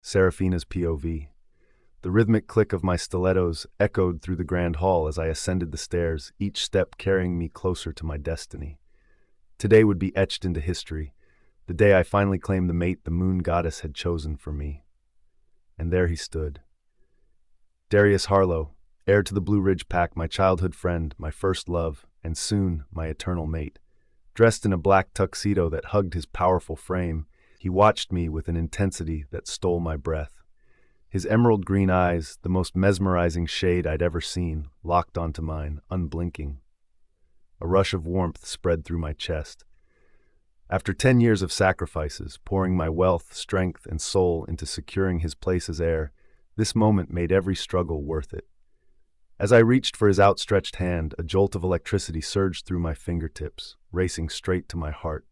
Seraphina's POV. The rhythmic click of my stilettos echoed through the grand hall as I ascended the stairs, each step carrying me closer to my destiny. Today would be etched into history, the day I finally claimed the mate the moon goddess had chosen for me. And there he stood. Darius Harlow, heir to the Blue Ridge Pack, my childhood friend, my first love, and soon my eternal mate. Dressed in a black tuxedo that hugged his powerful frame, he watched me with an intensity that stole my breath. His emerald green eyes, the most mesmerizing shade I'd ever seen, locked onto mine, unblinking. A rush of warmth spread through my chest. After 10 years of sacrifices, pouring my wealth, strength, and soul into securing his place as heir, this moment made every struggle worth it. As I reached for his outstretched hand, a jolt of electricity surged through my fingertips, racing straight to my heart.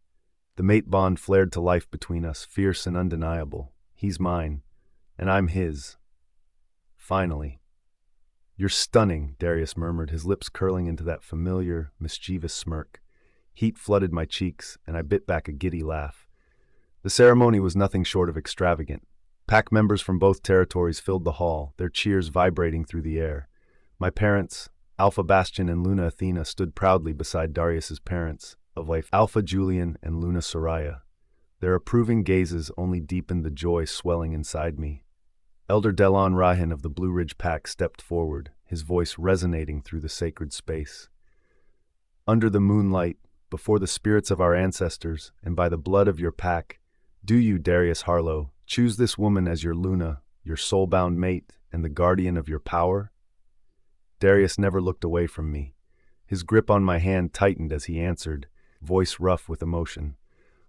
The mate bond flared to life between us, fierce and undeniable. He's mine, and I'm his. Finally. "You're stunning," Darius murmured, his lips curling into that familiar, mischievous smirk. Heat flooded my cheeks, and I bit back a giddy laugh. The ceremony was nothing short of extravagant. Pack members from both territories filled the hall, their cheers vibrating through the air. My parents, Alpha Bastion and Luna Athena, stood proudly beside Darius's parents, of life Alpha Julian and Luna Soraya. Their approving gazes only deepened the joy swelling inside me. Elder Delon Rahin of the Blue Ridge Pack stepped forward, his voice resonating through the sacred space. "Under the moonlight, before the spirits of our ancestors, and by the blood of your pack, do you, Darius Harlow, choose this woman as your Luna, your soul-bound mate, and the guardian of your power?" Darius never looked away from me. His grip on my hand tightened as he answered, voice rough with emotion.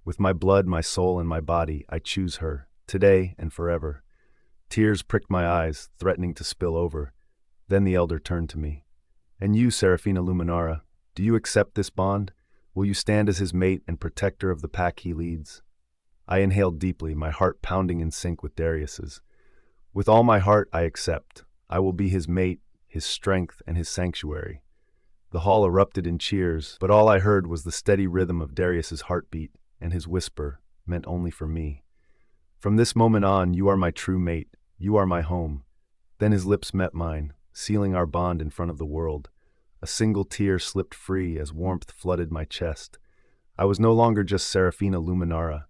"With my blood, my soul, and my body, I choose her, today and forever." Tears pricked my eyes, threatening to spill over. Then the elder turned to me. "And you, Seraphina Luminara, do you accept this bond? Will you stand as his mate and protector of the pack he leads?" I inhaled deeply, my heart pounding in sync with Darius's. "With all my heart, I accept. I will be his mate, his strength, and his sanctuary." The hall erupted in cheers, but all I heard was the steady rhythm of Darius's heartbeat, and his whisper, meant only for me. "From this moment on, you are my true mate. You are my home." Then his lips met mine, sealing our bond in front of the world. A single tear slipped free as warmth flooded my chest. I was no longer just Seraphina Luminara.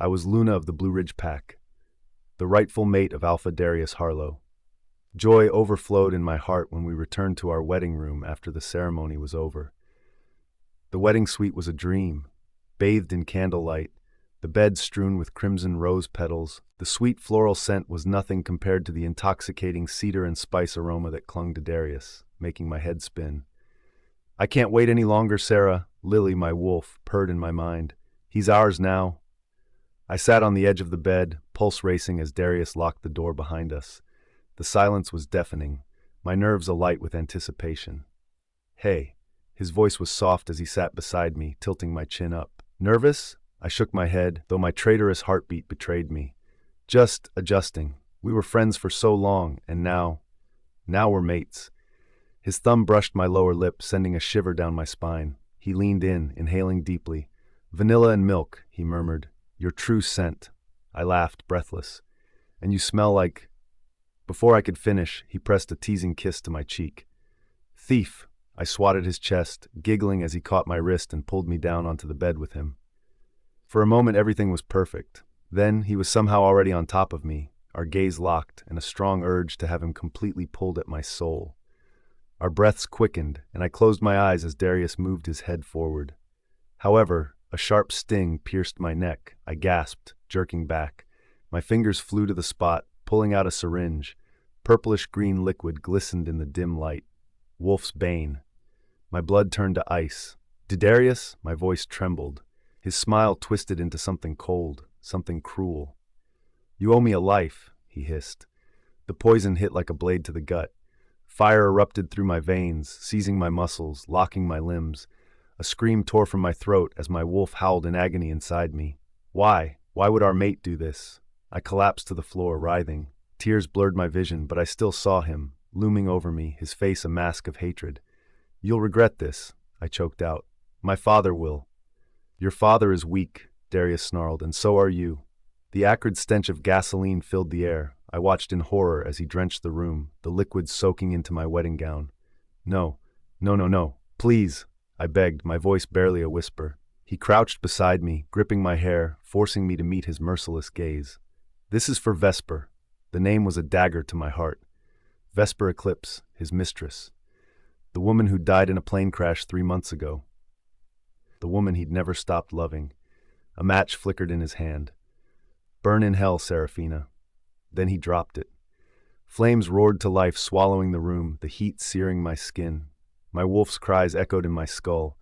I was Luna of the Blue Ridge Pack, the rightful mate of Alpha Darius Harlow. Joy overflowed in my heart when we returned to our wedding room after the ceremony was over. The wedding suite was a dream, bathed in candlelight, the bed strewn with crimson rose petals. The sweet floral scent was nothing compared to the intoxicating cedar and spice aroma that clung to Darius, making my head spin. "I can't wait any longer, Sarah," Lily, my wolf, purred in my mind. "He's ours now." I sat on the edge of the bed, pulse racing as Darius locked the door behind us. The silence was deafening, my nerves alight with anticipation. "Hey." His voice was soft as he sat beside me, tilting my chin up. "Nervous?" I shook my head, though my traitorous heartbeat betrayed me. "Just adjusting. We were friends for so long, and now we're mates." His thumb brushed my lower lip, sending a shiver down my spine. He leaned in, inhaling deeply. "Vanilla and milk," he murmured. "Your true scent." I laughed, breathless. "And you smell like—" Before I could finish, he pressed a teasing kiss to my cheek. "Thief!" I swatted his chest, giggling as he caught my wrist and pulled me down onto the bed with him. For a moment, everything was perfect. Then he was somehow already on top of me, our gaze locked, and a strong urge to have him completely pulled at my soul. Our breaths quickened, and I closed my eyes as Darius moved his head forward. However, a sharp sting pierced my neck. I gasped, jerking back. My fingers flew to the spot, pulling out a syringe. Purplish-green liquid glistened in the dim light. Wolf's bane. My blood turned to ice. "Darius?" My voice trembled. His smile twisted into something cold, something cruel. "You owe me a life," he hissed. The poison hit like a blade to the gut. Fire erupted through my veins, seizing my muscles, locking my limbs. A scream tore from my throat as my wolf howled in agony inside me. Why? Why would our mate do this? I collapsed to the floor, writhing. Tears blurred my vision, but I still saw him, looming over me, his face a mask of hatred. "You'll regret this," I choked out. "My father will." "Your father is weak," Darius snarled, "and so are you." The acrid stench of gasoline filled the air. I watched in horror as he drenched the room, the liquid soaking into my wedding gown. No, no, no, no, please, I begged, my voice barely a whisper. He crouched beside me, gripping my hair, forcing me to meet his merciless gaze. This is for Vesper. The name was a dagger to my heart. Vesper Eclipse, his mistress. The woman who died in a plane crash 3 months ago. The woman he'd never stopped loving. A match flickered in his hand. Burn in hell, Seraphina. Then he dropped it. Flames roared to life, swallowing the room, the heat searing my skin. My wolf's cries echoed in my skull,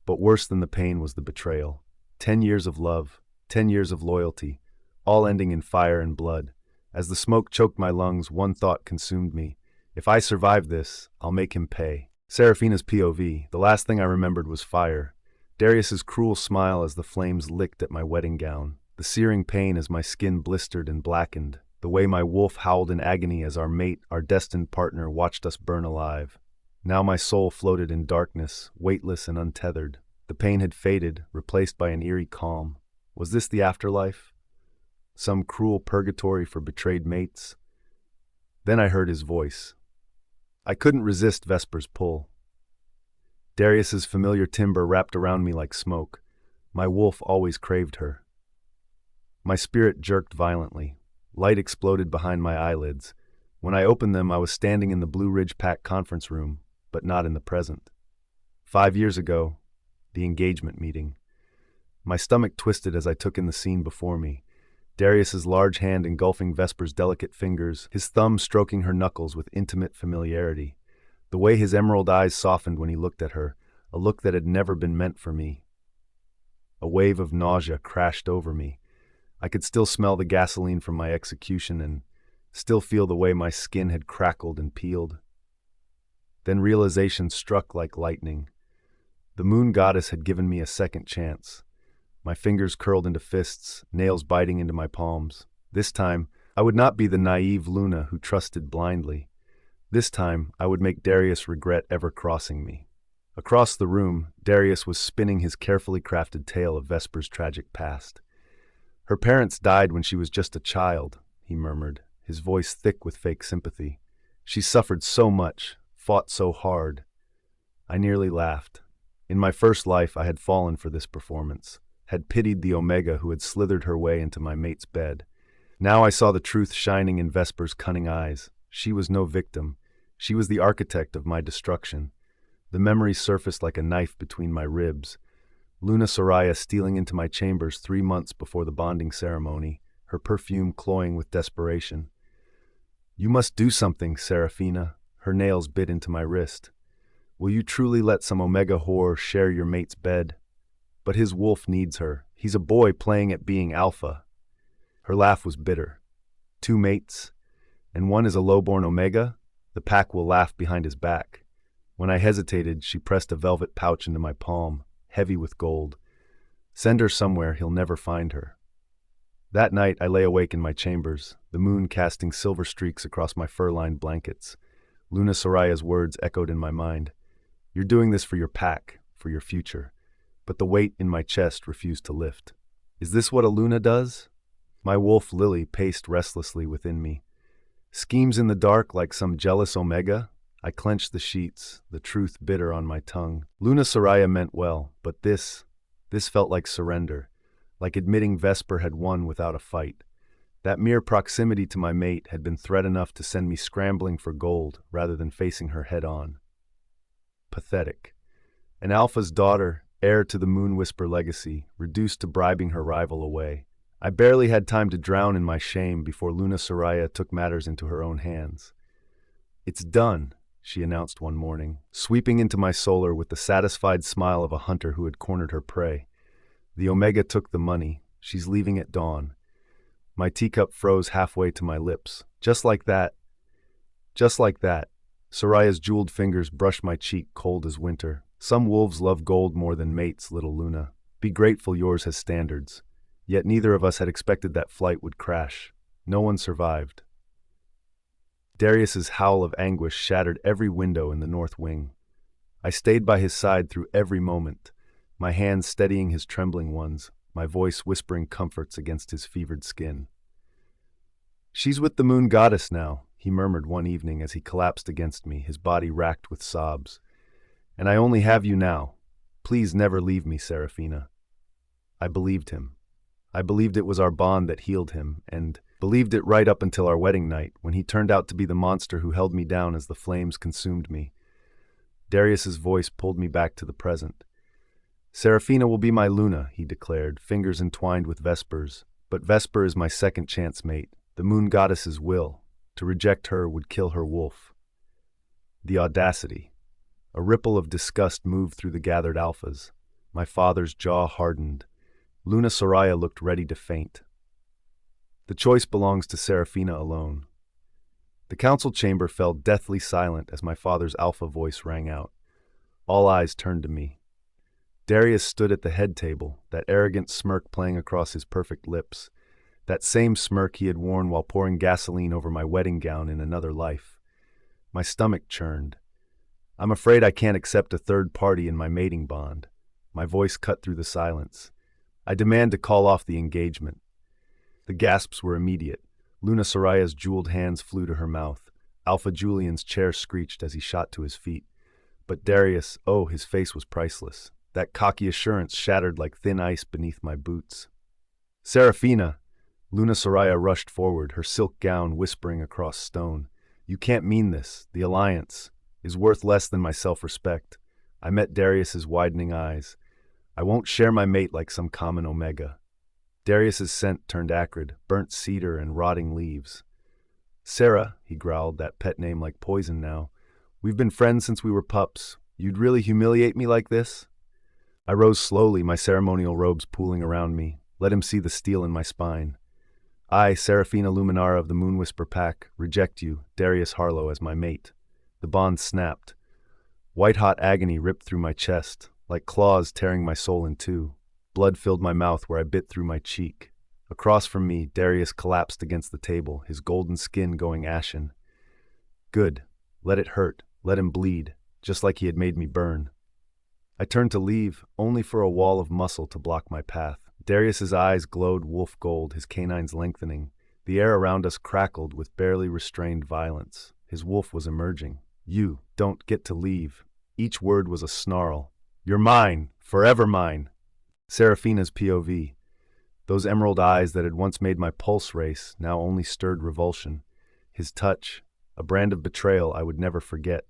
but worse than the pain was the betrayal. 10 years of love, 10 years of loyalty, all ending in fire and blood. As the smoke choked my lungs, one thought consumed me. If I survive this, I'll make him pay. Seraphina's POV, the last thing I remembered was fire. Darius's cruel smile as the flames licked at my wedding gown. The searing pain as my skin blistered and blackened. The way my wolf howled in agony as our mate, our destined partner, watched us burn alive. Now my soul floated in darkness, weightless and untethered. The pain had faded, replaced by an eerie calm. Was this the afterlife? Some cruel purgatory for betrayed mates? Then I heard his voice. I couldn't resist Vesper's pull. Darius's familiar timbre wrapped around me like smoke. My wolf always craved her. My spirit jerked violently. Light exploded behind my eyelids. When I opened them, I was standing in the Blue Ridge Pack conference room, but not in the present. 5 years ago, the engagement meeting. My stomach twisted as I took in the scene before me. Darius's large hand engulfing Vesper's delicate fingers, his thumb stroking her knuckles with intimate familiarity. The way his emerald eyes softened when he looked at her, a look that had never been meant for me. A wave of nausea crashed over me. I could still smell the gasoline from my execution and still feel the way my skin had crackled and peeled. Then realization struck like lightning. The moon goddess had given me a second chance. My fingers curled into fists, nails biting into my palms. This time, I would not be the naive Luna who trusted blindly. This time, I would make Darius regret ever crossing me. Across the room, Darius was spinning his carefully crafted tale of Vesper's tragic past. Her parents died when she was just a child, he murmured, his voice thick with fake sympathy. She suffered so much, fought so hard. I nearly laughed. In my first life, I had fallen for this performance, had pitied the Omega who had slithered her way into my mate's bed. Now I saw the truth shining in Vesper's cunning eyes. She was no victim. She was the architect of my destruction. The memory surfaced like a knife between my ribs. Luna Soraya stealing into my chambers 3 months before the bonding ceremony, her perfume cloying with desperation. You must do something, Seraphina. Her nails bit into my wrist. Will you truly let some Omega whore share your mate's bed? But his wolf needs her. He's a boy playing at being alpha. Her laugh was bitter. 2 mates, and one is a lowborn Omega? The pack will laugh behind his back. When I hesitated, she pressed a velvet pouch into my palm, heavy with gold. Send her somewhere he'll never find her. That night I lay awake in my chambers, the moon casting silver streaks across my fur-lined blankets. Luna Soraya's words echoed in my mind. You're doing this for your pack, for your future. But the weight in my chest refused to lift. Is this what a Luna does? My wolf Lily paced restlessly within me. Schemes in the dark like some jealous Omega? I clenched the sheets, the truth bitter on my tongue. Luna Soraya meant well, but this felt like surrender, like admitting Vesper had won without a fight. That mere proximity to my mate had been threat enough to send me scrambling for gold rather than facing her head-on. Pathetic. An alpha's daughter, heir to the Moon Whisper legacy, reduced to bribing her rival away. I barely had time to drown in my shame before Luna Soraya took matters into her own hands. It's done, she announced one morning, sweeping into my solar with the satisfied smile of a hunter who had cornered her prey. The Omega took the money. She's leaving at dawn. My teacup froze halfway to my lips. Just like that. Just like that. Soraya's jeweled fingers brushed my cheek cold as winter. Some wolves love gold more than mates, little Luna. Be grateful yours has standards. Yet neither of us had expected that flight would crash. No one survived. Darius's howl of anguish shattered every window in the north wing. I stayed by his side through every moment, my hands steadying his trembling ones, my voice whispering comforts against his fevered skin. "She's with the moon goddess now," he murmured one evening as he collapsed against me, his body racked with sobs. "And I only have you now. Please never leave me, Seraphina." I believed him. I believed it was our bond that healed him, and believed it right up until our wedding night, when he turned out to be the monster who held me down as the flames consumed me. Darius's voice pulled me back to the present. "Seraphina will be my Luna," he declared, fingers entwined with Vesper's. "But Vesper is my second chance mate, the moon goddess's will. To reject her would kill her wolf." The audacity. A ripple of disgust moved through the gathered alphas. My father's jaw hardened. Luna Soraya looked ready to faint. "The choice belongs to Seraphina alone." The council chamber fell deathly silent as my father's alpha voice rang out. All eyes turned to me. Darius stood at the head table, that arrogant smirk playing across his perfect lips, that same smirk he had worn while pouring gasoline over my wedding gown in another life. My stomach churned. "I'm afraid I can't accept a third party in my mating bond." My voice cut through the silence. "I demand to call off the engagement." The gasps were immediate. Luna Soraya's jeweled hands flew to her mouth. Alpha Julian's chair screeched as he shot to his feet. But Darius, oh, his face was priceless. That cocky assurance shattered like thin ice beneath my boots. "Seraphina!" Luna Soraya rushed forward, her silk gown whispering across stone. "You can't mean this. The alliance is worth less than my self-respect." I met Darius's widening eyes. "I won't share my mate like some common omega." Darius's scent turned acrid, burnt cedar and rotting leaves. "Sarah," he growled, that pet name like poison now. "We've been friends since we were pups. You'd really humiliate me like this?" I rose slowly, my ceremonial robes pooling around me. Let him see the steel in my spine. "I, Seraphina Luminara of the Moonwhisper Pack, reject you, Darius Harlow, as my mate." The bond snapped. White-hot agony ripped through my chest, like claws tearing my soul in two. Blood filled my mouth where I bit through my cheek. Across from me, Darius collapsed against the table, his golden skin going ashen. Good. Let it hurt. Let him bleed, just like he had made me burn. I turned to leave, only for a wall of muscle to block my path. Darius's eyes glowed wolf gold, his canines lengthening. The air around us crackled with barely restrained violence. His wolf was emerging. "You don't get to leave." Each word was a snarl. "You're mine, forever mine." Seraphina's POV. Those emerald eyes that had once made my pulse race now only stirred revulsion. His touch, a brand of betrayal I would never forget.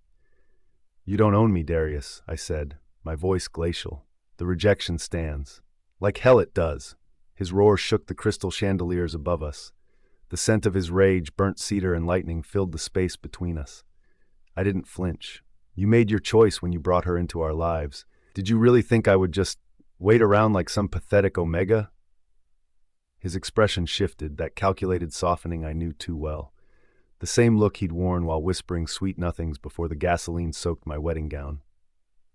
"You don't own me, Darius," I said, my voice glacial. "The rejection stands. Like hell it does." His roar shook the crystal chandeliers above us. The scent of his rage, burnt cedar and lightning filled the space between us. I didn't flinch. "You made your choice when you brought her into our lives. Did you really think I would just wait around like some pathetic omega?" His expression shifted, that calculated softening I knew too well. The same look he'd worn while whispering sweet nothings before the gasoline soaked my wedding gown.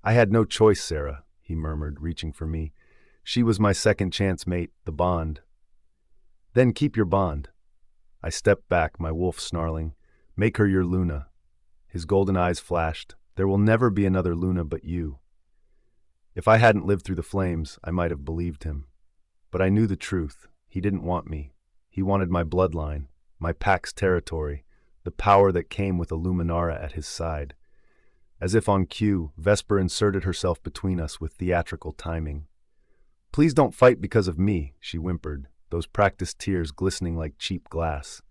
"I had no choice, Sarah," he murmured, reaching for me. "She was my second chance mate, the bond." "Then keep your bond." I stepped back, my wolf snarling. "Make her your Luna." His golden eyes flashed. "There will never be another Luna but you." If I hadn't lived through the flames, I might have believed him. But I knew the truth. He didn't want me. He wanted my bloodline, my pack's territory, the power that came with a Luminara at his side. As if on cue, Vesper inserted herself between us with theatrical timing. "Please don't fight because of me," she whimpered, those practiced tears glistening like cheap glass.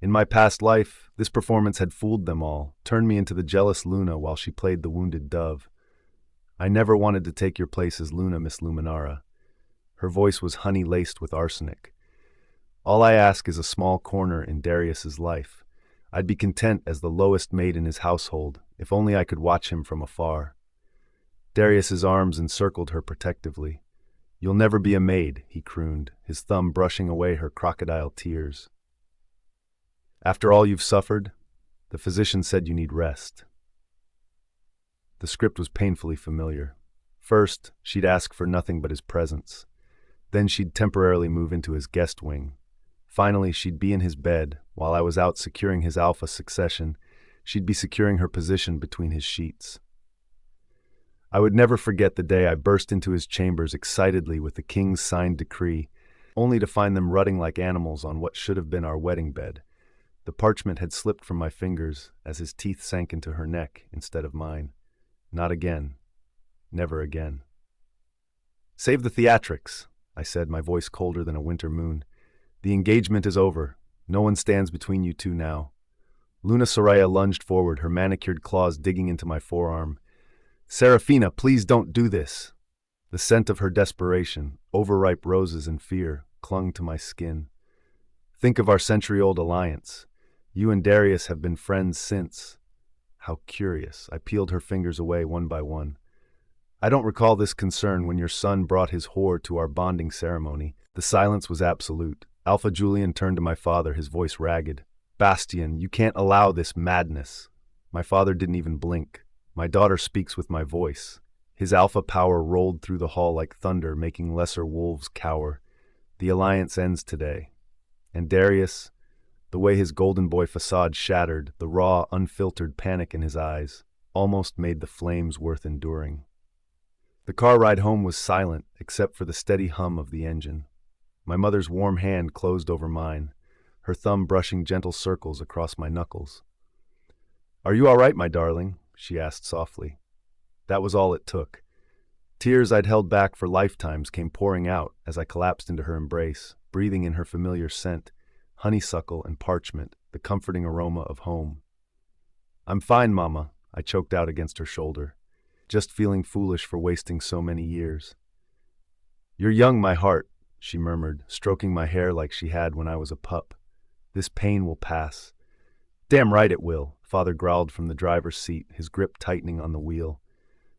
In my past life, this performance had fooled them all, turned me into the jealous Luna while she played the wounded dove. "I never wanted to take your place as Luna, Miss Luminara." Her voice was honey-laced with arsenic. "All I ask is a small corner in Darius's life. I'd be content as the lowest maid in his household, if only I could watch him from afar." Darius's arms encircled her protectively. "You'll never be a maid," he crooned, his thumb brushing away her crocodile tears. "After all you've suffered, the physician said you need rest." The script was painfully familiar. First, she'd ask for nothing but his presence. Then she'd temporarily move into his guest wing. Finally, she'd be in his bed. While I was out securing his alpha succession, she'd be securing her position between his sheets. I would never forget the day I burst into his chambers excitedly with the king's signed decree, only to find them rutting like animals on what should have been our wedding bed. The parchment had slipped from my fingers as his teeth sank into her neck instead of mine. Not again. Never again. "Save the theatrics," I said, my voice colder than a winter moon. "The engagement is over. No one stands between you two now." Luna Soraya lunged forward, her manicured claws digging into my forearm. "Seraphina, please don't do this." The scent of her desperation, overripe roses and fear, clung to my skin. "Think of our century-old alliance. You and Darius have been friends since." How curious. I peeled her fingers away one by one. "I don't recall this concern when your son brought his whore to our bonding ceremony." The silence was absolute. Alpha Julian turned to my father, his voice ragged. "Bastian, you can't allow this madness." My father didn't even blink. "My daughter speaks with my voice." His alpha power rolled through the hall like thunder, making lesser wolves cower. "The alliance ends today." And Darius, the way his golden boy facade shattered, the raw, unfiltered panic in his eyes, almost made the flames worth enduring. The car ride home was silent, except for the steady hum of the engine. My mother's warm hand closed over mine, her thumb brushing gentle circles across my knuckles. "Are you all right, my darling?" she asked softly. That was all it took. Tears I'd held back for lifetimes came pouring out as I collapsed into her embrace, breathing in her familiar scent, honeysuckle and parchment, the comforting aroma of home. "I'm fine, Mama," I choked out against her shoulder, just feeling foolish for wasting so many years. "You're young, my heart," she murmured, stroking my hair like she had when I was a pup. "This pain will pass." "Damn right it will," Father growled from the driver's seat, his grip tightening on the wheel.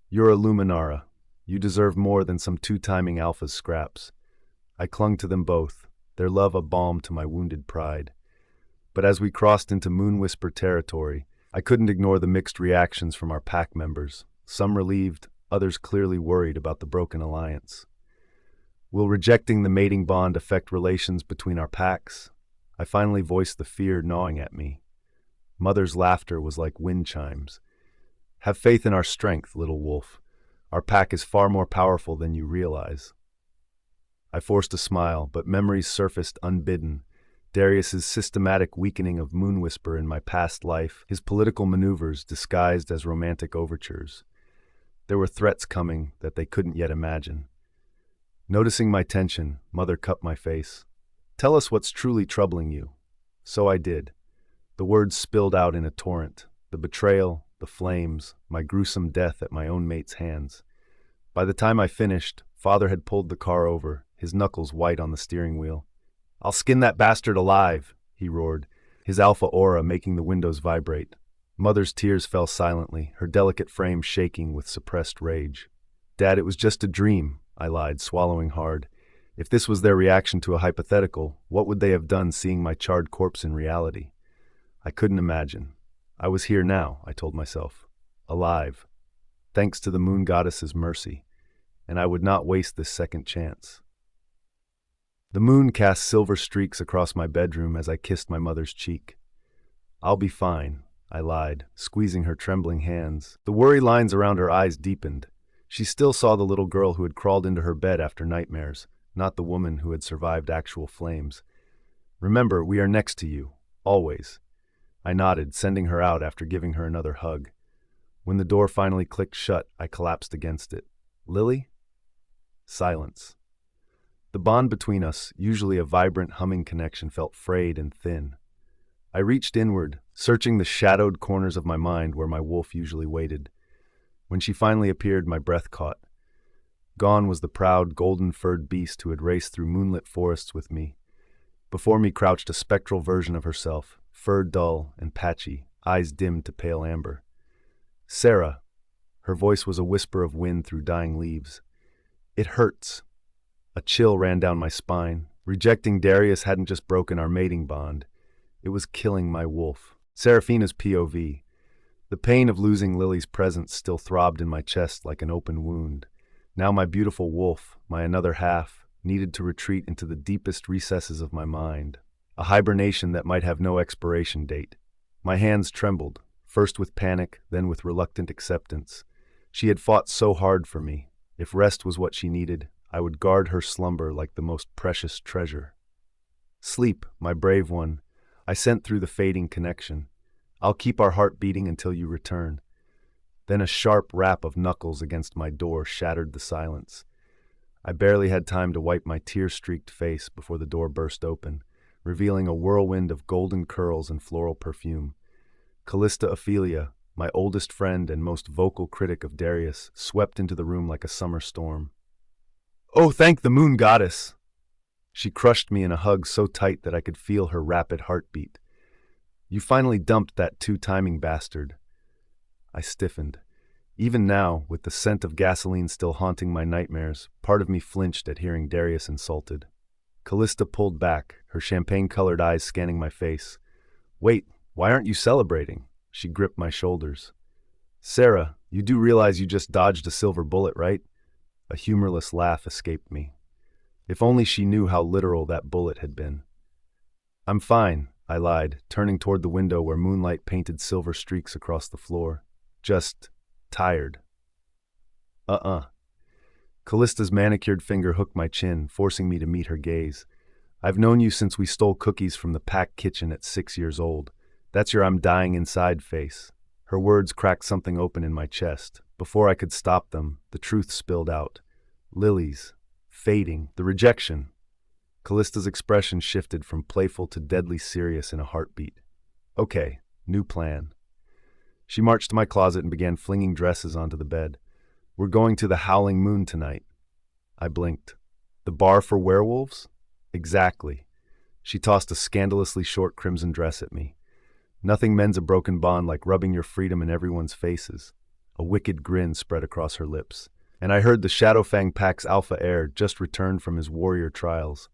"You're a Luminara. You deserve more than some two-timing Alpha's scraps." I clung to them both, their love a balm to my wounded pride. But as we crossed into Moonwhisper territory, I couldn't ignore the mixed reactions from our pack members, some relieved, others clearly worried about the broken alliance. Will rejecting the mating bond affect relations between our packs? I finally voiced the fear gnawing at me. Mother's laughter was like wind chimes. "Have faith in our strength, little wolf. Our pack is far more powerful than you realize." I forced a smile, but memories surfaced unbidden. Darius's systematic weakening of Moonwhisper in my past life, his political maneuvers disguised as romantic overtures. There were threats coming that they couldn't yet imagine. Noticing my tension, Mother cupped my face. "Tell us what's truly troubling you." So I did. The words spilled out in a torrent. The betrayal, the flames, my gruesome death at my own mate's hands. By the time I finished, Father had pulled the car over, his knuckles white on the steering wheel. "I'll skin that bastard alive," he roared, his alpha aura making the windows vibrate. Mother's tears fell silently, her delicate frame shaking with suppressed rage. "Dad, it was just a dream," I lied, swallowing hard. If this was their reaction to a hypothetical, what would they have done seeing my charred corpse in reality? I couldn't imagine. I was here now, I told myself. Alive. Thanks to the moon goddess's mercy. And I would not waste this second chance. The moon cast silver streaks across my bedroom as I kissed my mother's cheek. "I'll be fine," I lied, squeezing her trembling hands. The worry lines around her eyes deepened. She still saw the little girl who had crawled into her bed after nightmares, not the woman who had survived actual flames. "Remember, we are next to you, always." I nodded, sending her out after giving her another hug. When the door finally clicked shut, I collapsed against it. "Lily?" Silence. The bond between us, usually a vibrant, humming connection, felt frayed and thin. I reached inward, searching the shadowed corners of my mind where my wolf usually waited. When she finally appeared, my breath caught. Gone was the proud, golden-furred beast who had raced through moonlit forests with me. Before me crouched a spectral version of herself, fur dull and patchy, eyes dimmed to pale amber. "Sarah." Her voice was a whisper of wind through dying leaves. "It hurts." A chill ran down my spine. Rejecting Darius hadn't just broken our mating bond. It was killing my wolf. Seraphina's POV. The pain of losing Lily's presence still throbbed in my chest like an open wound. Now my beautiful wolf, my another half, needed to retreat into the deepest recesses of my mind. A hibernation that might have no expiration date. My hands trembled, first with panic, then with reluctant acceptance. She had fought so hard for me. If rest was what she needed, I would guard her slumber like the most precious treasure. Sleep, my brave one. I sent through the fading connection. I'll keep our heart beating until you return. Then a sharp rap of knuckles against my door shattered the silence. I barely had time to wipe my tear-streaked face before the door burst open, revealing a whirlwind of golden curls and floral perfume. Callista Ophelia, my oldest friend and most vocal critic of Darius, swept into the room like a summer storm. "Oh, thank the moon goddess!" She crushed me in a hug so tight that I could feel her rapid heartbeat. "You finally dumped that two-timing bastard." I stiffened. Even now, with the scent of gasoline still haunting my nightmares, part of me flinched at hearing Darius insulted. Callista pulled back, her champagne-colored eyes scanning my face. "Wait, why aren't you celebrating?" She gripped my shoulders. "Sarah, you do realize you just dodged a silver bullet, right?" A humorless laugh escaped me. If only she knew how literal that bullet had been. "I'm fine," I lied, turning toward the window where moonlight painted silver streaks across the floor. "Just tired." Callista's manicured finger hooked my chin, forcing me to meet her gaze. "I've known you since we stole cookies from the packed kitchen at 6 years old. That's your I'm dying inside face." Her words cracked something open in my chest. Before I could stop them, the truth spilled out. Lilies. Fading. The rejection. Callista's expression shifted from playful to deadly serious in a heartbeat. "Okay, new plan." She marched to my closet and began flinging dresses onto the bed. "We're going to the Howling Moon tonight." I blinked. "The bar for werewolves?" "Exactly." She tossed a scandalously short crimson dress at me. "Nothing mends a broken bond like rubbing your freedom in everyone's faces." A wicked grin spread across her lips. "And I heard the Shadowfang Pack's alpha heir just returned from his warrior trials."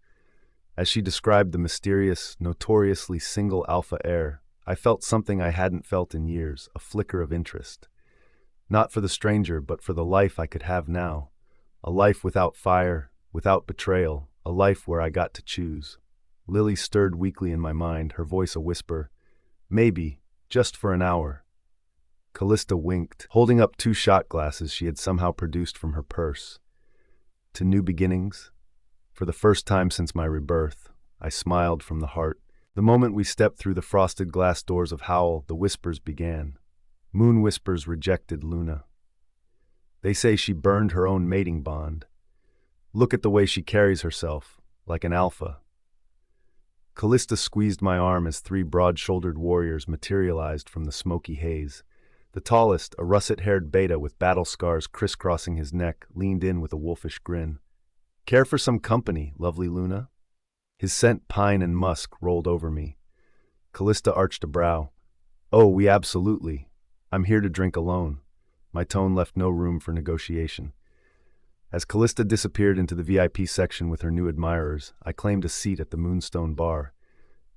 As she described the mysterious, notoriously single alpha heir, I felt something I hadn't felt in years, a flicker of interest. Not for the stranger, but for the life I could have now. A life without fire, without betrayal, a life where I got to choose. Lily stirred weakly in my mind, her voice a whisper. "Maybe, just for an hour." Callista winked, holding up 2 shot glasses she had somehow produced from her purse. "To new beginnings?" For the first time since my rebirth, I smiled from the heart. The moment we stepped through the frosted glass doors of Howl, the whispers began. Moon whispers rejected Luna. They say she burned her own mating bond. Look at the way she carries herself, like an alpha. Callista squeezed my arm as 3 broad-shouldered warriors materialized from the smoky haze. The tallest, a russet-haired beta with battle scars crisscrossing his neck, leaned in with a wolfish grin. "Care for some company, lovely Luna?" His scent, pine and musk, rolled over me. Callista arched a brow. "Oh, we absolutely. I'm here to drink alone." My tone left no room for negotiation. As Callista disappeared into the VIP section with her new admirers, I claimed a seat at the Moonstone Bar.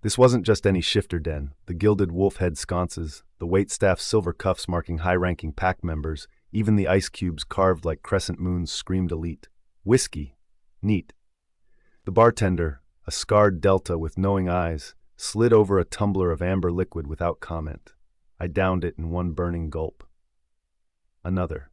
This wasn't just any shifter den. The gilded wolf-head sconces, the waitstaff's silver cuffs marking high-ranking pack members, even the ice cubes carved like crescent moons screamed elite. Whiskey. Neat. The bartender, a scarred delta with knowing eyes, slid over a tumbler of amber liquid without comment. I downed it in one burning gulp. Another.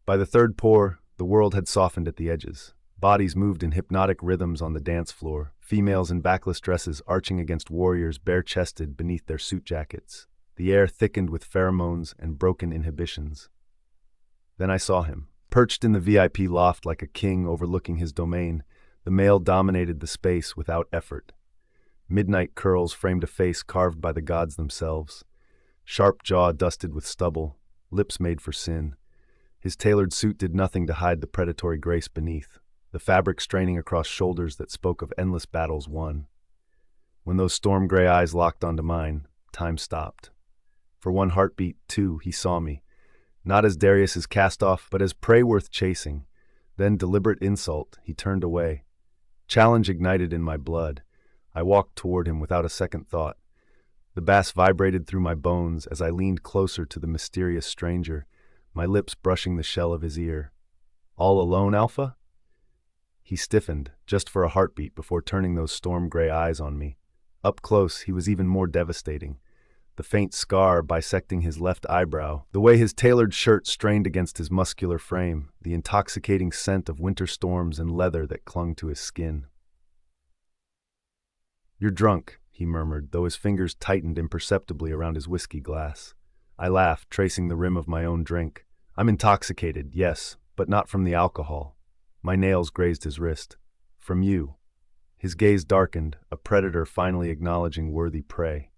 By the 3rd pour, the world had softened at the edges. Bodies moved in hypnotic rhythms on the dance floor, females in backless dresses arching against warriors bare-chested beneath their suit jackets. The air thickened with pheromones and broken inhibitions. Then I saw him. Perched in the VIP loft like a king overlooking his domain, the male dominated the space without effort. Midnight curls framed a face carved by the gods themselves. Sharp jaw dusted with stubble, lips made for sin. His tailored suit did nothing to hide the predatory grace beneath, the fabric straining across shoulders that spoke of endless battles won. When those storm-gray eyes locked onto mine, time stopped. For one heartbeat, too, he saw me. Not as Darius's cast-off, but as prey worth chasing. Then, deliberate insult, he turned away. Challenge ignited in my blood. I walked toward him without a second thought. The bass vibrated through my bones as I leaned closer to the mysterious stranger, my lips brushing the shell of his ear. "All alone, Alpha?" He stiffened, just for a heartbeat, before turning those storm-gray eyes on me. Up close, he was even more devastating. the faint scar bisecting his left eyebrow, the way his tailored shirt strained against his muscular frame, the intoxicating scent of winter storms and leather that clung to his skin. "You're drunk," he murmured, though his fingers tightened imperceptibly around his whiskey glass. I laughed, tracing the rim of my own drink. "I'm intoxicated, yes, but not from the alcohol." My nails grazed his wrist. "From you." His gaze darkened, a predator finally acknowledging worthy prey.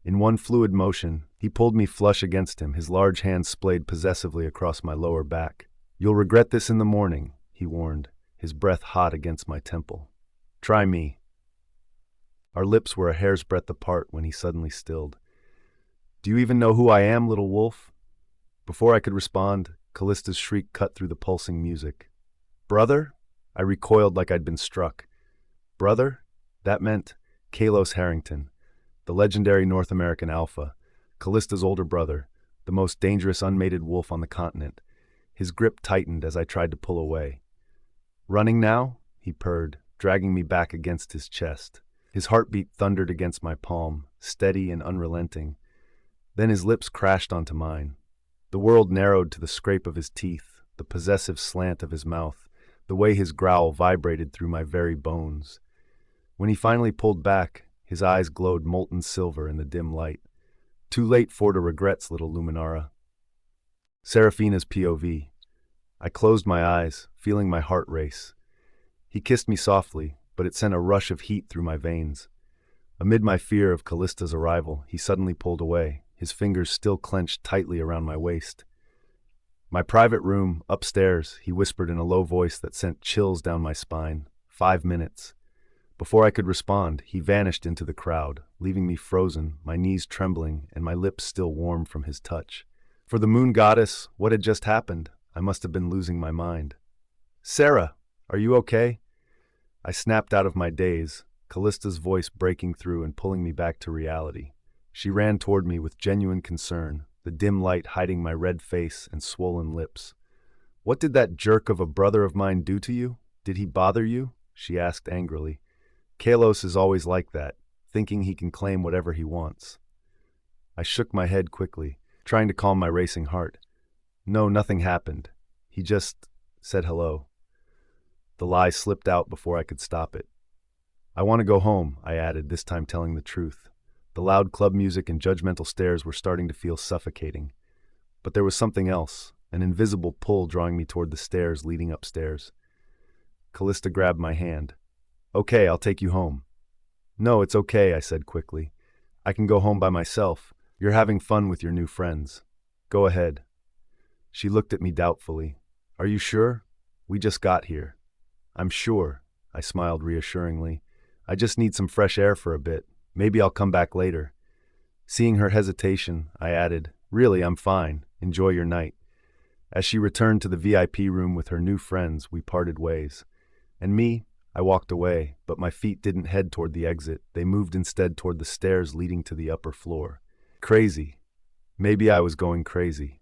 In one fluid motion, he pulled me flush against him, his large hand splayed possessively across my lower back. "You'll regret this in the morning," he warned, his breath hot against my temple. "Try me." Our lips were a hair's breadth apart when he suddenly stilled. "Do you even know who I am, little wolf?" Before I could respond, Callista's shriek cut through the pulsing music. "Brother?" I recoiled like I'd been struck. Brother? That meant Kairos Harrington, the legendary North American Alpha, Callista's older brother, the most dangerous unmated wolf on the continent. His grip tightened as I tried to pull away. "Running now?" he purred, dragging me back against his chest. His heartbeat thundered against my palm, steady and unrelenting. Then his lips crashed onto mine. The world narrowed to the scrape of his teeth, the possessive slant of his mouth, the way his growl vibrated through my very bones. When he finally pulled back, his eyes glowed molten silver in the dim light. "Too late for the regrets, little Luminara." Seraphina's POV. I closed my eyes, feeling my heart race. He kissed me softly, but it sent a rush of heat through my veins. Amid my fear of Callista's arrival, he suddenly pulled away, his fingers still clenched tightly around my waist. "My private room, upstairs," he whispered in a low voice that sent chills down my spine. 5 minutes. Before I could respond, he vanished into the crowd, leaving me frozen, my knees trembling, and my lips still warm from his touch. For the moon goddess, what had just happened? I must have been losing my mind. "Sarah, are you okay?" I snapped out of my daze, Callista's voice breaking through and pulling me back to reality. She ran toward me with genuine concern, the dim light hiding my red face and swollen lips. "What did that jerk of a brother of mine do to you? Did he bother you?" she asked angrily. "Kairos is always like that, thinking he can claim whatever he wants." I shook my head quickly, trying to calm my racing heart. "No, nothing happened. He just said hello." The lie slipped out before I could stop it. "I want to go home," I added, this time telling the truth. The loud club music and judgmental stares were starting to feel suffocating. But there was something else, an invisible pull drawing me toward the stairs leading upstairs. Callista grabbed my hand. "Okay, I'll take you home." "No, it's okay," I said quickly. "I can go home by myself. You're having fun with your new friends. Go ahead." She looked at me doubtfully. "Are you sure? We just got here." "I'm sure," I smiled reassuringly. "I just need some fresh air for a bit. Maybe I'll come back later." Seeing her hesitation, I added, "Really, I'm fine. Enjoy your night." As she returned to the VIP room with her new friends, we parted ways. And me, I walked away, but my feet didn't head toward the exit. They moved instead toward the stairs leading to the upper floor. Crazy. Maybe I was going crazy.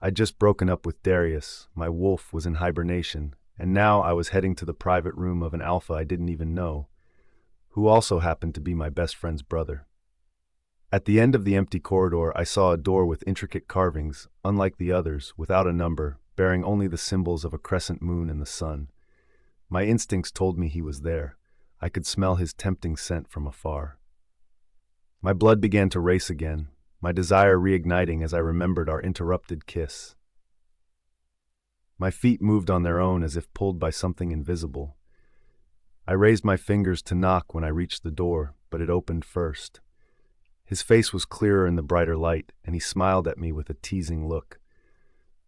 I'd just broken up with Darius, my wolf was in hibernation, and now I was heading to the private room of an alpha I didn't even know, who also happened to be my best friend's brother. At the end of the empty corridor, I saw a door with intricate carvings, unlike the others, without a number, bearing only the symbols of a crescent moon and the sun. My instincts told me he was there. I could smell his tempting scent from afar. My blood began to race again, my desire reigniting as I remembered our interrupted kiss. My feet moved on their own as if pulled by something invisible. I raised my fingers to knock when I reached the door, but it opened first. His face was clearer in the brighter light, and he smiled at me with a teasing look.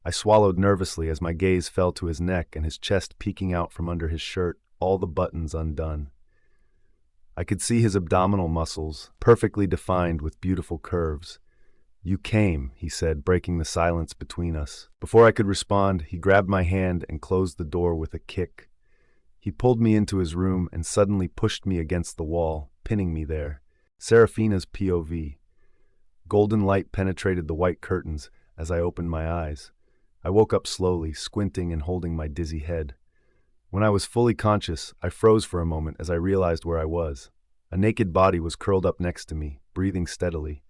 I swallowed nervously as my gaze fell to his neck and his chest peeking out from under his shirt, all the buttons undone. I could see his abdominal muscles, perfectly defined with beautiful curves. "You came," he said, breaking the silence between us. Before I could respond, he grabbed my hand and closed the door with a kick. He pulled me into his room and suddenly pushed me against the wall, pinning me there. Seraphina's POV. Golden light penetrated the white curtains as I opened my eyes. I woke up slowly, squinting and holding my dizzy head. When I was fully conscious, I froze for a moment as I realized where I was. A naked body was curled up next to me, breathing steadily.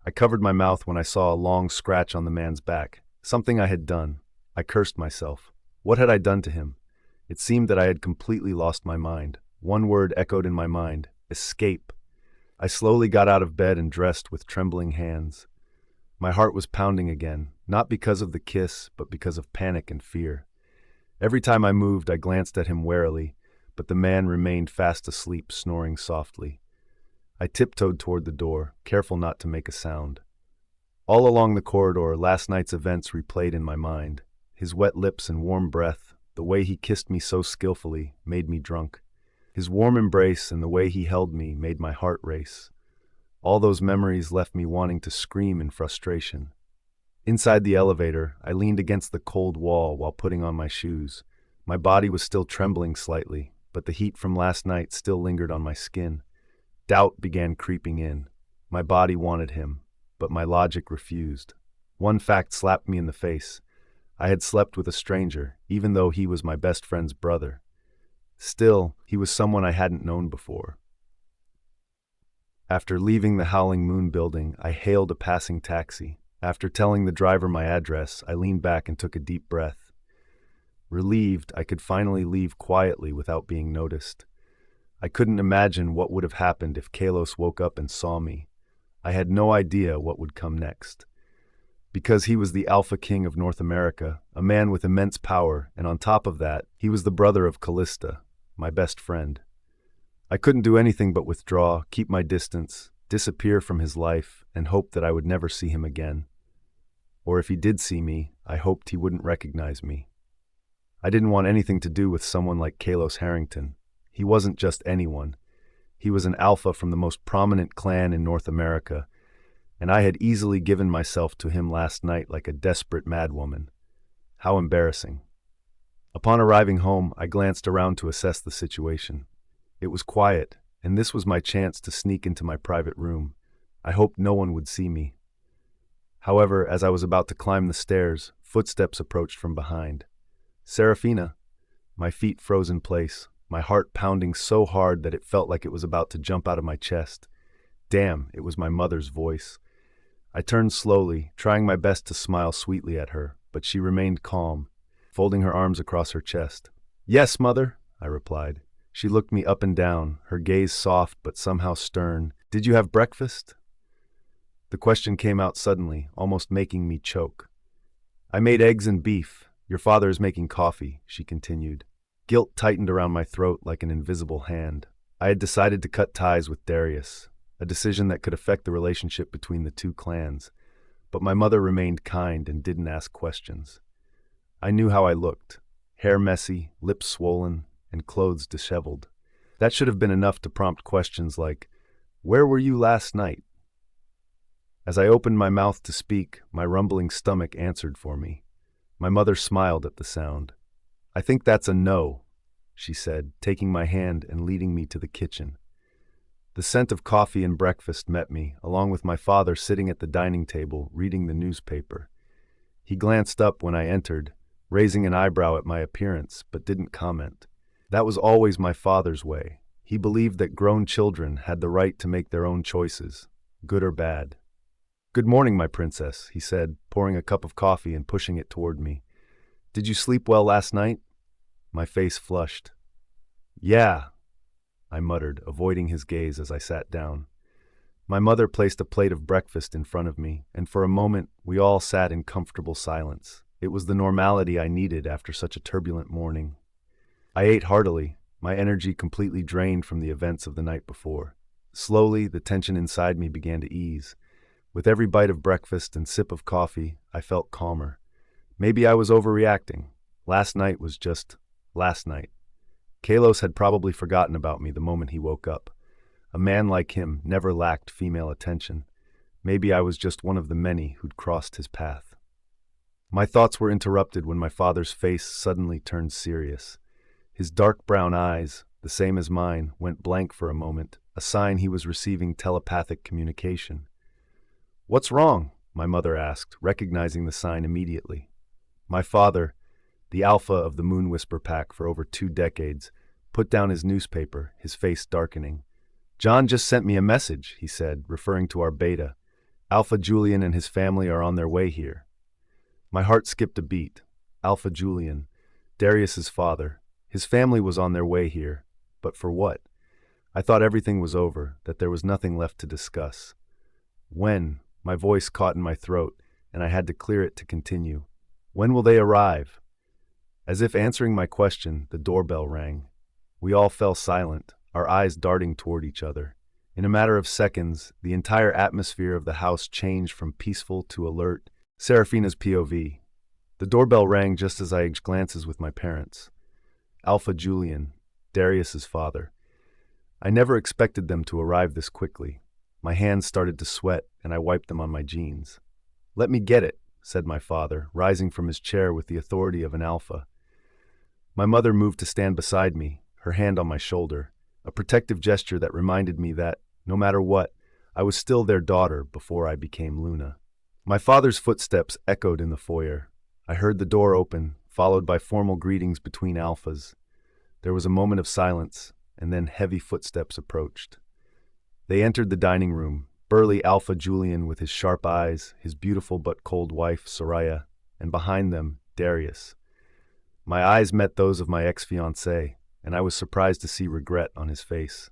I covered my mouth when I saw a long scratch on the man's back, something I had done. I cursed myself. What had I done to him? It seemed that I had completely lost my mind. One word echoed in my mind: escape. I slowly got out of bed and dressed with trembling hands. My heart was pounding again, not because of the kiss, but because of panic and fear. Every time I moved, I glanced at him warily, but the man remained fast asleep, snoring softly. I tiptoed toward the door, careful not to make a sound. All along the corridor, last night's events replayed in my mind. His wet lips and warm breath, the way he kissed me so skillfully, made me drunk. His warm embrace and the way he held me made my heart race. All those memories left me wanting to scream in frustration. Inside the elevator, I leaned against the cold wall while putting on my shoes. My body was still trembling slightly, but the heat from last night still lingered on my skin. Doubt began creeping in. My body wanted him, but my logic refused. One fact slapped me in the face. I had slept with a stranger, even though he was my best friend's brother. Still, he was someone I hadn't known before. After leaving the Howling Moon building, I hailed a passing taxi. After telling the driver my address, I leaned back and took a deep breath. Relieved, I could finally leave quietly without being noticed. I couldn't imagine what would have happened if Kairos woke up and saw me. I had no idea what would come next. Because he was the Alpha King of North America, a man with immense power, and on top of that, he was the brother of Callista, my best friend. I couldn't do anything but withdraw, keep my distance, disappear from his life, and hope that I would never see him again. Or if he did see me, I hoped he wouldn't recognize me. I didn't want anything to do with someone like Kairos Harrington. He wasn't just anyone. He was an alpha from the most prominent clan in North America, and I had easily given myself to him last night like a desperate madwoman. How embarrassing. Upon arriving home, I glanced around to assess the situation. It was quiet, and this was my chance to sneak into my private room. I hoped no one would see me. However, as I was about to climb the stairs, footsteps approached from behind. Seraphina. My feet froze in place, my heart pounding so hard that it felt like it was about to jump out of my chest. Damn, it was my mother's voice. I turned slowly, trying my best to smile sweetly at her, but she remained calm, folding her arms across her chest. "Yes, mother," I replied. She looked me up and down, her gaze soft but somehow stern. "Did you have breakfast?" The question came out suddenly, almost making me choke. "I made eggs and beef. Your father is making coffee," she continued. Guilt tightened around my throat like an invisible hand. I had decided to cut ties with Darius, a decision that could affect the relationship between the two clans. But my mother remained kind and didn't ask questions. I knew how I looked: hair messy, lips swollen, and clothes disheveled. That should have been enough to prompt questions like, "Where were you last night?" As I opened my mouth to speak, my rumbling stomach answered for me. My mother smiled at the sound. "I think that's a no," she said, taking my hand and leading me to the kitchen. The scent of coffee and breakfast met me, along with my father sitting at the dining table, reading the newspaper. He glanced up when I entered, raising an eyebrow at my appearance, but didn't comment. That was always my father's way. He believed that grown children had the right to make their own choices, good or bad. "Good morning, my princess," he said, pouring a cup of coffee and pushing it toward me. "Did you sleep well last night?" My face flushed. "Yeah," I muttered, avoiding his gaze as I sat down. My mother placed a plate of breakfast in front of me, and for a moment we all sat in comfortable silence. It was the normality I needed after such a turbulent morning. I ate heartily, my energy completely drained from the events of the night before. Slowly, the tension inside me began to ease. With every bite of breakfast and sip of coffee, I felt calmer. Maybe I was overreacting. Last night was just last night. Kairos had probably forgotten about me the moment he woke up. A man like him never lacked female attention. Maybe I was just one of the many who'd crossed his path. My thoughts were interrupted when my father's face suddenly turned serious. His dark brown eyes, the same as mine, went blank for a moment, a sign he was receiving telepathic communication. "What's wrong?" my mother asked, recognizing the sign immediately. My father, the alpha of the Moon Whisper Pack for over 2 decades, put down his newspaper, his face darkening. "John just sent me a message," he said, referring to our beta. Alpha Julian and his family are on their way here. My heart skipped a beat. Alpha Julian, Darius's father. His family was on their way here. But for what? I thought everything was over, that there was nothing left to discuss. When? My voice caught in my throat, and I had to clear it to continue. When will they arrive? As if answering my question, the doorbell rang. We all fell silent, our eyes darting toward each other. In a matter of seconds, the entire atmosphere of the house changed from peaceful to alert. Seraphina's POV. The doorbell rang just as I exchanged glances with my parents. Alpha Julian, Darius's father. I never expected them to arrive this quickly. My hands started to sweat, and I wiped them on my jeans. "Let me get it," said my father, rising from his chair with the authority of an alpha. My mother moved to stand beside me, her hand on my shoulder, a protective gesture that reminded me that, no matter what, I was still their daughter before I became Luna. My father's footsteps echoed in the foyer. I heard the door open, followed by formal greetings between alphas. There was a moment of silence, and then heavy footsteps approached. They entered the dining room, burly Alpha Julian with his sharp eyes, his beautiful but cold wife, Soraya, and behind them, Darius. My eyes met those of my ex-fiancé, and I was surprised to see regret on his face.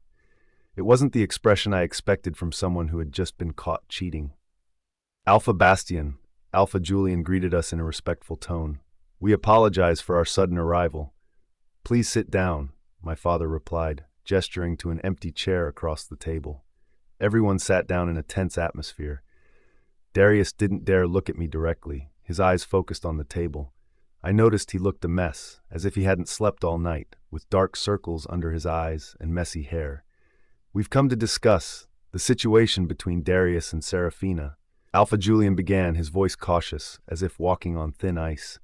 It wasn't the expression I expected from someone who had just been caught cheating. Alpha Bastian, Alpha Julian greeted us in a respectful tone. "We apologize for our sudden arrival." "Please sit down," my father replied, gesturing to an empty chair across the table. Everyone sat down in a tense atmosphere. Darius didn't dare look at me directly, his eyes focused on the table. I noticed he looked a mess, as if he hadn't slept all night, with dark circles under his eyes and messy hair. "We've come to discuss the situation between Darius and Seraphina." Alpha Julian began, his voice cautious, as if walking on thin ice.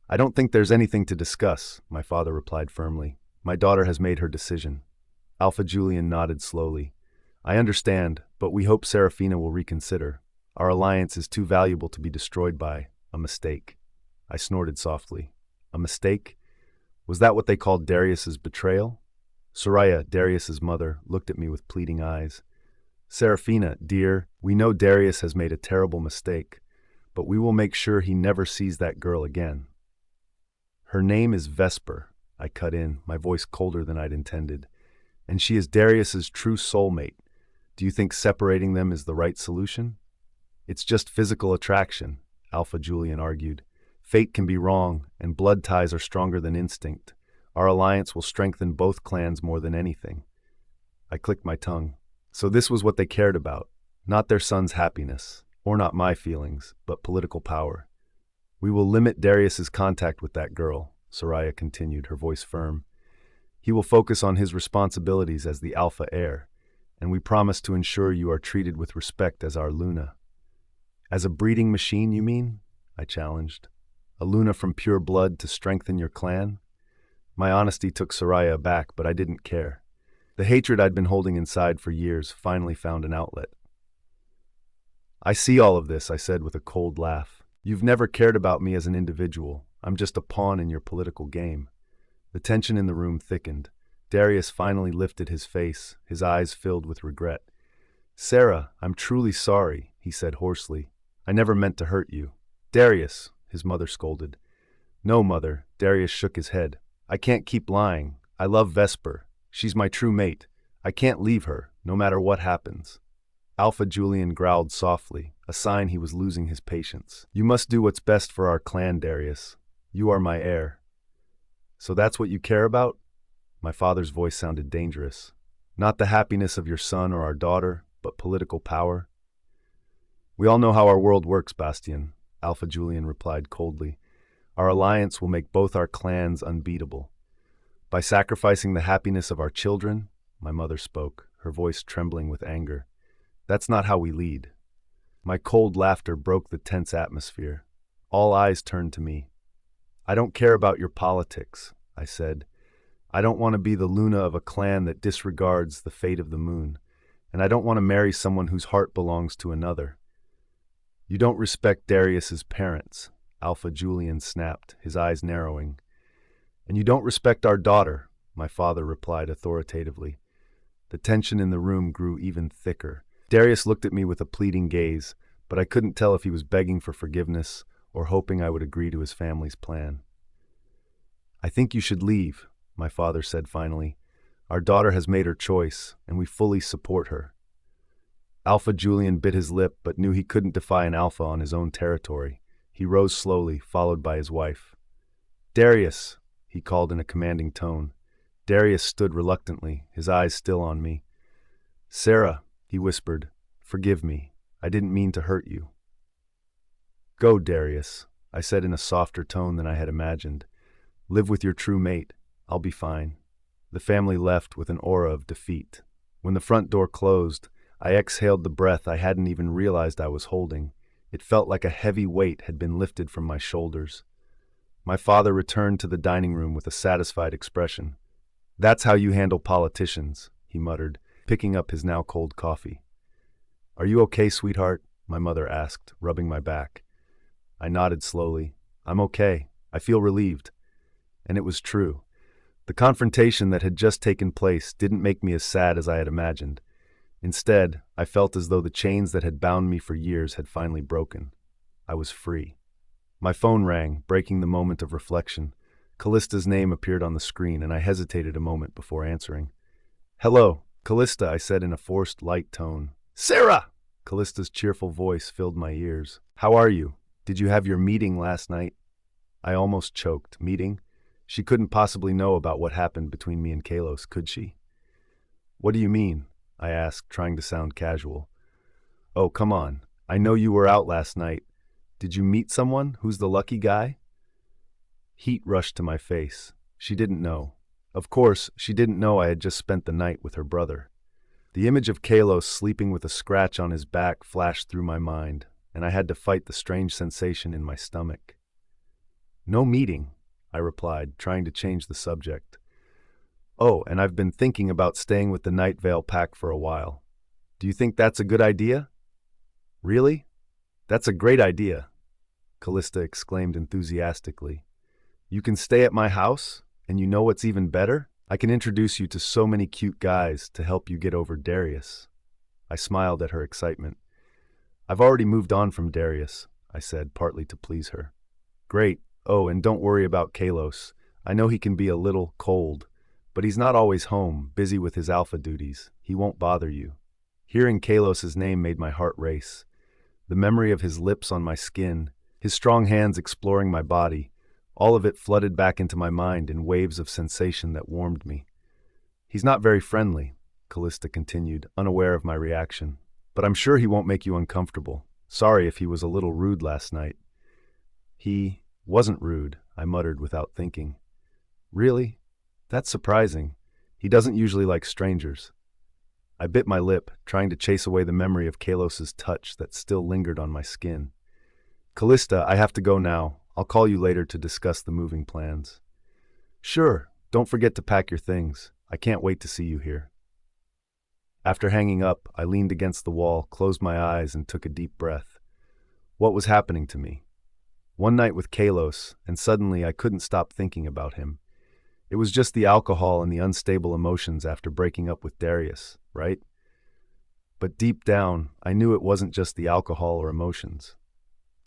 "I don't think there's anything to discuss," my father replied firmly. "My daughter has made her decision." Alpha Julian nodded slowly. "I understand, but we hope Seraphina will reconsider. Our alliance is too valuable to be destroyed by a mistake." I snorted softly. A mistake? Was that what they called Darius's betrayal? Soraya, Darius's mother, looked at me with pleading eyes. "Seraphina, dear, we know Darius has made a terrible mistake, but we will make sure he never sees that girl again." "Her name is Vesper," I cut in, my voice colder than I'd intended. "And she is Darius's true soulmate. Do you think separating them is the right solution?" "It's just physical attraction," Alpha Julian argued. "Fate can be wrong, and blood ties are stronger than instinct. Our alliance will strengthen both clans more than anything." I clicked my tongue. So this was what they cared about. Not their son's happiness, or not my feelings, but political power. "We will limit Darius's contact with that girl," Soraya continued, her voice firm. "He will focus on his responsibilities as the alpha heir, and we promise to ensure you are treated with respect as our Luna." "As a breeding machine, you mean?" I challenged. "A Luna from pure blood to strengthen your clan?" My honesty took Soraya aback, but I didn't care. The hatred I'd been holding inside for years finally found an outlet. "I see all of this," I said with a cold laugh. "You've never cared about me as an individual. I'm just a pawn in your political game." The tension in the room thickened. Darius finally lifted his face, his eyes filled with regret. "Sarah, I'm truly sorry," he said hoarsely. "I never meant to hurt you." "Darius," his mother scolded. "No, mother," Darius shook his head. "I can't keep lying. I love Vesper. She's my true mate. I can't leave her, no matter what happens." Alpha Julian growled softly, a sign he was losing his patience. "You must do what's best for our clan, Darius. You are my heir." "So that's what you care about?" My father's voice sounded dangerous. "Not the happiness of your son or our daughter, but political power?" "We all know how our world works, Bastian," Alpha Julian replied coldly. "Our alliance will make both our clans unbeatable. By sacrificing the happiness of our children," my mother spoke, her voice trembling with anger. "That's not how we lead." My cold laughter broke the tense atmosphere. All eyes turned to me. "I don't care about your politics," I said. "I don't want to be the Luna of a clan that disregards the fate of the moon, and I don't want to marry someone whose heart belongs to another." "You don't respect Darius's parents," Alpha Julian snapped, his eyes narrowing. "And you don't respect our daughter," my father replied authoritatively. The tension in the room grew even thicker. Darius looked at me with a pleading gaze, but I couldn't tell if he was begging for forgiveness or hoping I would agree to his family's plan. "I think you should leave," my father said finally. "Our daughter has made her choice, and we fully support her." Alpha Julian bit his lip but knew he couldn't defy an alpha on his own territory. He rose slowly, followed by his wife. "Darius," he called in a commanding tone. Darius stood reluctantly, his eyes still on me. "Sarah," he whispered, "forgive me. I didn't mean to hurt you." "Go, Darius," I said in a softer tone than I had imagined. "Live with your true mate. I'll be fine." The family left with an aura of defeat. When the front door closed, I exhaled the breath I hadn't even realized I was holding. It felt like a heavy weight had been lifted from my shoulders. My father returned to the dining room with a satisfied expression. "That's how you handle politicians," he muttered, picking up his now cold coffee. "Are you okay, sweetheart?" my mother asked, rubbing my back. I nodded slowly. "I'm okay. I feel relieved." And it was true. The confrontation that had just taken place didn't make me as sad as I had imagined. Instead, I felt as though the chains that had bound me for years had finally broken. I was free. My phone rang, breaking the moment of reflection. Callista's name appeared on the screen, and I hesitated a moment before answering. "Hello, Callista," I said in a forced, light tone. "Sarah!" Callista's cheerful voice filled my ears. "How are you? Did you have your meeting last night?" I almost choked. Meeting? She couldn't possibly know about what happened between me and Kairos, could she? "What do you mean?" I asked, trying to sound casual. "Oh, come on. I know you were out last night. Did you meet someone? Who's the lucky guy?" Heat rushed to my face. She didn't know. Of course, she didn't know I had just spent the night with her brother. The image of Kairos sleeping with a scratch on his back flashed through my mind, and I had to fight the strange sensation in my stomach. "No meeting," I replied, trying to change the subject. "Oh, and I've been thinking about staying with the Night Vale pack for a while. Do you think that's a good idea?" "Really? That's a great idea," Callista exclaimed enthusiastically. "You can stay at my house, and you know what's even better? I can introduce you to so many cute guys to help you get over Darius." I smiled at her excitement. "I've already moved on from Darius," I said, partly to please her. "Great. Oh, and don't worry about Kairos. I know he can be a little cold, but he's not always home, busy with his alpha duties. He won't bother you." Hearing Kairos' name made my heart race. The memory of his lips on my skin, his strong hands exploring my body, all of it flooded back into my mind in waves of sensation that warmed me. "He's not very friendly," Callista continued, unaware of my reaction. "But I'm sure he won't make you uncomfortable. Sorry if he was a little rude last night." "He wasn't rude," I muttered without thinking. "Really? That's surprising. He doesn't usually like strangers." I bit my lip, trying to chase away the memory of Kairos' touch that still lingered on my skin. "Callista, I have to go now. I'll call you later to discuss the moving plans." "Sure. Don't forget to pack your things. I can't wait to see you here." After hanging up, I leaned against the wall, closed my eyes, and took a deep breath. What was happening to me? One night with Kairos, and suddenly I couldn't stop thinking about him. It was just the alcohol and the unstable emotions after breaking up with Darius, right? But deep down, I knew it wasn't just the alcohol or emotions.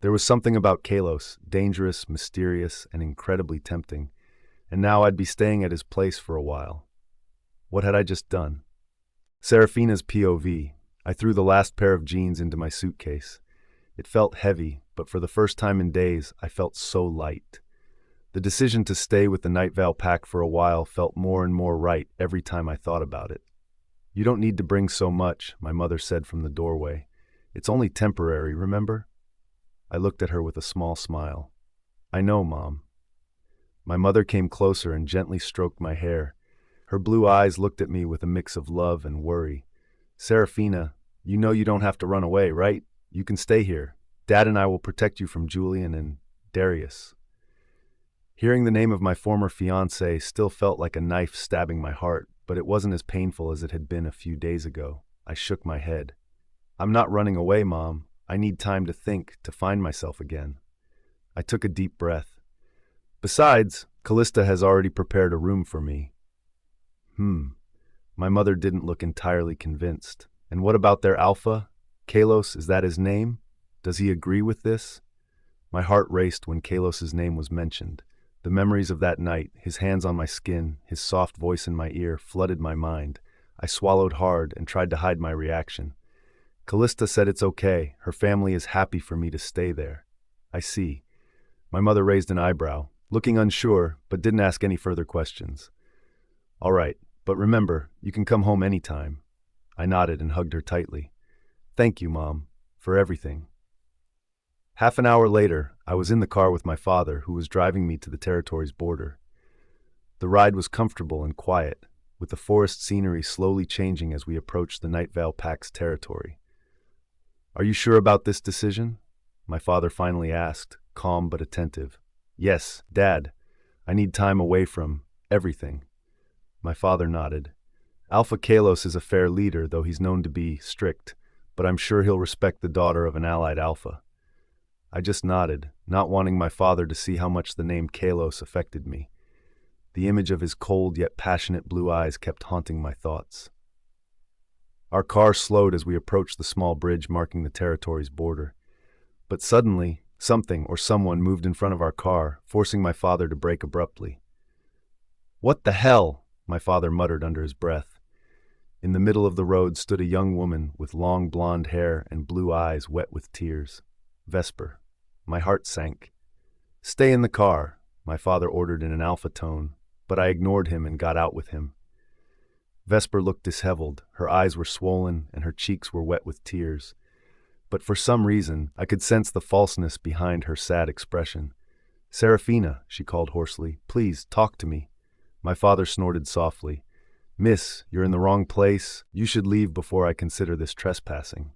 There was something about Kairos, dangerous, mysterious, and incredibly tempting, and now I'd be staying at his place for a while. What had I just done? Seraphina's POV. I threw the last pair of jeans into my suitcase. It felt heavy, but for the first time in days, I felt so light. The decision to stay with the Night Vale pack for a while felt more and more right every time I thought about it. "You don't need to bring so much," my mother said from the doorway. "It's only temporary, remember?" I looked at her with a small smile. "I know, Mom." My mother came closer and gently stroked my hair. Her blue eyes looked at me with a mix of love and worry. "Seraphina, you know you don't have to run away, right? You can stay here. Dad and I will protect you from Julian and Darius." Hearing the name of my former fiancé still felt like a knife stabbing my heart, but it wasn't as painful as it had been a few days ago. I shook my head. "I'm not running away, Mom. I need time to think, to find myself again." I took a deep breath. "Besides, Callista has already prepared a room for me." My mother didn't look entirely convinced. And what about their alpha? Kairos, is that his name? Does he agree with this? My heart raced when Kailos's name was mentioned. The memories of that night, his hands on my skin, his soft voice in my ear, flooded my mind. I swallowed hard and tried to hide my reaction. Callista said it's okay. Her family is happy for me to stay there. I see. My mother raised an eyebrow, looking unsure, but didn't ask any further questions. All right, but remember, you can come home anytime. I nodded and hugged her tightly. Thank you, Mom, for everything. Half an hour later, I was in the car with my father, who was driving me to the territory's border. The ride was comfortable and quiet, with the forest scenery slowly changing as we approached the Night Vale Pack's territory. Are you sure about this decision? My father finally asked, calm but attentive. Yes, Dad. I need time away from everything. My father nodded. Alpha Kairos is a fair leader, though he's known to be strict, but I'm sure he'll respect the daughter of an allied alpha. I just nodded, not wanting my father to see how much the name Kairos affected me. The image of his cold yet passionate blue eyes kept haunting my thoughts. Our car slowed as we approached the small bridge marking the territory's border. But suddenly, something or someone moved in front of our car, forcing my father to brake abruptly. "What the hell?" my father muttered under his breath. In the middle of the road stood a young woman with long blonde hair and blue eyes wet with tears. Vesper. My heart sank. "Stay in the car," my father ordered in an alpha tone, but I ignored him and got out with him. Vesper looked disheveled, her eyes were swollen and her cheeks were wet with tears. But for some reason, I could sense the falseness behind her sad expression. "Seraphina," she called hoarsely, "please, talk to me." My father snorted softly. "Miss, you're in the wrong place. You should leave before I consider this trespassing."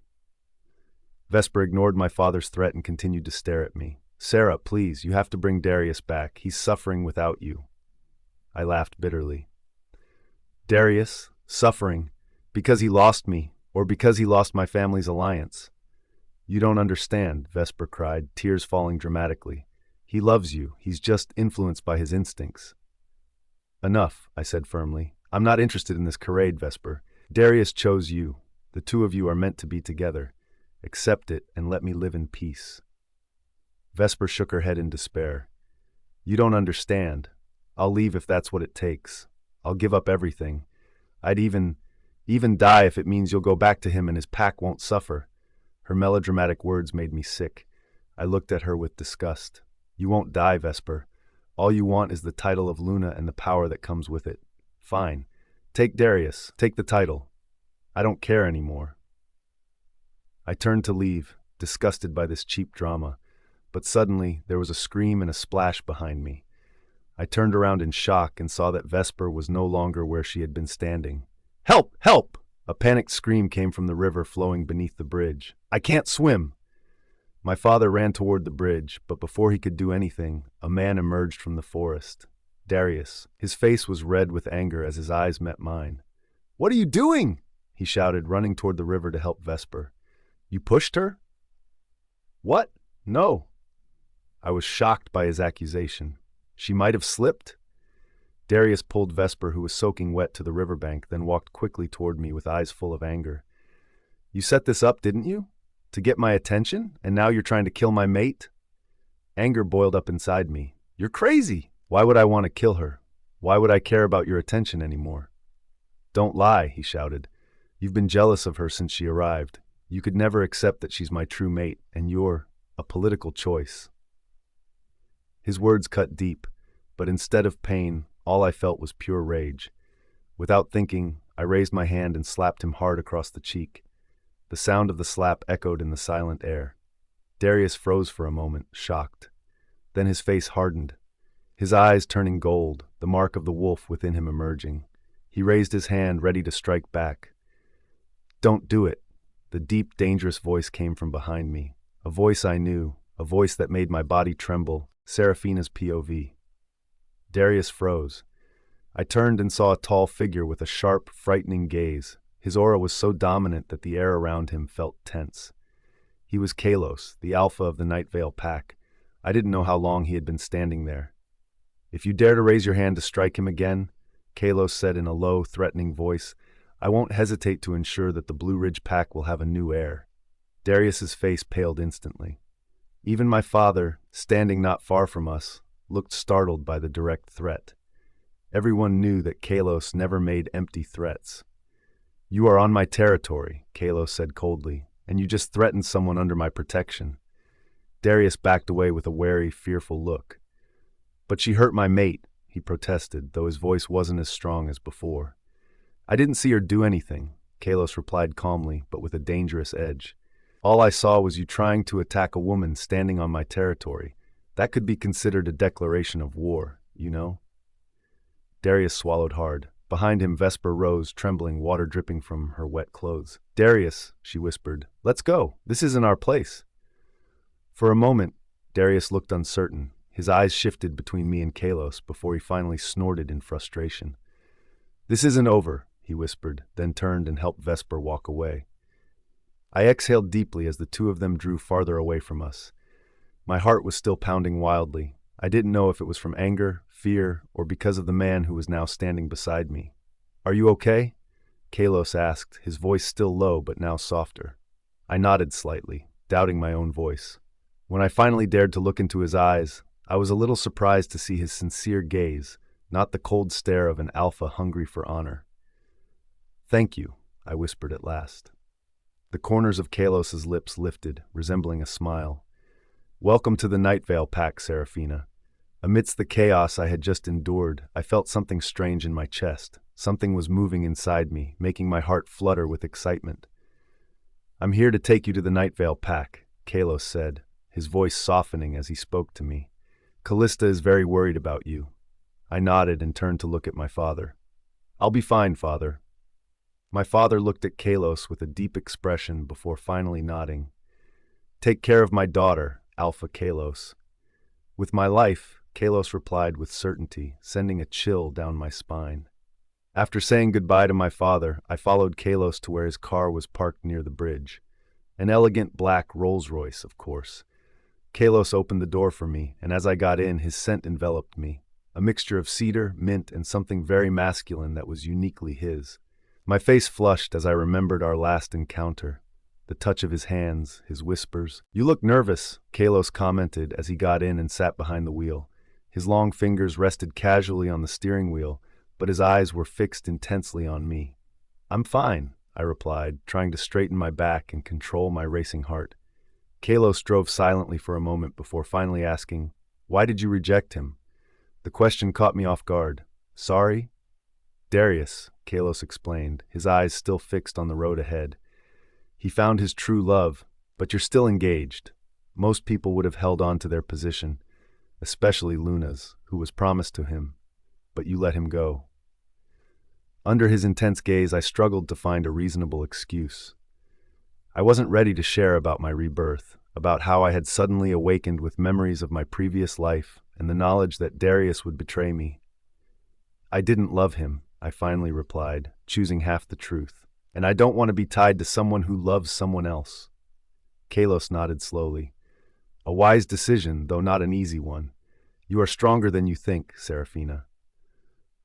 Vesper ignored my father's threat and continued to stare at me. "Sarah, please, you have to bring Darius back. He's suffering without you." I laughed bitterly. "Darius? Suffering? Because he lost me, or because he lost my family's alliance?" "You don't understand," Vesper cried, tears falling dramatically. "He loves you. He's just influenced by his instincts." "Enough," I said firmly. "I'm not interested in this charade, Vesper. Darius chose you. The two of you are meant to be together. Accept it and let me live in peace." Vesper shook her head in despair. "You don't understand. I'll leave if that's what it takes. I'll give up everything. I'd even die if it means you'll go back to him and his pack won't suffer." Her melodramatic words made me sick. I looked at her with disgust. "You won't die, Vesper. All you want is the title of Luna and the power that comes with it. Fine. Take Darius. Take the title. I don't care anymore." I turned to leave, disgusted by this cheap drama, but suddenly there was a scream and a splash behind me. I turned around in shock and saw that Vesper was no longer where she had been standing. "Help! Help!" A panicked scream came from the river flowing beneath the bridge. "I can't swim!" My father ran toward the bridge, but before he could do anything, a man emerged from the forest. Darius. His face was red with anger as his eyes met mine. "What are you doing?" he shouted, running toward the river to help Vesper. "You pushed her?" "What? No." I was shocked by his accusation. She might have slipped. Darius pulled Vesper, who was soaking wet, to the riverbank, then walked quickly toward me with eyes full of anger. "You set this up, didn't you? To get my attention, and now you're trying to kill my mate?" Anger boiled up inside me. "You're crazy! Why would I want to kill her? Why would I care about your attention anymore?" "Don't lie," he shouted. "You've been jealous of her since she arrived. You could never accept that she's my true mate, and you're a political choice." His words cut deep, but instead of pain, all I felt was pure rage. Without thinking, I raised my hand and slapped him hard across the cheek. The sound of the slap echoed in the silent air. Darius froze for a moment, shocked. Then his face hardened, his eyes turning gold, the mark of the wolf within him emerging. He raised his hand, ready to strike back. "Don't do it." The deep, dangerous voice came from behind me. A voice I knew, a voice that made my body tremble, Seraphina's POV. Darius froze. I turned and saw a tall figure with a sharp, frightening gaze. His aura was so dominant that the air around him felt tense. He was Kairos, the alpha of the Night Vale Pack. I didn't know how long he had been standing there. "If you dare to raise your hand to strike him again," Kairos said in a low, threatening voice, I won't hesitate to ensure that the Blue Ridge pack will have a new heir. Darius's face paled instantly. Even my father, standing not far from us, looked startled by the direct threat. Everyone knew that Kairos never made empty threats. "You are on my territory," Kairos said coldly, "and you just threatened someone under my protection." Darius backed away with a wary, fearful look. "But she hurt my mate," he protested, though his voice wasn't as strong as before. "I didn't see her do anything," Kairos replied calmly, but with a dangerous edge. "All I saw was you trying to attack a woman standing on my territory. That could be considered a declaration of war, you know?" Darius swallowed hard. Behind him, Vesper rose, trembling, water dripping from her wet clothes. "Darius," she whispered, "let's go. This isn't our place." For a moment, Darius looked uncertain. His eyes shifted between me and Kairos before he finally snorted in frustration. "This isn't over," he whispered, then turned and helped Vesper walk away. I exhaled deeply as the two of them drew farther away from us. My heart was still pounding wildly. I didn't know if it was from anger, fear, or because of the man who was now standing beside me. "Are you okay?" Kairos asked, his voice still low but now softer. I nodded slightly, doubting my own voice. When I finally dared to look into his eyes, I was a little surprised to see his sincere gaze, not the cold stare of an alpha hungry for honor. "Thank you," I whispered at last. The corners of Kailos's lips lifted, resembling a smile. "Welcome to the Night Vale pack, Seraphina." Amidst the chaos I had just endured, I felt something strange in my chest. Something was moving inside me, making my heart flutter with excitement. "I'm here to take you to the Night Vale pack," Kairos said, his voice softening as he spoke to me. "Callista is very worried about you." I nodded and turned to look at my father. "I'll be fine, father." My father looked at Kairos with a deep expression before finally nodding. "Take care of my daughter, Alpha Kairos." "With my life," Kairos replied with certainty, sending a chill down my spine. After saying goodbye to my father, I followed Kairos to where his car was parked near the bridge. An elegant black Rolls-Royce, of course. Kairos opened the door for me, and as I got in, his scent enveloped me. A mixture of cedar, mint, and something very masculine that was uniquely his. My face flushed as I remembered our last encounter. The touch of his hands, his whispers. "You look nervous," Kairos commented as he got in and sat behind the wheel. His long fingers rested casually on the steering wheel, but his eyes were fixed intensely on me. "I'm fine," I replied, trying to straighten my back and control my racing heart. Kairos drove silently for a moment before finally asking, "Why did you reject him?" The question caught me off guard. "Sorry?" "Darius," Kairos explained, his eyes still fixed on the road ahead. "He found his true love, but you're still engaged. Most people would have held on to their position, especially Luna's, who was promised to him, but you let him go." Under his intense gaze, I struggled to find a reasonable excuse. I wasn't ready to share about my rebirth, about how I had suddenly awakened with memories of my previous life and the knowledge that Darius would betray me. "I didn't love him," I finally replied, choosing half the truth. "And I don't want to be tied to someone who loves someone else." Kairos nodded slowly. "A wise decision, though not an easy one. You are stronger than you think, Seraphina."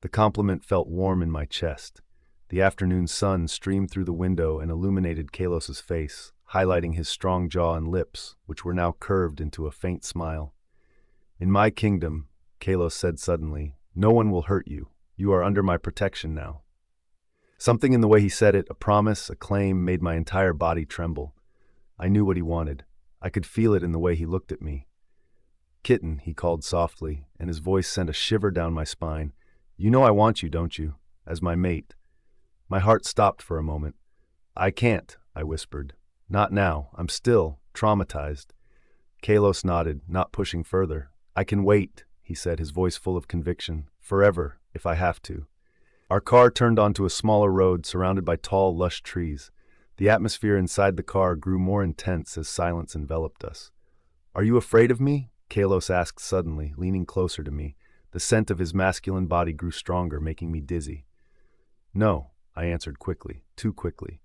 The compliment felt warm in my chest. The afternoon sun streamed through the window and illuminated Kailos's face, highlighting his strong jaw and lips, which were now curved into a faint smile. "In my kingdom," Kairos said suddenly, "no one will hurt you. You are under my protection now." Something in the way he said it, a promise, a claim, made my entire body tremble. I knew what he wanted. I could feel it in the way he looked at me. "Kitten," he called softly, and his voice sent a shiver down my spine. "You know I want you, don't you? As my mate." My heart stopped for a moment. "I can't," I whispered. "Not now. I'm still traumatized." Kairos nodded, not pushing further. "I can wait," he said, his voice full of conviction. "Forever, if I have to." Our car turned onto a smaller road surrounded by tall, lush trees. The atmosphere inside the car grew more intense as silence enveloped us. "Are you afraid of me?" Kairos asked suddenly, leaning closer to me. The scent of his masculine body grew stronger, making me dizzy. "No," I answered quickly, too quickly.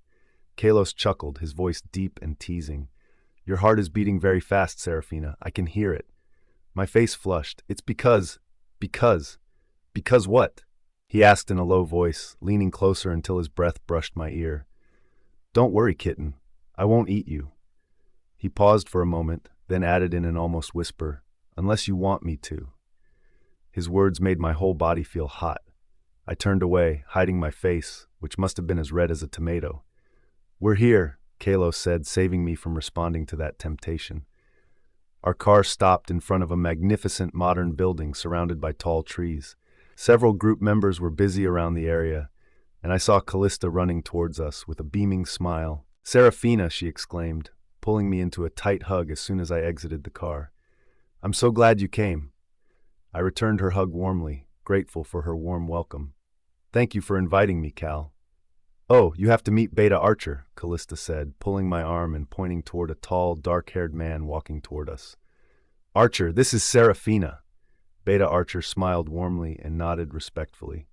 Kairos chuckled, his voice deep and teasing. "Your heart is beating very fast, Seraphina. I can hear it." My face flushed. "It's because what?" he asked in a low voice, leaning closer until his breath brushed my ear. Don't worry, kitten. I won't eat you. He paused for a moment, then added in an almost whisper, unless you want me to. His words made my whole body feel hot. I turned away, hiding my face, which must have been as red as a tomato. We're here, Kairos said, saving me from responding to that temptation. Our car stopped in front of a magnificent modern building surrounded by tall trees. Several group members were busy around the area, and I saw Callista running towards us with a beaming smile. Seraphina, she exclaimed, pulling me into a tight hug as soon as I exited the car. I'm so glad you came. I returned her hug warmly, grateful for her warm welcome. Thank you for inviting me, Cal. Oh, you have to meet Beta Archer, Callista said, pulling my arm and pointing toward a tall, dark-haired man walking toward us. Archer, this is Seraphina. Beta Archer smiled warmly and nodded respectfully.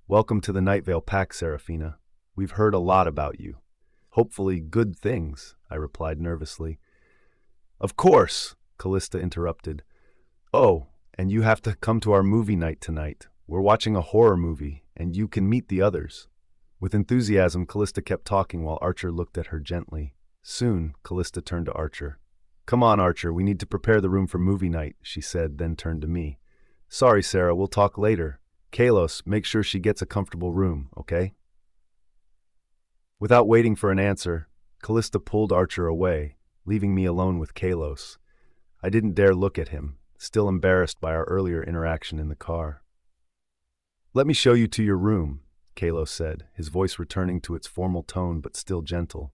Welcome to the Nightvale Pack, Seraphina. We've heard a lot about you. Hopefully good things, I replied nervously. Of course, Callista interrupted. Oh, and you have to come to our movie night tonight. We're watching a horror movie, and you can meet the others. With enthusiasm, Callista kept talking while Archer looked at her gently. Soon, Callista turned to Archer. Come on, Archer, we need to prepare the room for movie night, she said, then turned to me. Sorry, Sarah, we'll talk later. Kairos, make sure she gets a comfortable room, okay? Without waiting for an answer, Callista pulled Archer away, leaving me alone with Kairos. I didn't dare look at him, still embarrassed by our earlier interaction in the car. Let me show you to your room, Kairos said, his voice returning to its formal tone but still gentle.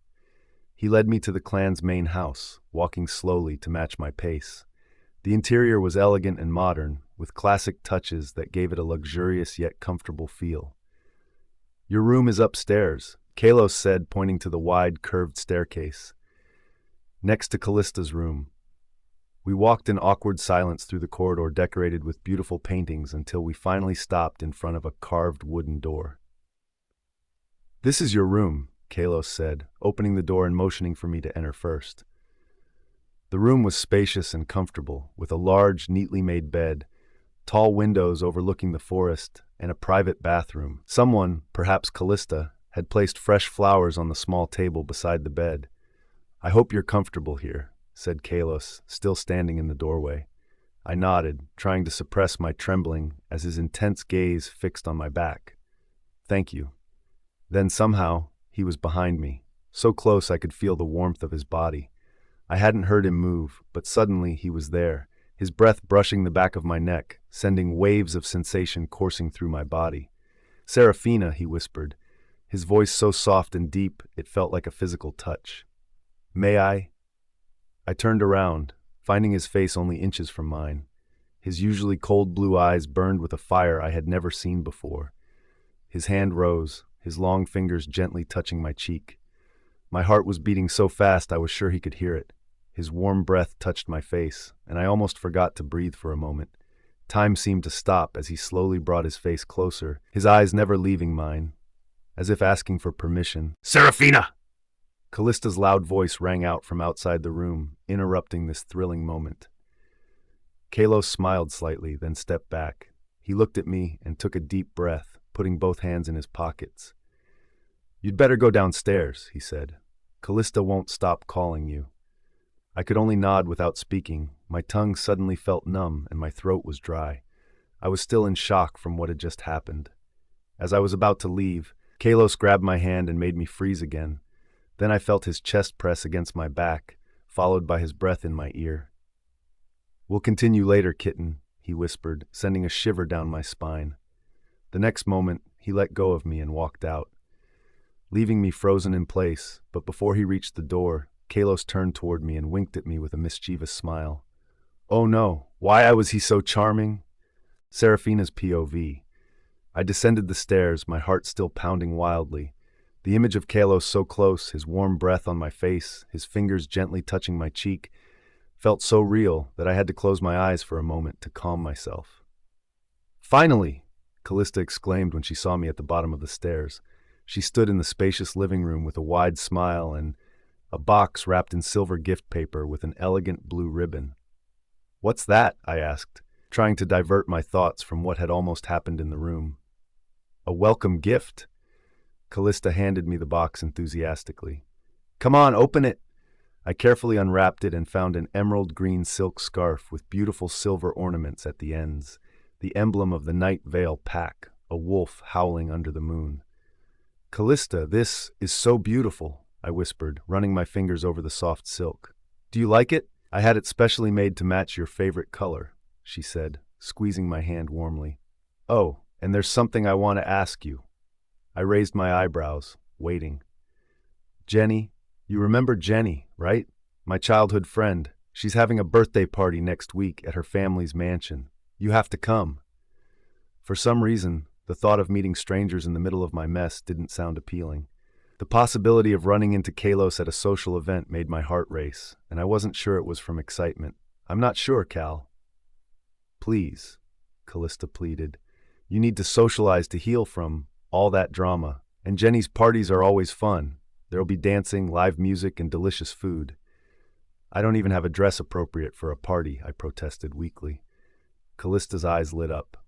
He led me to the clan's main house, walking slowly to match my pace. The interior was elegant and modern, with classic touches that gave it a luxurious yet comfortable feel. Your room is upstairs, Kairos said, pointing to the wide, curved staircase. Next to Callista's room. We walked in awkward silence through the corridor decorated with beautiful paintings until we finally stopped in front of a carved wooden door. This is your room, Kairos said, opening the door and motioning for me to enter first. The room was spacious and comfortable, with a large, neatly made bed, tall windows overlooking the forest, and a private bathroom. Someone, perhaps Callista, had placed fresh flowers on the small table beside the bed. I hope you're comfortable here, said Kairos, still standing in the doorway. I nodded, trying to suppress my trembling as his intense gaze fixed on my back. Thank you. Then somehow, he was behind me, so close I could feel the warmth of his body. I hadn't heard him move, but suddenly he was there, his breath brushing the back of my neck, sending waves of sensation coursing through my body. Seraphina, he whispered, his voice so soft and deep it felt like a physical touch. May I? I turned around, finding his face only inches from mine. His usually cold blue eyes burned with a fire I had never seen before. His hand rose, his long fingers gently touching my cheek. My heart was beating so fast I was sure he could hear it. His warm breath touched my face, and I almost forgot to breathe for a moment. Time seemed to stop as he slowly brought his face closer, his eyes never leaving mine, as if asking for permission. Seraphina! Callista's loud voice rang out from outside the room, interrupting this thrilling moment. Kairos smiled slightly, then stepped back. He looked at me and took a deep breath, putting both hands in his pockets. You'd better go downstairs, he said. Callista won't stop calling you. I could only nod without speaking. My tongue suddenly felt numb and my throat was dry. I was still in shock from what had just happened. As I was about to leave, Kairos grabbed my hand and made me freeze again. Then I felt his chest press against my back, followed by his breath in my ear. We'll continue later, kitten, he whispered, sending a shiver down my spine. The next moment, he let go of me and walked out, leaving me frozen in place, but before he reached the door, Kairos turned toward me and winked at me with a mischievous smile. Oh no, why was he so charming? Seraphina's POV. I descended the stairs, my heart still pounding wildly. The image of Kairos so close, his warm breath on my face, his fingers gently touching my cheek, felt so real that I had to close my eyes for a moment to calm myself. Finally! Callista exclaimed when she saw me at the bottom of the stairs. She stood in the spacious living room with a wide smile and a box wrapped in silver gift paper with an elegant blue ribbon. What's that? I asked, trying to divert my thoughts from what had almost happened in the room. A welcome gift? Callista handed me the box enthusiastically. Come on, open it! I carefully unwrapped it and found an emerald green silk scarf with beautiful silver ornaments at the ends, the emblem of the Night Vale Pack, a wolf howling under the moon. Callista, this is so beautiful, I whispered, running my fingers over the soft silk. Do you like it? I had it specially made to match your favorite color, she said, squeezing my hand warmly. Oh, and there's something I want to ask you. I raised my eyebrows, waiting. Jenny, you remember Jenny, right? My childhood friend. She's having a birthday party next week at her family's mansion. You have to come. For some reason, the thought of meeting strangers in the middle of my mess didn't sound appealing. The possibility of running into Kairos at a social event made my heart race, and I wasn't sure it was from excitement. I'm not sure, Cal. Please, Callista pleaded. You need to socialize to heal from all that drama, and Jenny's parties are always fun. There'll be dancing, live music, and delicious food. I don't even have a dress appropriate for a party, I protested weakly. Callista's eyes lit up.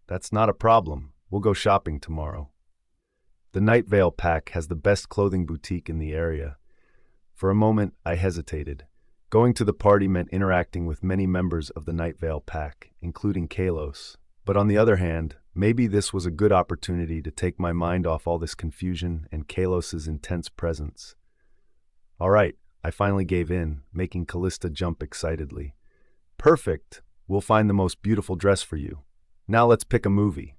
That's not a problem. We'll go shopping tomorrow. The Night Vale Pack has the best clothing boutique in the area. For a moment, I hesitated. Going to the party meant interacting with many members of the Night Vale Pack, including Kairos. But on the other hand, maybe this was a good opportunity to take my mind off all this confusion and Kailos's intense presence. All right, I finally gave in, making Callista jump excitedly. Perfect! We'll find the most beautiful dress for you. Now let's pick a movie.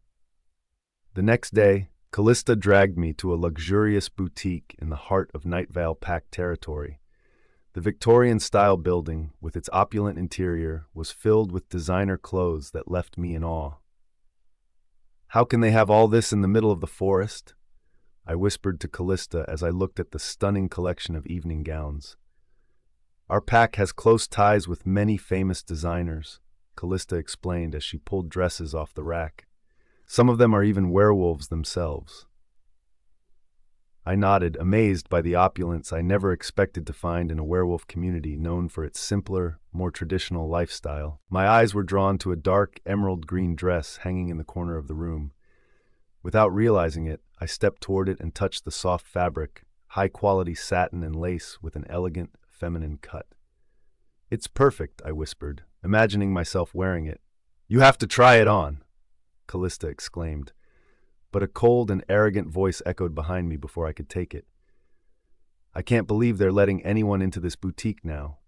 The next day, Callista dragged me to a luxurious boutique in the heart of Night Vale Pack territory. The Victorian-style building, with its opulent interior, was filled with designer clothes that left me in awe. How can they have all this in the middle of the forest? I whispered to Callista as I looked at the stunning collection of evening gowns. Our pack has close ties with many famous designers, Callista explained as she pulled dresses off the rack. Some of them are even werewolves themselves. I nodded, amazed by the opulence I never expected to find in a werewolf community known for its simpler, more traditional lifestyle. My eyes were drawn to a dark emerald green dress hanging in the corner of the room. Without realizing it, I stepped toward it and touched the soft fabric, high-quality satin and lace with an elegant, feminine cut. It's perfect, I whispered, imagining myself wearing it. You have to try it on, Callista exclaimed. But a cold and arrogant voice echoed behind me before I could take it. I can't believe they're letting anyone into this boutique now.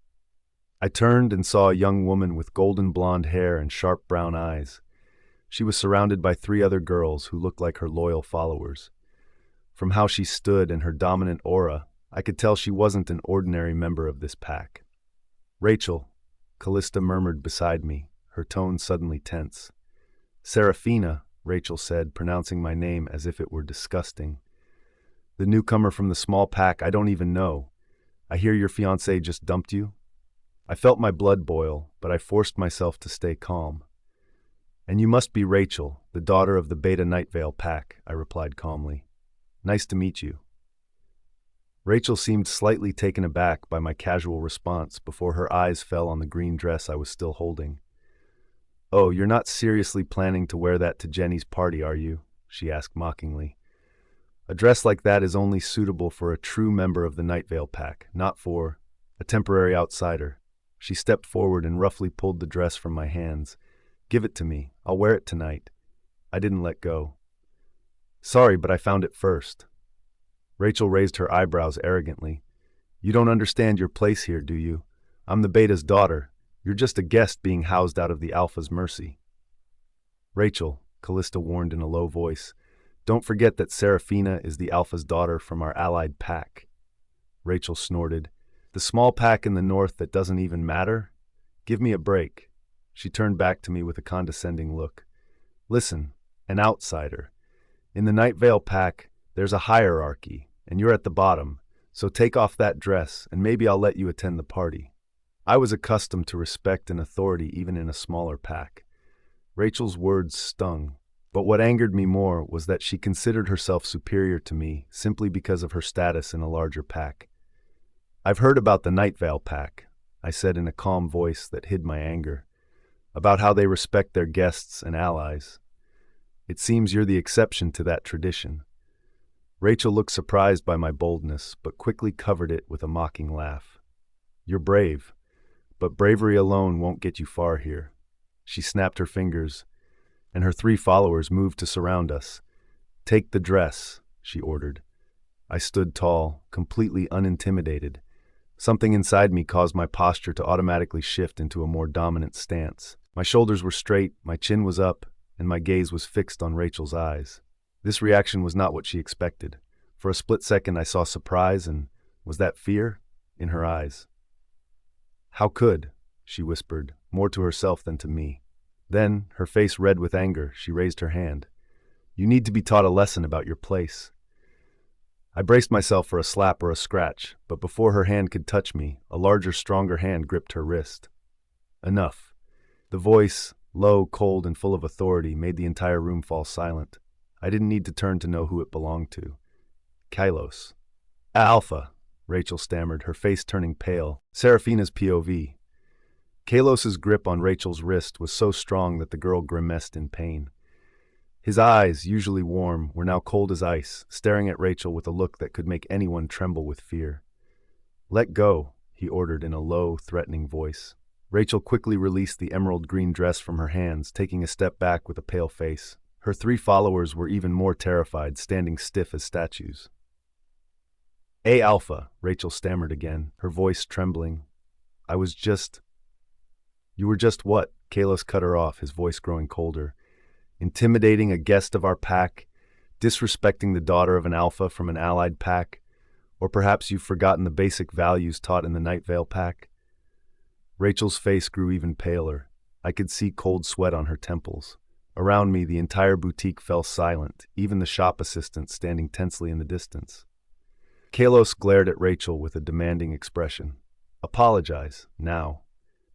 I turned and saw a young woman with golden blonde hair and sharp brown eyes. She was surrounded by 3 other girls who looked like her loyal followers. From how she stood and her dominant aura, I could tell she wasn't an ordinary member of this pack. Rachel, Callista murmured beside me, her tone suddenly tense. Seraphina, Rachel said, pronouncing my name as if it were disgusting. The newcomer from the small pack I don't even know. I hear your fiancé just dumped you? I felt my blood boil, but I forced myself to stay calm. And you must be Rachel, the daughter of the Beta Night Vale Pack, I replied calmly. Nice to meet you. Rachel seemed slightly taken aback by my casual response before her eyes fell on the green dress I was still holding. Oh, you're not seriously planning to wear that to Jenny's party, are you? She asked mockingly. A dress like that is only suitable for a true member of the Night Vale Pack, not for a temporary outsider. She stepped forward and roughly pulled the dress from my hands. Give it to me. I'll wear it tonight. I didn't let go. Sorry, but I found it first. Rachel raised her eyebrows arrogantly. You don't understand your place here, do you? I'm the Beta's daughter. You're just a guest being housed out of the Alpha's mercy. Rachel, Callista warned in a low voice, don't forget that Seraphina is the Alpha's daughter from our allied pack. Rachel snorted. The small pack in the north that doesn't even matter? Give me a break. She turned back to me with a condescending look. Listen, an outsider. In the Night Vale Pack, there's a hierarchy, and you're at the bottom, so take off that dress, and maybe I'll let you attend the party. I was accustomed to respect and authority even in a smaller pack. Rachel's words stung, but what angered me more was that she considered herself superior to me simply because of her status in a larger pack. I've heard about the Night Vale Pack, I said in a calm voice that hid my anger, about how they respect their guests and allies. It seems you're the exception to that tradition. Rachel looked surprised by my boldness, but quickly covered it with a mocking laugh. You're brave, but bravery alone won't get you far here. She snapped her fingers, and her 3 followers moved to surround us. Take the dress, she ordered. I stood tall, completely unintimidated. Something inside me caused my posture to automatically shift into a more dominant stance. My shoulders were straight, my chin was up, and my gaze was fixed on Rachel's eyes. This reaction was not what she expected. For a split second I saw surprise and, was that fear? In her eyes. How could? She whispered, more to herself than to me. Then, her face red with anger, she raised her hand. You need to be taught a lesson about your place. I braced myself for a slap or a scratch, but before her hand could touch me, a larger, stronger hand gripped her wrist. Enough. The voice, low, cold, and full of authority, made the entire room fall silent. I didn't need to turn to know who it belonged to. Kairos. Alpha, Rachel stammered, her face turning pale. Seraphina's POV. Kailos's grip on Rachel's wrist was so strong that the girl grimaced in pain. His eyes, usually warm, were now cold as ice, staring at Rachel with a look that could make anyone tremble with fear. Let go, he ordered in a low, threatening voice. Rachel quickly released the emerald green dress from her hands, taking a step back with a pale face. Her 3 followers were even more terrified, standing stiff as statues. Alpha, Rachel stammered again, her voice trembling. You were just what? Kairos cut her off, his voice growing colder. Intimidating a guest of our pack, disrespecting the daughter of an alpha from an allied pack, or perhaps you've forgotten the basic values taught in the Night Veil pack? Rachel's face grew even paler. I could see cold sweat on her temples. Around me, the entire boutique fell silent, even the shop assistant standing tensely in the distance. Kairos glared at Rachel with a demanding expression. Apologize, now.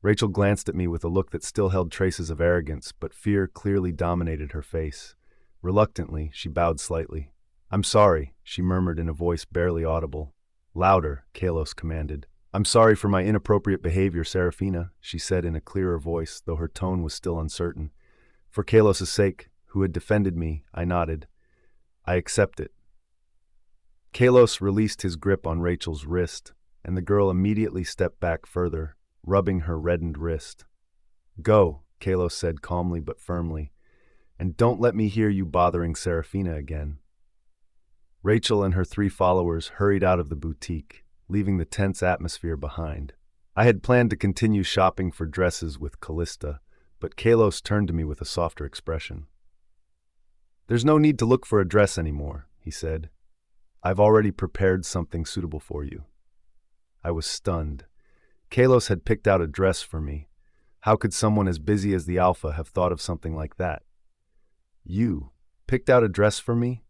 Rachel glanced at me with a look that still held traces of arrogance, but fear clearly dominated her face. Reluctantly, she bowed slightly. I'm sorry, she murmured in a voice barely audible. Louder, Kairos commanded. I'm sorry for my inappropriate behavior, Seraphina, she said in a clearer voice, though her tone was still uncertain. For Kailos's sake, who had defended me, I nodded. I accept it. Kairos released his grip on Rachel's wrist, and the girl immediately stepped back further, rubbing her reddened wrist. Go, Kairos said calmly but firmly, and don't let me hear you bothering Seraphina again. Rachel and her 3 followers hurried out of the boutique, leaving the tense atmosphere behind. I had planned to continue shopping for dresses with Callista, but Kairos turned to me with a softer expression. There's no need to look for a dress anymore, he said. I've already prepared something suitable for you. I was stunned. Kairos had picked out a dress for me. How could someone as busy as the Alpha have thought of something like that? You picked out a dress for me?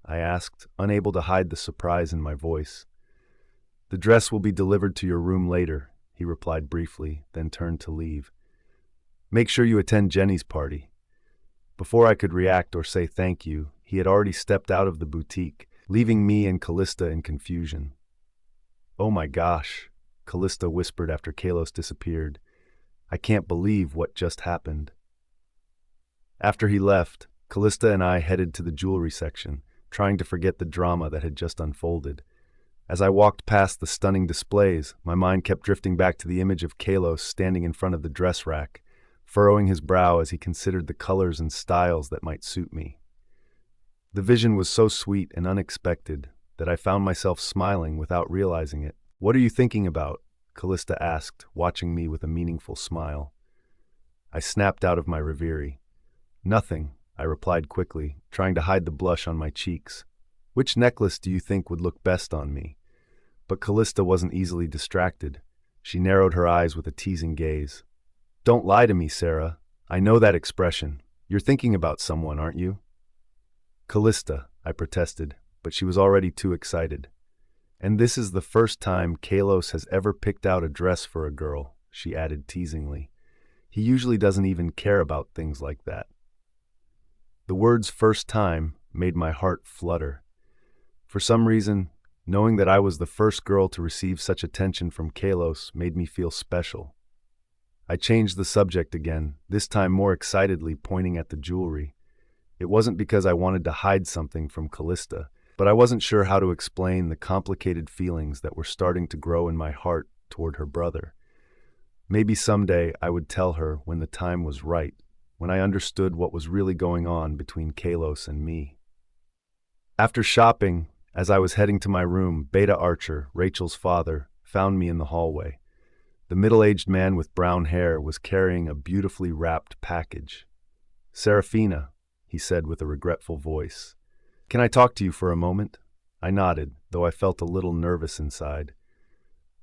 I asked, unable to hide the surprise in my voice. The dress will be delivered to your room later, he replied briefly, then turned to leave. Make sure you attend Jenny's party. Before I could react or say thank you, he had already stepped out of the boutique, leaving me and Callista in confusion. Oh my gosh, Callista whispered after Kairos disappeared. I can't believe what just happened. After he left, Callista and I headed to the jewelry section, trying to forget the drama that had just unfolded. As I walked past the stunning displays, my mind kept drifting back to the image of Kairos standing in front of the dress rack, furrowing his brow as he considered the colors and styles that might suit me. The vision was so sweet and unexpected that I found myself smiling without realizing it. What are you thinking about? Callista asked, watching me with a meaningful smile. I snapped out of my reverie. Nothing, I replied quickly, trying to hide the blush on my cheeks. Which necklace do you think would look best on me? But Callista wasn't easily distracted. She narrowed her eyes with a teasing gaze. Don't lie to me, Sarah. I know that expression. You're thinking about someone, aren't you? Callista, I protested, but she was already too excited. And this is the first time Kairos has ever picked out a dress for a girl, she added teasingly. He usually doesn't even care about things like that. The words first time made my heart flutter. For some reason, knowing that I was the first girl to receive such attention from Kairos made me feel special. I changed the subject again, this time more excitedly pointing at the jewelry. It wasn't because I wanted to hide something from Callista, but I wasn't sure how to explain the complicated feelings that were starting to grow in my heart toward her brother. Maybe someday I would tell her when the time was right, when I understood what was really going on between Kairos and me. After shopping, as I was heading to my room, Beta Archer, Rachel's father, found me in the hallway. The middle-aged man with brown hair was carrying a beautifully wrapped package. "Seraphina," he said with a regretful voice. "Can I talk to you for a moment?" I nodded, though I felt a little nervous inside.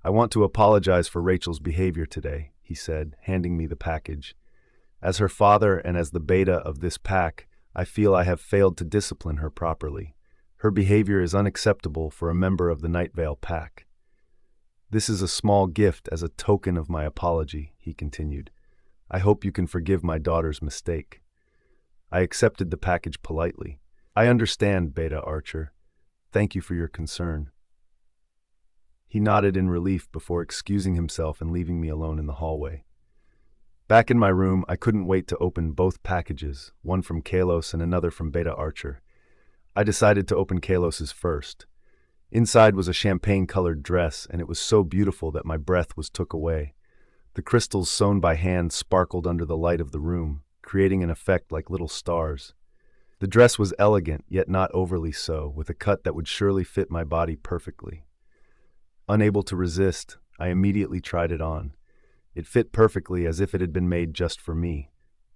"I want to apologize for Rachel's behavior today," he said, handing me the package. "As her father and as the beta of this pack, I feel I have failed to discipline her properly. Her behavior is unacceptable for a member of the Nightvale pack. This is a small gift as a token of my apology," he continued. "I hope you can forgive my daughter's mistake." I accepted the package politely. "I understand, Beta Archer. Thank you for your concern." He nodded in relief before excusing himself and leaving me alone in the hallway. Back in my room, I couldn't wait to open both packages, one from Kairos and another from Beta Archer. I decided to open Kailos's first. Inside was a champagne-colored dress, and it was so beautiful that my breath was took away. The crystals sewn by hand sparkled under the light of the room, creating an effect like little stars. The dress was elegant, yet not overly so, with a cut that would surely fit my body perfectly. Unable to resist, I immediately tried it on. It fit perfectly as if it had been made just for me.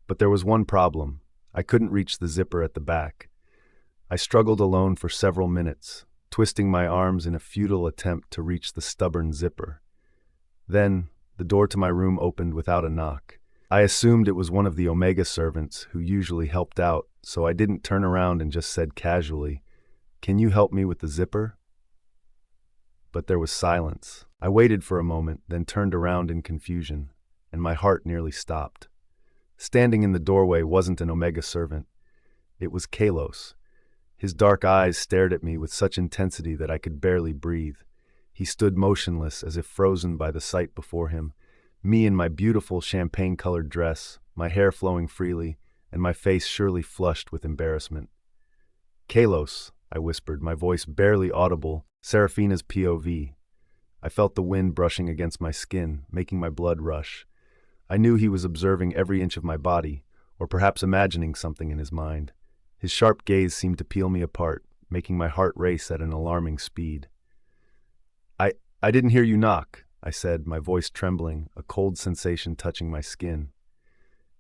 But there was one problem. I couldn't reach the zipper at the back. I struggled alone for several minutes, twisting my arms in a futile attempt to reach the stubborn zipper. Then, the door to my room opened without a knock. I assumed it was one of the Omega servants who usually helped out, so I didn't turn around and just said casually, "Can you help me with the zipper?" But there was silence. I waited for a moment, then turned around in confusion, and my heart nearly stopped. Standing in the doorway wasn't an Omega servant. It was Kairos. His dark eyes stared at me with such intensity that I could barely breathe. He stood motionless as if frozen by the sight before him, me in my beautiful champagne-colored dress, my hair flowing freely, and my face surely flushed with embarrassment. "Kairos," I whispered, my voice barely audible, Seraphina's POV. I felt the wind brushing against my skin, making my blood rush. I knew he was observing every inch of my body, or perhaps imagining something in his mind. His sharp gaze seemed to peel me apart, making my heart race at an alarming speed. I didn't hear you knock," I said, my voice trembling, a cold sensation touching my skin.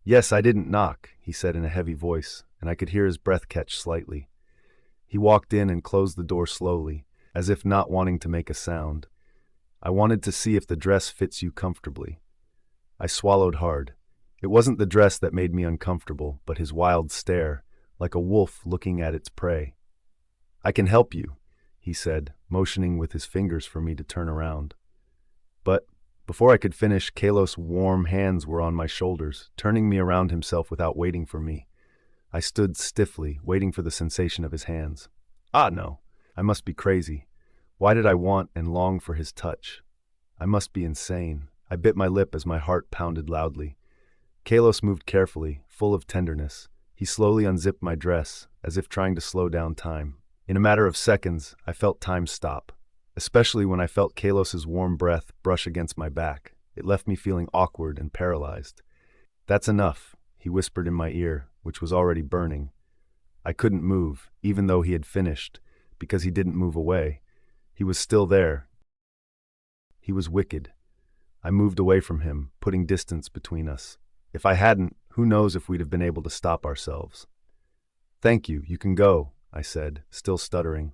"Yes, I didn't knock," he said in a heavy voice, and I could hear his breath catch slightly. He walked in and closed the door slowly, as if not wanting to make a sound. "I wanted to see if the dress fits you comfortably." I swallowed hard. It wasn't the dress that made me uncomfortable, but his wild stare, like a wolf looking at its prey. "I can help you," he said, motioning with his fingers for me to turn around. But before I could finish, Kairos' warm hands were on my shoulders, turning me around himself without waiting for me. I stood stiffly, waiting for the sensation of his hands. No, I must be crazy. Why did I want and long for his touch? I must be insane. I bit my lip as my heart pounded loudly. Kairos moved carefully, full of tenderness. He slowly unzipped my dress, as if trying to slow down time. In a matter of seconds, I felt time stop, especially when I felt Kairos' warm breath brush against my back. It left me feeling awkward and paralyzed. "That's enough," he whispered in my ear, which was already burning. I couldn't move, even though he had finished, because he didn't move away. He was still there. He was wicked. I moved away from him, putting distance between us. If I hadn't, who knows if we'd have been able to stop ourselves. "Thank you, you can go," I said, still stuttering.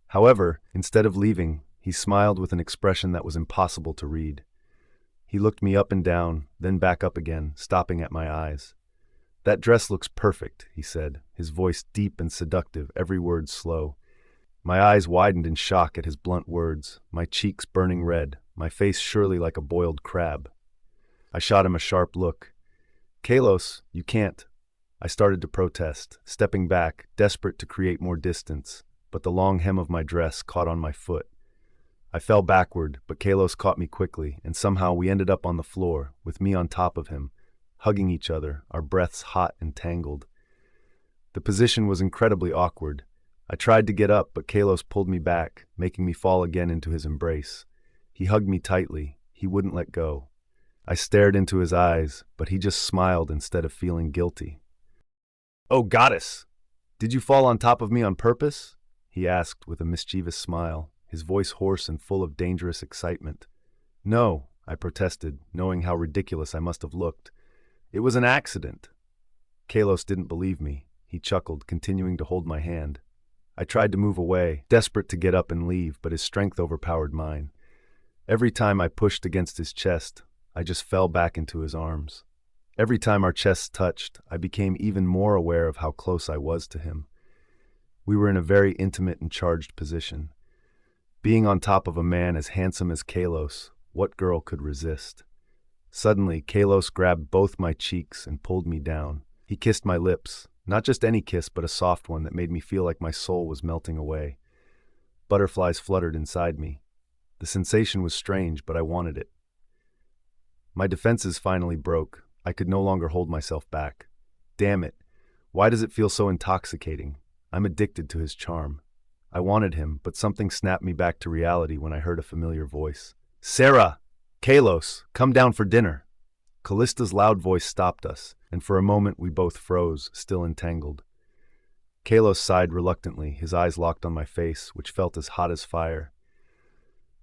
However, instead of leaving, he smiled with an expression that was impossible to read. He looked me up and down, then back up again, stopping at my eyes. "That dress looks perfect," he said, his voice deep and seductive, every word slow. My eyes widened in shock at his blunt words, my cheeks burning red, my face surely like a boiled crab. I shot him a sharp look. "Kairos, you can't." I started to protest, stepping back, desperate to create more distance, but the long hem of my dress caught on my foot. I fell backward, but Kairos caught me quickly, and somehow we ended up on the floor, with me on top of him, hugging each other, our breaths hot and tangled. The position was incredibly awkward. I tried to get up, but Kairos pulled me back, making me fall again into his embrace. He hugged me tightly. He wouldn't let go. I stared into his eyes, but he just smiled instead of feeling guilty. "Oh, goddess! Did you fall on top of me on purpose?" he asked with a mischievous smile, his voice hoarse and full of dangerous excitement. "No," I protested, knowing how ridiculous I must have looked. "It was an accident." Kairos didn't believe me. He chuckled, continuing to hold my hand. I tried to move away, desperate to get up and leave, but his strength overpowered mine. Every time I pushed against his chest, I just fell back into his arms. Every time our chests touched, I became even more aware of how close I was to him. We were in a very intimate and charged position. Being on top of a man as handsome as Kairos, what girl could resist? Suddenly, Kairos grabbed both my cheeks and pulled me down. He kissed my lips, not just any kiss, but a soft one that made me feel like my soul was melting away. Butterflies fluttered inside me. The sensation was strange, but I wanted it. My defenses finally broke. I could no longer hold myself back. Damn it. Why does it feel so intoxicating? I'm addicted to his charm. I wanted him, but something snapped me back to reality when I heard a familiar voice. "Sarah! Kairos, come down for dinner!" Callista's loud voice stopped us, and for a moment we both froze, still entangled. Kairos sighed reluctantly, his eyes locked on my face, which felt as hot as fire.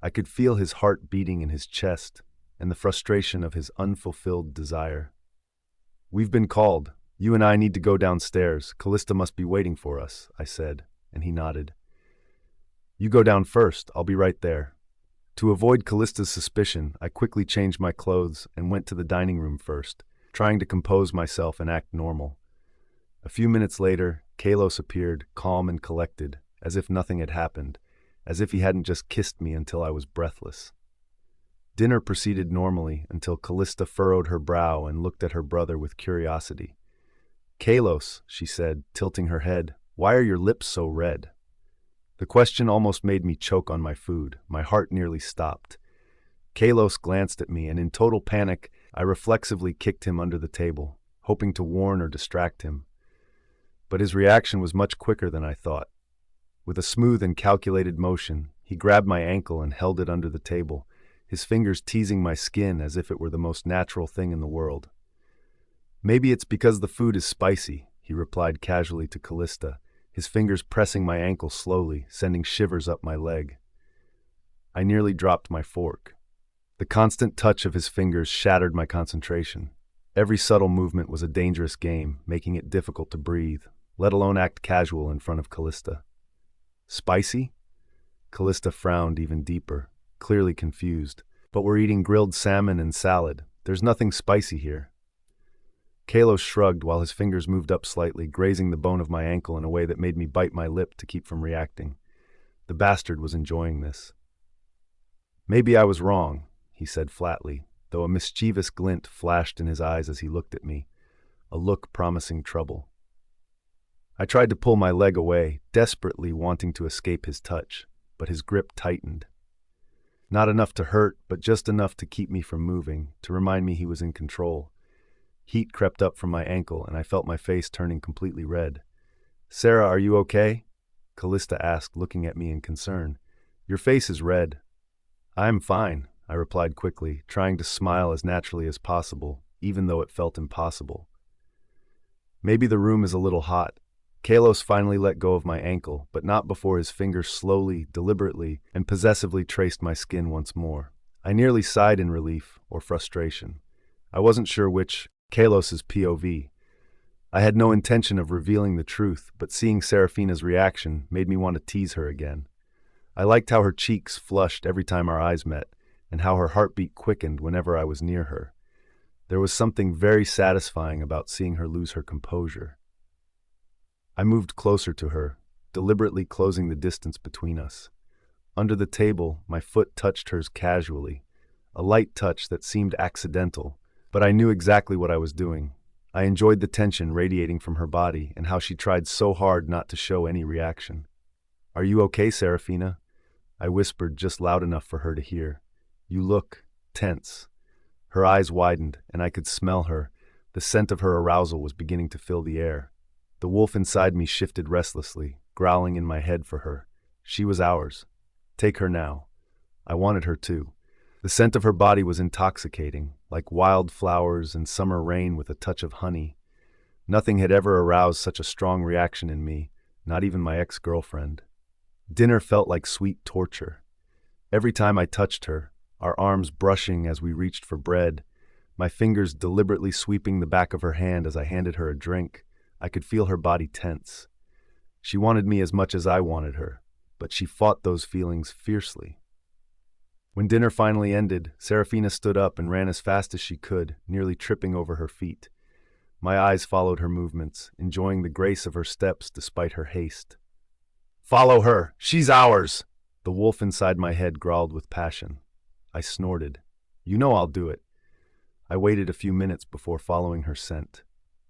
I could feel his heart beating in his chest, and the frustration of his unfulfilled desire. "We've been called. You and I need to go downstairs. Callista must be waiting for us," I said, and he nodded. "You go down first. I'll be right there." To avoid Callista's suspicion, I quickly changed my clothes and went to the dining room first, trying to compose myself and act normal. A few minutes later, Kairos appeared, calm and collected, as if nothing had happened, as if he hadn't just kissed me until I was breathless. Dinner proceeded normally until Callista furrowed her brow and looked at her brother with curiosity. "Kairos," she said, tilting her head, "why are your lips so red?" The question almost made me choke on my food. My heart nearly stopped. Kairos glanced at me, and in total panic, I reflexively kicked him under the table, hoping to warn or distract him. But his reaction was much quicker than I thought. With a smooth and calculated motion, he grabbed my ankle and held it under the table, his fingers teasing my skin as if it were the most natural thing in the world. "Maybe it's because the food is spicy," he replied casually to Callista, his fingers pressing my ankle slowly, sending shivers up my leg. I nearly dropped my fork. The constant touch of his fingers shattered my concentration. Every subtle movement was a dangerous game, making it difficult to breathe, let alone act casual in front of Callista. "Spicy?" Callista frowned even deeper, clearly confused. "But we're eating grilled salmon and salad. There's nothing spicy here." Kairos shrugged while his fingers moved up slightly, grazing the bone of my ankle in a way that made me bite my lip to keep from reacting. The bastard was enjoying this. "Maybe I was wrong," he said flatly, though a mischievous glint flashed in his eyes as he looked at me, a look promising trouble. I tried to pull my leg away, desperately wanting to escape his touch, but his grip tightened. Not enough to hurt, but just enough to keep me from moving, to remind me he was in control. Heat crept up from my ankle, and I felt my face turning completely red. "Sarah, are you okay?" Callista asked, looking at me in concern. "Your face is red." "I'm fine," I replied quickly, trying to smile as naturally as possible, even though it felt impossible. "Maybe the room is a little hot." Kairos finally let go of my ankle, but not before his fingers slowly, deliberately, and possessively traced my skin once more. I nearly sighed in relief or frustration. I wasn't sure which. Kailos's POV. I had no intention of revealing the truth, but seeing Seraphina's reaction made me want to tease her again. I liked how her cheeks flushed every time our eyes met, and how her heartbeat quickened whenever I was near her. There was something very satisfying about seeing her lose her composure. I moved closer to her, deliberately closing the distance between us. Under the table, my foot touched hers casually, a light touch that seemed accidental, but I knew exactly what I was doing. I enjoyed the tension radiating from her body and how she tried so hard not to show any reaction. "Are you okay, Seraphina?" I whispered just loud enough for her to hear. "You look tense." Her eyes widened, and I could smell her. The scent of her arousal was beginning to fill the air. The wolf inside me shifted restlessly, growling in my head for her. She was ours. Take her now. I wanted her too. The scent of her body was intoxicating, like wild flowers and summer rain with a touch of honey. Nothing had ever aroused such a strong reaction in me, not even my ex-girlfriend. Dinner felt like sweet torture. Every time I touched her, our arms brushing as we reached for bread, my fingers deliberately sweeping the back of her hand as I handed her a drink, I could feel her body tense. She wanted me as much as I wanted her, but she fought those feelings fiercely. When dinner finally ended, Seraphina stood up and ran as fast as she could, nearly tripping over her feet. My eyes followed her movements, enjoying the grace of her steps despite her haste. "Follow her! She's ours!" The wolf inside my head growled with passion. I snorted. "You know I'll do it." I waited a few minutes before following her scent.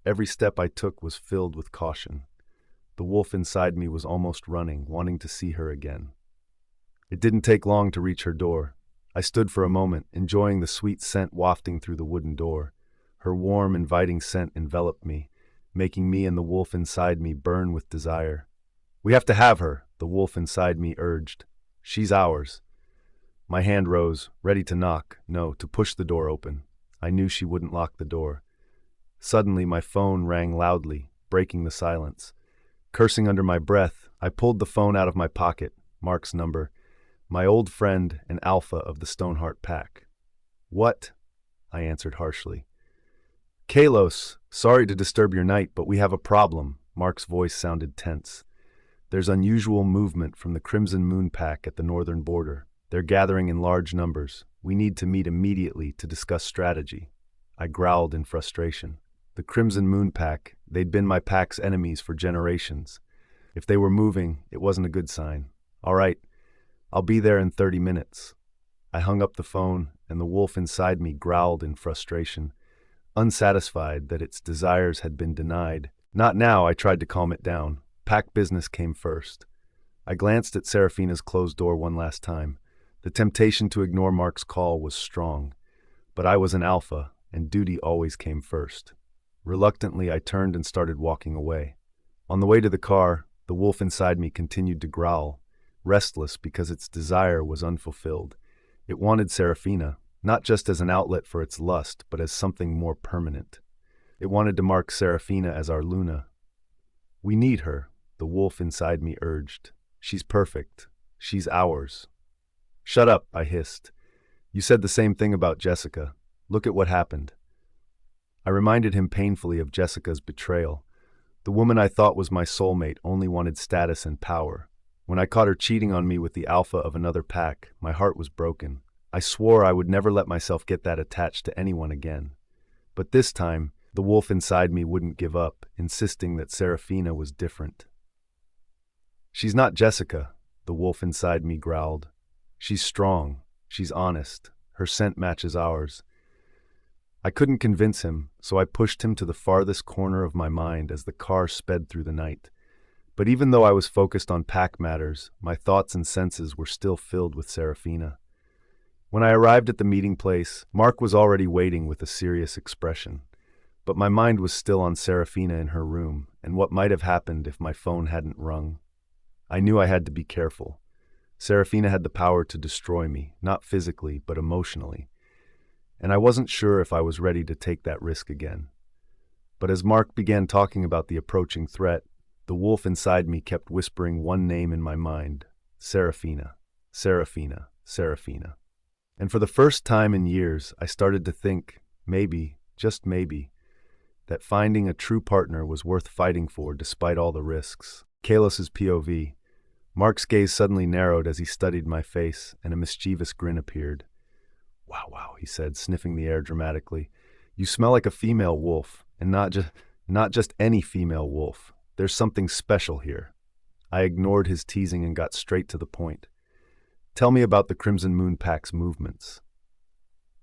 Every step I took was filled with caution. The wolf inside me was almost running, wanting to see her again. It didn't take long to reach her door. I stood for a moment, enjoying the sweet scent wafting through the wooden door. Her warm, inviting scent enveloped me, making me and the wolf inside me burn with desire. "We have to have her," the wolf inside me urged. "She's ours." My hand rose, ready to knock, no, to push the door open. I knew she wouldn't lock the door. Suddenly, my phone rang loudly, breaking the silence. Cursing under my breath, I pulled the phone out of my pocket, Mark's number, my old friend and alpha of the Stoneheart pack. "What?" I answered harshly. "Kairos, sorry to disturb your night, but we have a problem." Mark's voice sounded tense. "There's unusual movement from the Crimson Moon pack at the northern border. They're gathering in large numbers. We need to meet immediately to discuss strategy." I growled in frustration. The Crimson Moon pack, they'd been my pack's enemies for generations. If they were moving, it wasn't a good sign. "All right, I'll be there in 30 minutes. I hung up the phone, and the wolf inside me growled in frustration. Unsatisfied that its desires had been denied. "Not now," I tried to calm it down. Pack business came first. I glanced at Seraphina's closed door one last time. The temptation to ignore Mark's call was strong. But I was an alpha, and duty always came first. Reluctantly, I turned and started walking away. On the way to the car, the wolf inside me continued to growl, restless because its desire was unfulfilled. It wanted Seraphina, not just as an outlet for its lust, but as something more permanent. It wanted to mark Seraphina as our Luna. "We need her," the wolf inside me urged. "She's perfect. She's ours." "Shut up," I hissed. "You said the same thing about Jessica. Look at what happened." I reminded him painfully of Jessica's betrayal. The woman I thought was my soulmate only wanted status and power. When I caught her cheating on me with the alpha of another pack, my heart was broken. I swore I would never let myself get that attached to anyone again. But this time, the wolf inside me wouldn't give up, insisting that Seraphina was different. "She's not Jessica," the wolf inside me growled. "She's strong. She's honest. Her scent matches ours." I couldn't convince him, so I pushed him to the farthest corner of my mind as the car sped through the night. But even though I was focused on pack matters, my thoughts and senses were still filled with Seraphina. When I arrived at the meeting place, Mark was already waiting with a serious expression. But my mind was still on Seraphina in her room, and what might have happened if my phone hadn't rung. I knew I had to be careful. Seraphina had the power to destroy me, not physically, but emotionally. And I wasn't sure if I was ready to take that risk again. But as Mark began talking about the approaching threat, the wolf inside me kept whispering one name in my mind: Seraphina, Seraphina, Seraphina. And for the first time in years, I started to think, maybe, just maybe, that finding a true partner was worth fighting for despite all the risks. Kairos' POV. Mark's gaze suddenly narrowed as he studied my face, and a mischievous grin appeared. Wow, he said, sniffing the air dramatically. "You smell like a female wolf, and not just any female wolf. There's something special here." I ignored his teasing and got straight to the point. "Tell me about the Crimson Moon Pack's movements."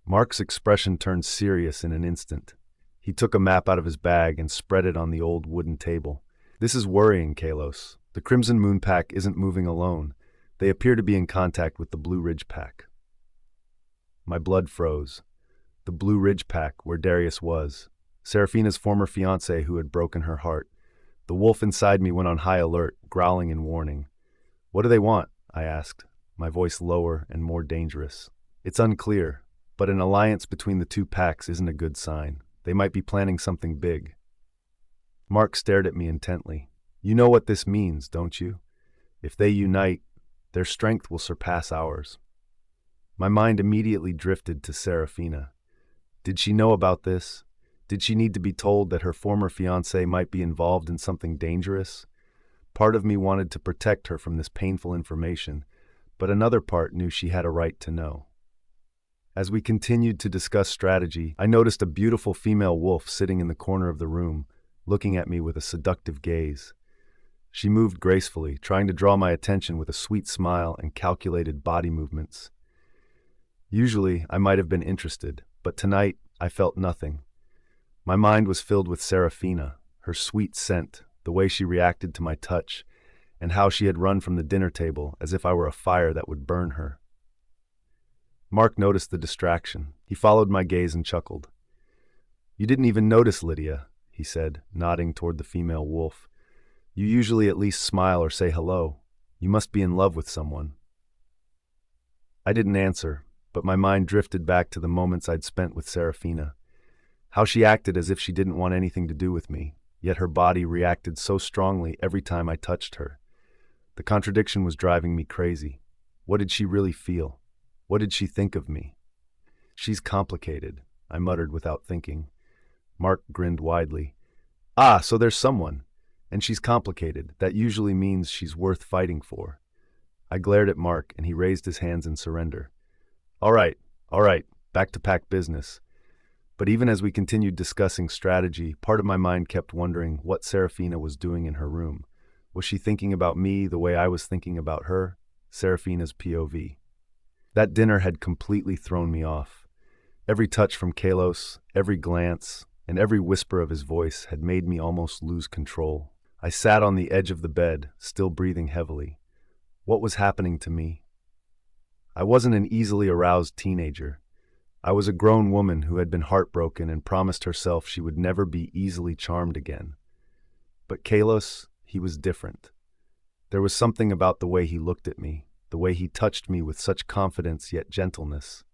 Mark's expression turned serious in an instant. He took a map out of his bag and spread it on the old wooden table. "This is worrying, Kairos. The Crimson Moon Pack isn't moving alone. They appear to be in contact with the Blue Ridge Pack." My blood froze. The Blue Ridge Pack, where Darius was. Seraphina's former fiancé who had broken her heart. The wolf inside me went on high alert, growling in warning. "What do they want?" I asked, my voice lower and more dangerous. "It's unclear, but an alliance between the two packs isn't a good sign. They might be planning something big." Mark stared at me intently. "You know what this means, don't you? If they unite, their strength will surpass ours." My mind immediately drifted to Seraphina. Did she know about this? Did she need to be told that her former fiancé might be involved in something dangerous? Part of me wanted to protect her from this painful information, but another part knew she had a right to know. As we continued to discuss strategy, I noticed a beautiful female wolf sitting in the corner of the room, looking at me with a seductive gaze. She moved gracefully, trying to draw my attention with a sweet smile and calculated body movements. Usually, I might have been interested, but tonight, I felt nothing. My mind was filled with Seraphina, her sweet scent, the way she reacted to my touch, and how she had run from the dinner table as if I were a fire that would burn her. Mark noticed the distraction. He followed my gaze and chuckled. "You didn't even notice, Lydia," he said, nodding toward the female wolf. "You usually at least smile or say hello. You must be in love with someone." I didn't answer, but my mind drifted back to the moments I'd spent with Seraphina. How she acted as if she didn't want anything to do with me, yet her body reacted so strongly every time I touched her. The contradiction was driving me crazy. What did she really feel? What did she think of me? "She's complicated," I muttered without thinking. Mark grinned widely. "Ah, so there's someone. And she's complicated. That usually means she's worth fighting for." I glared at Mark, and he raised his hands in surrender. All right, back to pack business." But even as we continued discussing strategy, part of my mind kept wondering what Seraphina was doing in her room. Was she thinking about me the way I was thinking about her? Seraphina's POV. That dinner had completely thrown me off. Every touch from Kairos, every glance, and every whisper of his voice had made me almost lose control. I sat on the edge of the bed, still breathing heavily. What was happening to me? I wasn't an easily aroused teenager. I was a grown woman who had been heartbroken and promised herself she would never be easily charmed again. But Kairos, he was different. There was something about the way he looked at me, the way he touched me with such confidence yet gentleness.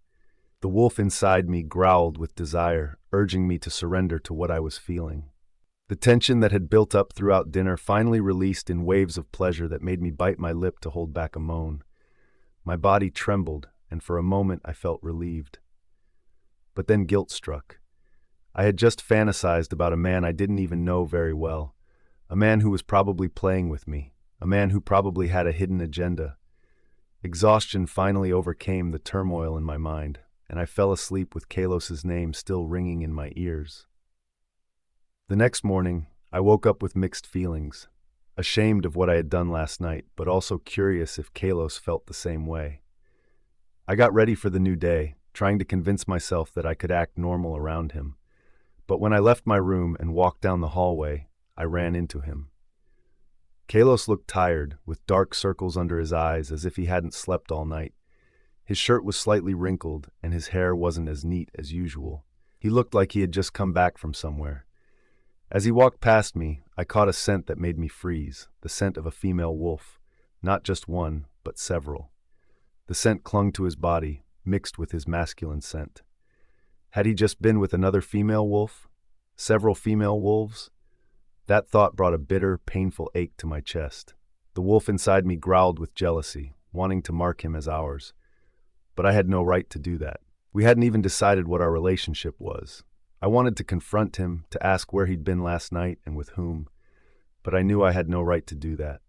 The wolf inside me growled with desire, urging me to surrender to what I was feeling. The tension that had built up throughout dinner finally released in waves of pleasure that made me bite my lip to hold back a moan. My body trembled, and for a moment I felt relieved. But then guilt struck. I had just fantasized about a man I didn't even know very well, a man who was probably playing with me, a man who probably had a hidden agenda. Exhaustion finally overcame the turmoil in my mind, and I fell asleep with Kailos's name still ringing in my ears. The next morning, I woke up with mixed feelings, ashamed of what I had done last night, but also curious if Kairos felt the same way. I got ready for the new day, trying to convince myself that I could act normal around him. But when I left my room and walked down the hallway, I ran into him. Kairos looked tired, with dark circles under his eyes as if he hadn't slept all night. His shirt was slightly wrinkled, and his hair wasn't as neat as usual. He looked like he had just come back from somewhere. As he walked past me, I caught a scent that made me freeze, the scent of a female wolf. Not just one, but several. The scent clung to his body, mixed with his masculine scent. Had he just been with another female wolf? Several female wolves? That thought brought a bitter, painful ache to my chest. The wolf inside me growled with jealousy, wanting to mark him as ours. But I had no right to do that. We hadn't even decided what our relationship was. I wanted to confront him, to ask where he'd been last night and with whom, but I knew I had no right to do that.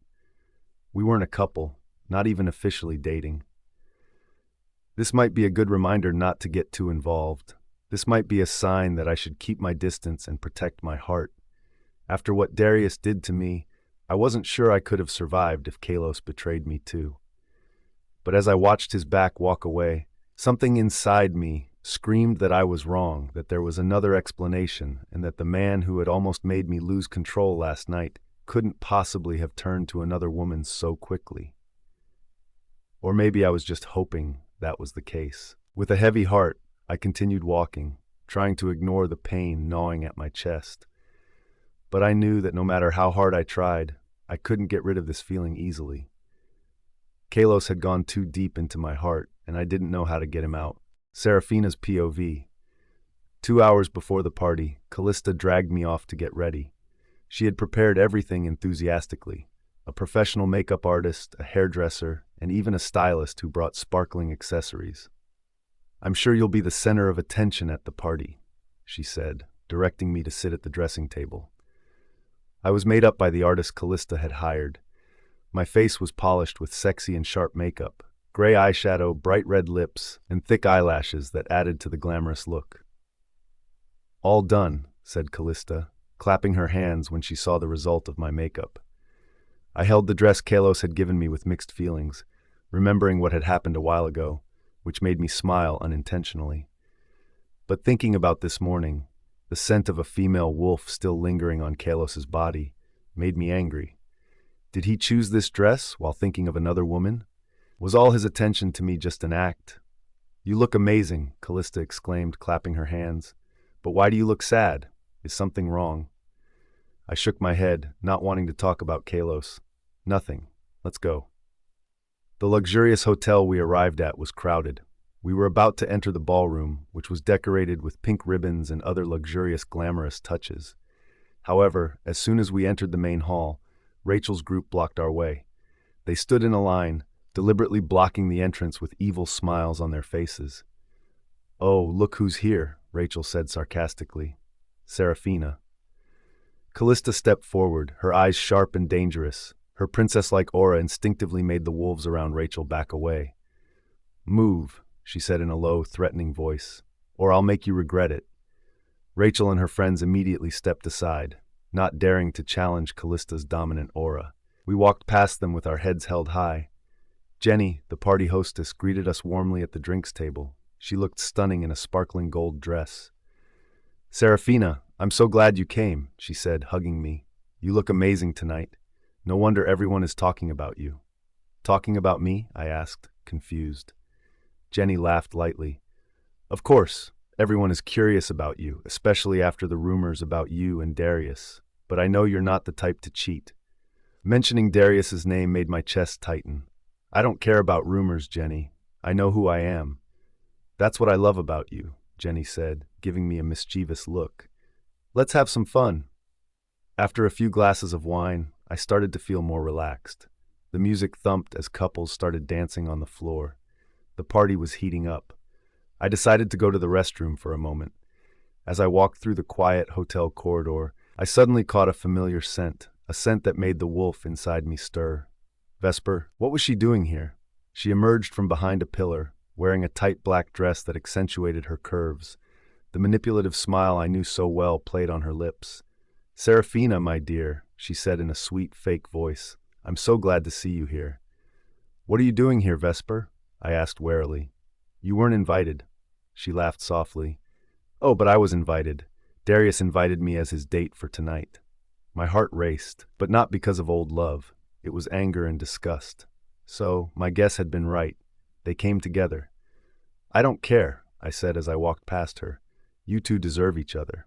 We weren't a couple, not even officially dating. This might be a good reminder not to get too involved. This might be a sign that I should keep my distance and protect my heart. After what Darius did to me, I wasn't sure I could have survived if Kairos betrayed me too. But as I watched his back walk away, something inside me screamed that I was wrong, that there was another explanation, and that the man who had almost made me lose control last night couldn't possibly have turned to another woman so quickly. Or maybe I was just hoping that was the case. With a heavy heart, I continued walking, trying to ignore the pain gnawing at my chest. But I knew that no matter how hard I tried, I couldn't get rid of this feeling easily. Kairos had gone too deep into my heart, and I didn't know how to get him out. Seraphina's POV. 2 hours before the party, Callista dragged me off to get ready. She had prepared everything enthusiastically. A professional makeup artist, a hairdresser, and even a stylist who brought sparkling accessories. "I'm sure you'll be the center of attention at the party," she said, directing me to sit at the dressing table. I was made up by the artist Callista had hired. My face was polished with sexy and sharp makeup, gray eyeshadow, bright red lips, and thick eyelashes that added to the glamorous look. "All done," said Callista, clapping her hands when she saw the result of my makeup. I held the dress Kairos had given me with mixed feelings, remembering what had happened a while ago, which made me smile unintentionally. But thinking about this morning, the scent of a female wolf still lingering on Kailos's body, made me angry. Did he choose this dress while thinking of another woman? Was all his attention to me just an act? "You look amazing," Callista exclaimed, clapping her hands. "But why do you look sad? Is something wrong?" I shook my head, not wanting to talk about Kairos. "Nothing. Let's go." The luxurious hotel we arrived at was crowded. We were about to enter the ballroom, which was decorated with pink ribbons and other luxurious, glamorous touches. However, as soon as we entered the main hall, Rachel's group blocked our way. They stood in a line, deliberately blocking the entrance with evil smiles on their faces. "Oh, look who's here," Rachel said sarcastically. "Seraphina." Callista stepped forward, her eyes sharp and dangerous. Her princess-like aura instinctively made the wolves around Rachel back away. "Move," she said in a low, threatening voice, "or I'll make you regret it." Rachel and her friends immediately stepped aside, not daring to challenge Callista's dominant aura. We walked past them with our heads held high. Jenny, the party hostess, greeted us warmly at the drinks table. She looked stunning in a sparkling gold dress. "Seraphina, I'm so glad you came," she said, hugging me. "You look amazing tonight. No wonder everyone is talking about you." "Talking about me?" I asked, confused. Jenny laughed lightly. "Of course, everyone is curious about you, especially after the rumors about you and Darius. But I know you're not the type to cheat." Mentioning Darius's name made my chest tighten. "I don't care about rumors, Jenny. I know who I am." "That's what I love about you," Jenny said, giving me a mischievous look. "Let's have some fun." After a few glasses of wine, I started to feel more relaxed. The music thumped as couples started dancing on the floor. The party was heating up. I decided to go to the restroom for a moment. As I walked through the quiet hotel corridor, I suddenly caught a familiar scent, a scent that made the wolf inside me stir. Vesper, what was she doing here? She emerged from behind a pillar, wearing a tight black dress that accentuated her curves. The manipulative smile I knew so well played on her lips. "Seraphina, my dear," she said in a sweet, fake voice. "I'm so glad to see you here." "What are you doing here, Vesper?" I asked warily. "You weren't invited." She laughed softly. "Oh, but I was invited. Darius invited me as his date for tonight." My heart raced, but not because of old love. It was anger and disgust. So, my guess had been right. They came together. "I don't care," I said as I walked past her. "You two deserve each other."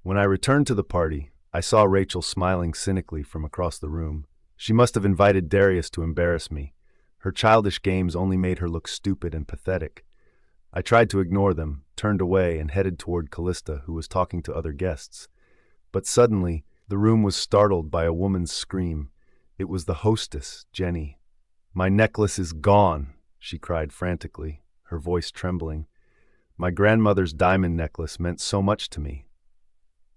When I returned to the party, I saw Rachel smiling cynically from across the room. She must have invited Darius to embarrass me. Her childish games only made her look stupid and pathetic. I tried to ignore them, turned away, and headed toward Callista, who was talking to other guests. But suddenly, the room was startled by a woman's scream. It was the hostess, Jenny. "My necklace is gone," she cried frantically, her voice trembling. "My grandmother's diamond necklace meant so much to me."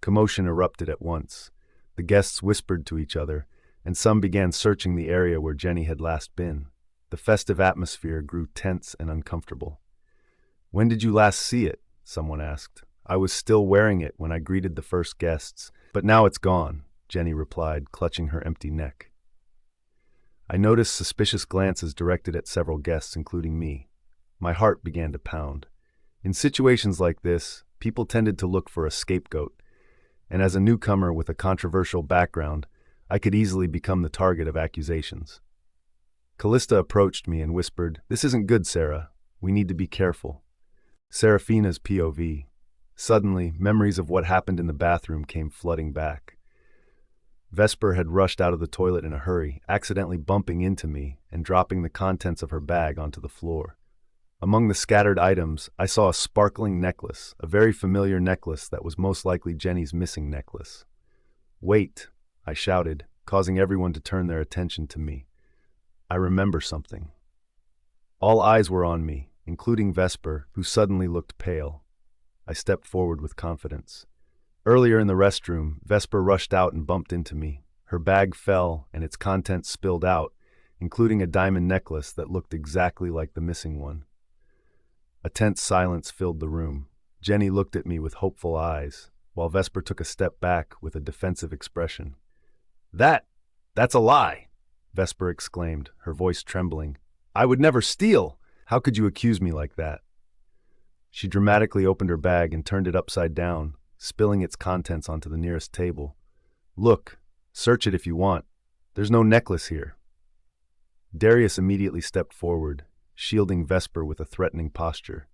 Commotion erupted at once. The guests whispered to each other, and some began searching the area where Jenny had last been. The festive atmosphere grew tense and uncomfortable. "When did you last see it?" someone asked. "I was still wearing it when I greeted the first guests, but now it's gone," Jenny replied, clutching her empty neck. I noticed suspicious glances directed at several guests, including me. My heart began to pound. In situations like this, people tended to look for a scapegoat, and as a newcomer with a controversial background, I could easily become the target of accusations. Callista approached me and whispered, "This isn't good, Sarah. We need to be careful." Seraphina's POV. Suddenly, memories of what happened in the bathroom came flooding back. Vesper had rushed out of the toilet in a hurry, accidentally bumping into me and dropping the contents of her bag onto the floor. Among the scattered items, I saw a sparkling necklace, a very familiar necklace that was most likely Jenny's missing necklace. "Wait," I shouted, causing everyone to turn their attention to me. "I remember something." All eyes were on me, including Vesper, who suddenly looked pale. I stepped forward with confidence. Earlier in the restroom, Vesper rushed out and bumped into me. Her bag fell, and its contents spilled out, including a diamond necklace that looked exactly like the missing one. A tense silence filled the room. Jenny looked at me with hopeful eyes, while Vesper took a step back with a defensive expression. That's a lie," Vesper exclaimed, her voice trembling. "I would never steal! How could you accuse me like that?" She dramatically opened her bag and turned it upside down, spilling its contents onto the nearest table. "Look, search it if you want. There's no necklace here." Darius immediately stepped forward, shielding Vesper with a threatening posture.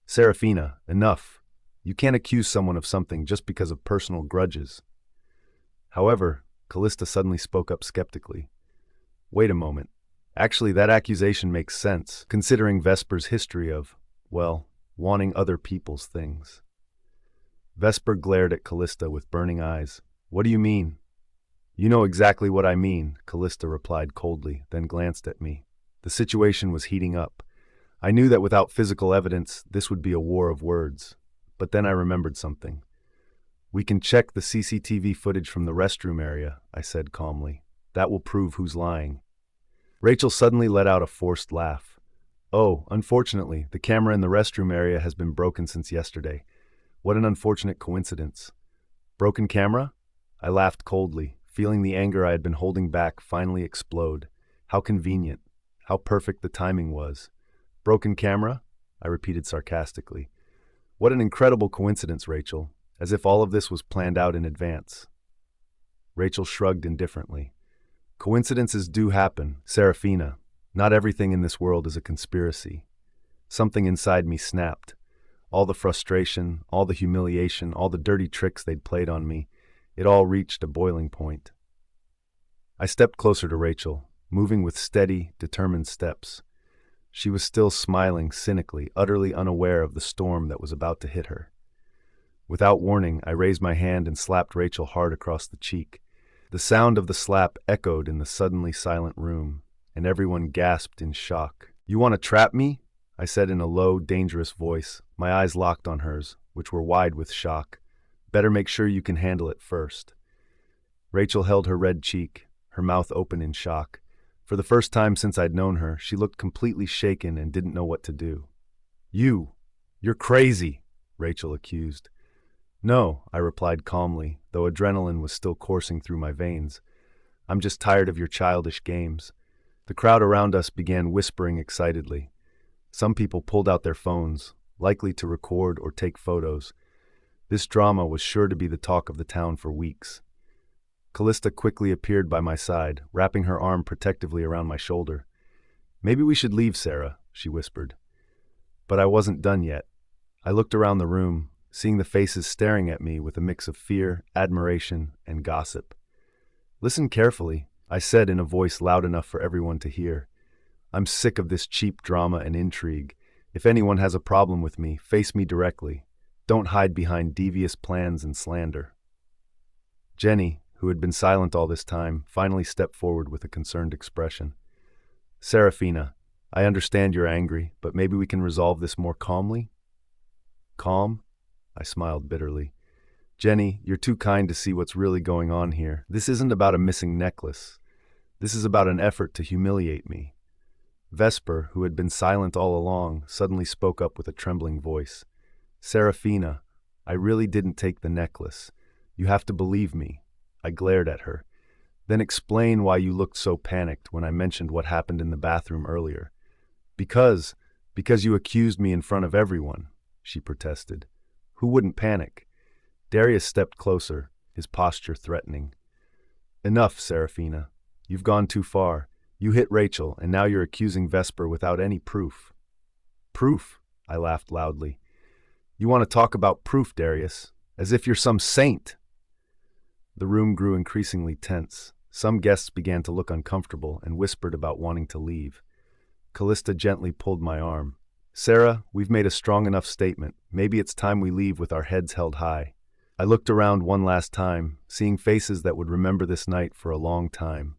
"Seraphina, enough. You can't accuse someone of something just because of personal grudges." However, Callista suddenly spoke up skeptically. "Wait a moment. Actually, that accusation makes sense, considering Vesper's history of, well, wanting other people's things." Vesper glared at Callista with burning eyes. "What do you mean?" "You know exactly what I mean," Callista replied coldly, then glanced at me. The situation was heating up. I knew that without physical evidence, this would be a war of words. But then I remembered something. "We can check the CCTV footage from the restroom area," I said calmly. "That will prove who's lying." Rachel suddenly let out a forced laugh. "Oh, unfortunately, the camera in the restroom area has been broken since yesterday. What an unfortunate coincidence." "Broken camera?" I laughed coldly, feeling the anger I had been holding back finally explode. How convenient. How perfect the timing was. "Broken camera?" I repeated sarcastically. "What an incredible coincidence, Rachel, as if all of this was planned out in advance." Rachel shrugged indifferently. "Coincidences do happen, Seraphina. Not everything in this world is a conspiracy." Something inside me snapped. All the frustration, all the humiliation, all the dirty tricks they'd played on me, it all reached a boiling point. I stepped closer to Rachel, moving with steady, determined steps. She was still smiling cynically, utterly unaware of the storm that was about to hit her. Without warning, I raised my hand and slapped Rachel hard across the cheek. The sound of the slap echoed in the suddenly silent room, and everyone gasped in shock. "You want to trap me?" I said in a low, dangerous voice, my eyes locked on hers, which were wide with shock. "Better make sure you can handle it first." Rachel held her red cheek, her mouth open in shock. For the first time since I'd known her, she looked completely shaken and didn't know what to do. You're crazy," Rachel accused. "No," I replied calmly, though adrenaline was still coursing through my veins. "I'm just tired of your childish games." The crowd around us began whispering excitedly. Some people pulled out their phones, likely to record or take photos. This drama was sure to be the talk of the town for weeks. Callista quickly appeared by my side, wrapping her arm protectively around my shoulder. "Maybe we should leave, Sarah," she whispered. But I wasn't done yet. I looked around the room, seeing the faces staring at me with a mix of fear, admiration, and gossip. "Listen carefully," I said in a voice loud enough for everyone to hear. "I'm sick of this cheap drama and intrigue. If anyone has a problem with me, face me directly. Don't hide behind devious plans and slander." Jenny, who had been silent all this time, finally stepped forward with a concerned expression. "Seraphina, I understand you're angry, but maybe we can resolve this more calmly?" "Calm?" I smiled bitterly. "Jenny, you're too kind to see what's really going on here. This isn't about a missing necklace. This is about an effort to humiliate me." Vesper, who had been silent all along, suddenly spoke up with a trembling voice. "Seraphina, I really didn't take the necklace. You have to believe me." I glared at her. "Then explain why you looked so panicked when I mentioned what happened in the bathroom earlier." Because you accused me in front of everyone," she protested. "Who wouldn't panic?" Darius stepped closer, his posture threatening. "Enough, Seraphina. You've gone too far. You hit Rachel, and now you're accusing Vesper without any proof." "Proof?" I laughed loudly. You want to talk about proof, Darius? As if you're some saint. The room grew increasingly tense. Some guests began to look uncomfortable and whispered about wanting to leave. Callista gently pulled my arm. Sarah, we've made a strong enough statement. Maybe it's time we leave with our heads held high. I looked around one last time, seeing faces that would remember this night for a long time.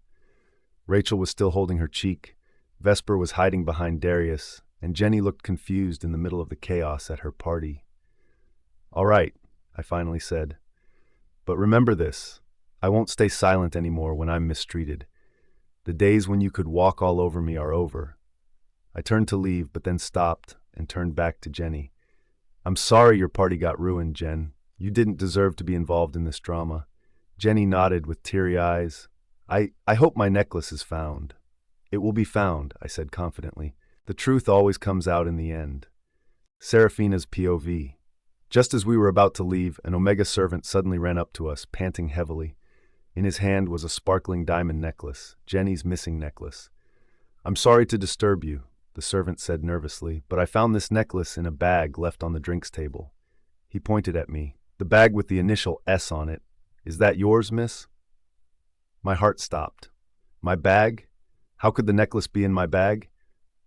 Rachel was still holding her cheek. Vesper was hiding behind Darius, and Jenny looked confused in the middle of the chaos at her party. All right, I finally said. But remember this, I won't stay silent anymore when I'm mistreated. The days when you could walk all over me are over. I turned to leave, but then stopped and turned back to Jenny. I'm sorry your party got ruined, Jen. You didn't deserve to be involved in this drama. Jenny nodded with teary eyes. I hope my necklace is found. It will be found, I said confidently. The truth always comes out in the end. Seraphina's POV. Just as we were about to leave, an Omega servant suddenly ran up to us, panting heavily. In his hand was a sparkling diamond necklace, Jenny's missing necklace. I'm sorry to disturb you, the servant said nervously, but I found this necklace in a bag left on the drinks table. He pointed at me. The bag with the initial S on it. Is that yours, miss? My heart stopped. My bag? How could the necklace be in my bag?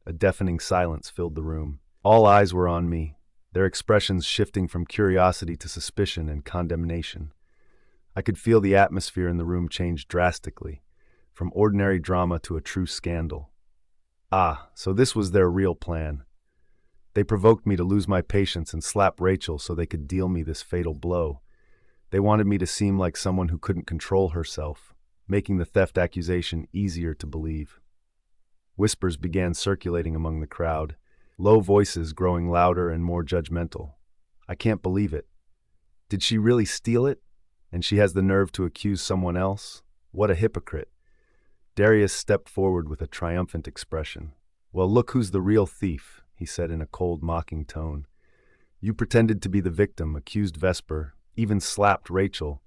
A deafening silence filled the room. All eyes were on me, their expressions shifting from curiosity to suspicion and condemnation. I could feel the atmosphere in the room change drastically, from ordinary drama to a true scandal. Ah, so this was their real plan. They provoked me to lose my patience and slap Rachel so they could deal me this fatal blow. They wanted me to seem like someone who couldn't control herself, making the theft accusation easier to believe. Whispers began circulating among the crowd, low voices growing louder and more judgmental. I can't believe it. Did she really steal it? And she has the nerve to accuse someone else? What a hypocrite. Darius stepped forward with a triumphant expression. Well, look who's the real thief, he said in a cold, mocking tone. You pretended to be the victim, accused Vesper, even slapped Rachel,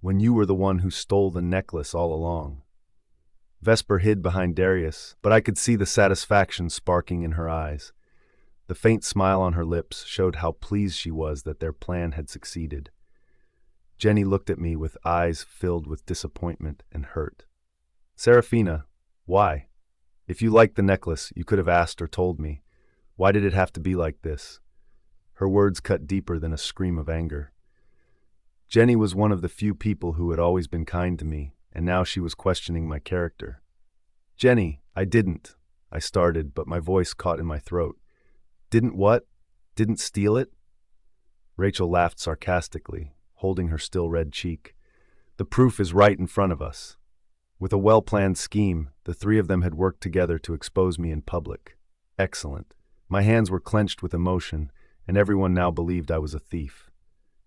when you were the one who stole the necklace all along. Vesper hid behind Darius, but I could see the satisfaction sparking in her eyes. The faint smile on her lips showed how pleased she was that their plan had succeeded. Jenny looked at me with eyes filled with disappointment and hurt. Seraphina, why? If you liked the necklace, you could have asked or told me. Why did it have to be like this? Her words cut deeper than a scream of anger. Jenny was one of the few people who had always been kind to me, and now she was questioning my character. Jenny, I didn't. I started, but my voice caught in my throat. Didn't what? Didn't steal it? Rachel laughed sarcastically, holding her still red cheek. The proof is right in front of us. With a well-planned scheme, the three of them had worked together to expose me in public. Excellent. My hands were clenched with emotion, and everyone now believed I was a thief.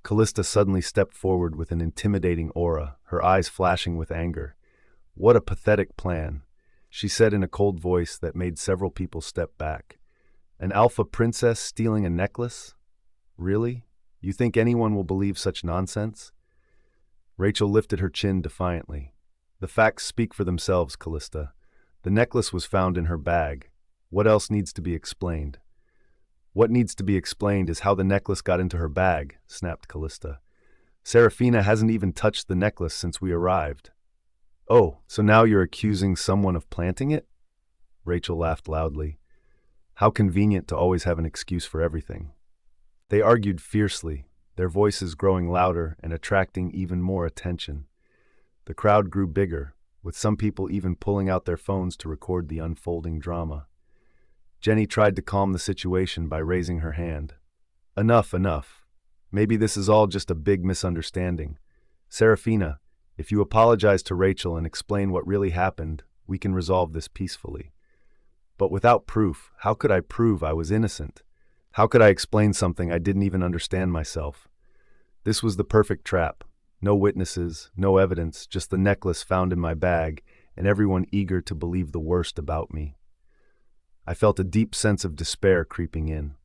Callista suddenly stepped forward with an intimidating aura, her eyes flashing with anger. What a pathetic plan, she said in a cold voice that made several people step back. An alpha princess stealing a necklace? Really? You think anyone will believe such nonsense? Rachel lifted her chin defiantly. The facts speak for themselves, Callista. The necklace was found in her bag. What else needs to be explained? What needs to be explained is how the necklace got into her bag, snapped Callista. Seraphina hasn't even touched the necklace since we arrived. Oh, so now you're accusing someone of planting it? Rachel laughed loudly. How convenient to always have an excuse for everything. They argued fiercely, their voices growing louder and attracting even more attention. The crowd grew bigger, with some people even pulling out their phones to record the unfolding drama. Jenny tried to calm the situation by raising her hand. Enough, enough. Maybe this is all just a big misunderstanding. Seraphina, if you apologize to Rachel and explain what really happened, we can resolve this peacefully. But without proof, how could I prove I was innocent? How could I explain something I didn't even understand myself? This was the perfect trap. No witnesses, no evidence, just the necklace found in my bag, and everyone eager to believe the worst about me. I felt a deep sense of despair creeping in.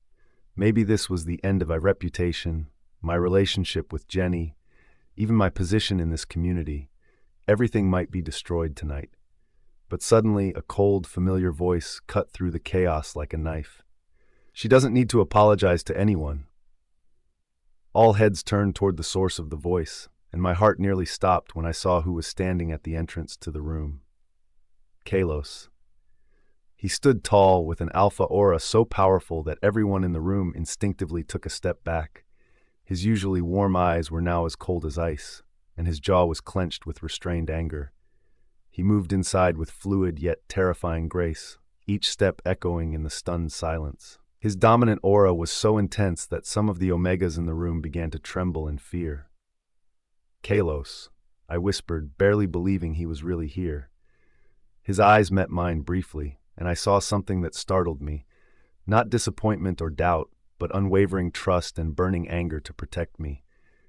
Maybe this was the end of my reputation, my relationship with Jenny, even my position in this community. Everything might be destroyed tonight. But suddenly, a cold, familiar voice cut through the chaos like a knife. She doesn't need to apologize to anyone. All heads turned toward the source of the voice, and my heart nearly stopped when I saw who was standing at the entrance to the room. Kairos. He stood tall with an alpha aura so powerful that everyone in the room instinctively took a step back. His usually warm eyes were now as cold as ice, and his jaw was clenched with restrained anger. He moved inside with fluid yet terrifying grace, each step echoing in the stunned silence. His dominant aura was so intense that some of the Omegas in the room began to tremble in fear. Kairos, I whispered, barely believing he was really here. His eyes met mine briefly, and I saw something that startled me. Not disappointment or doubt, but unwavering trust and burning anger to protect me.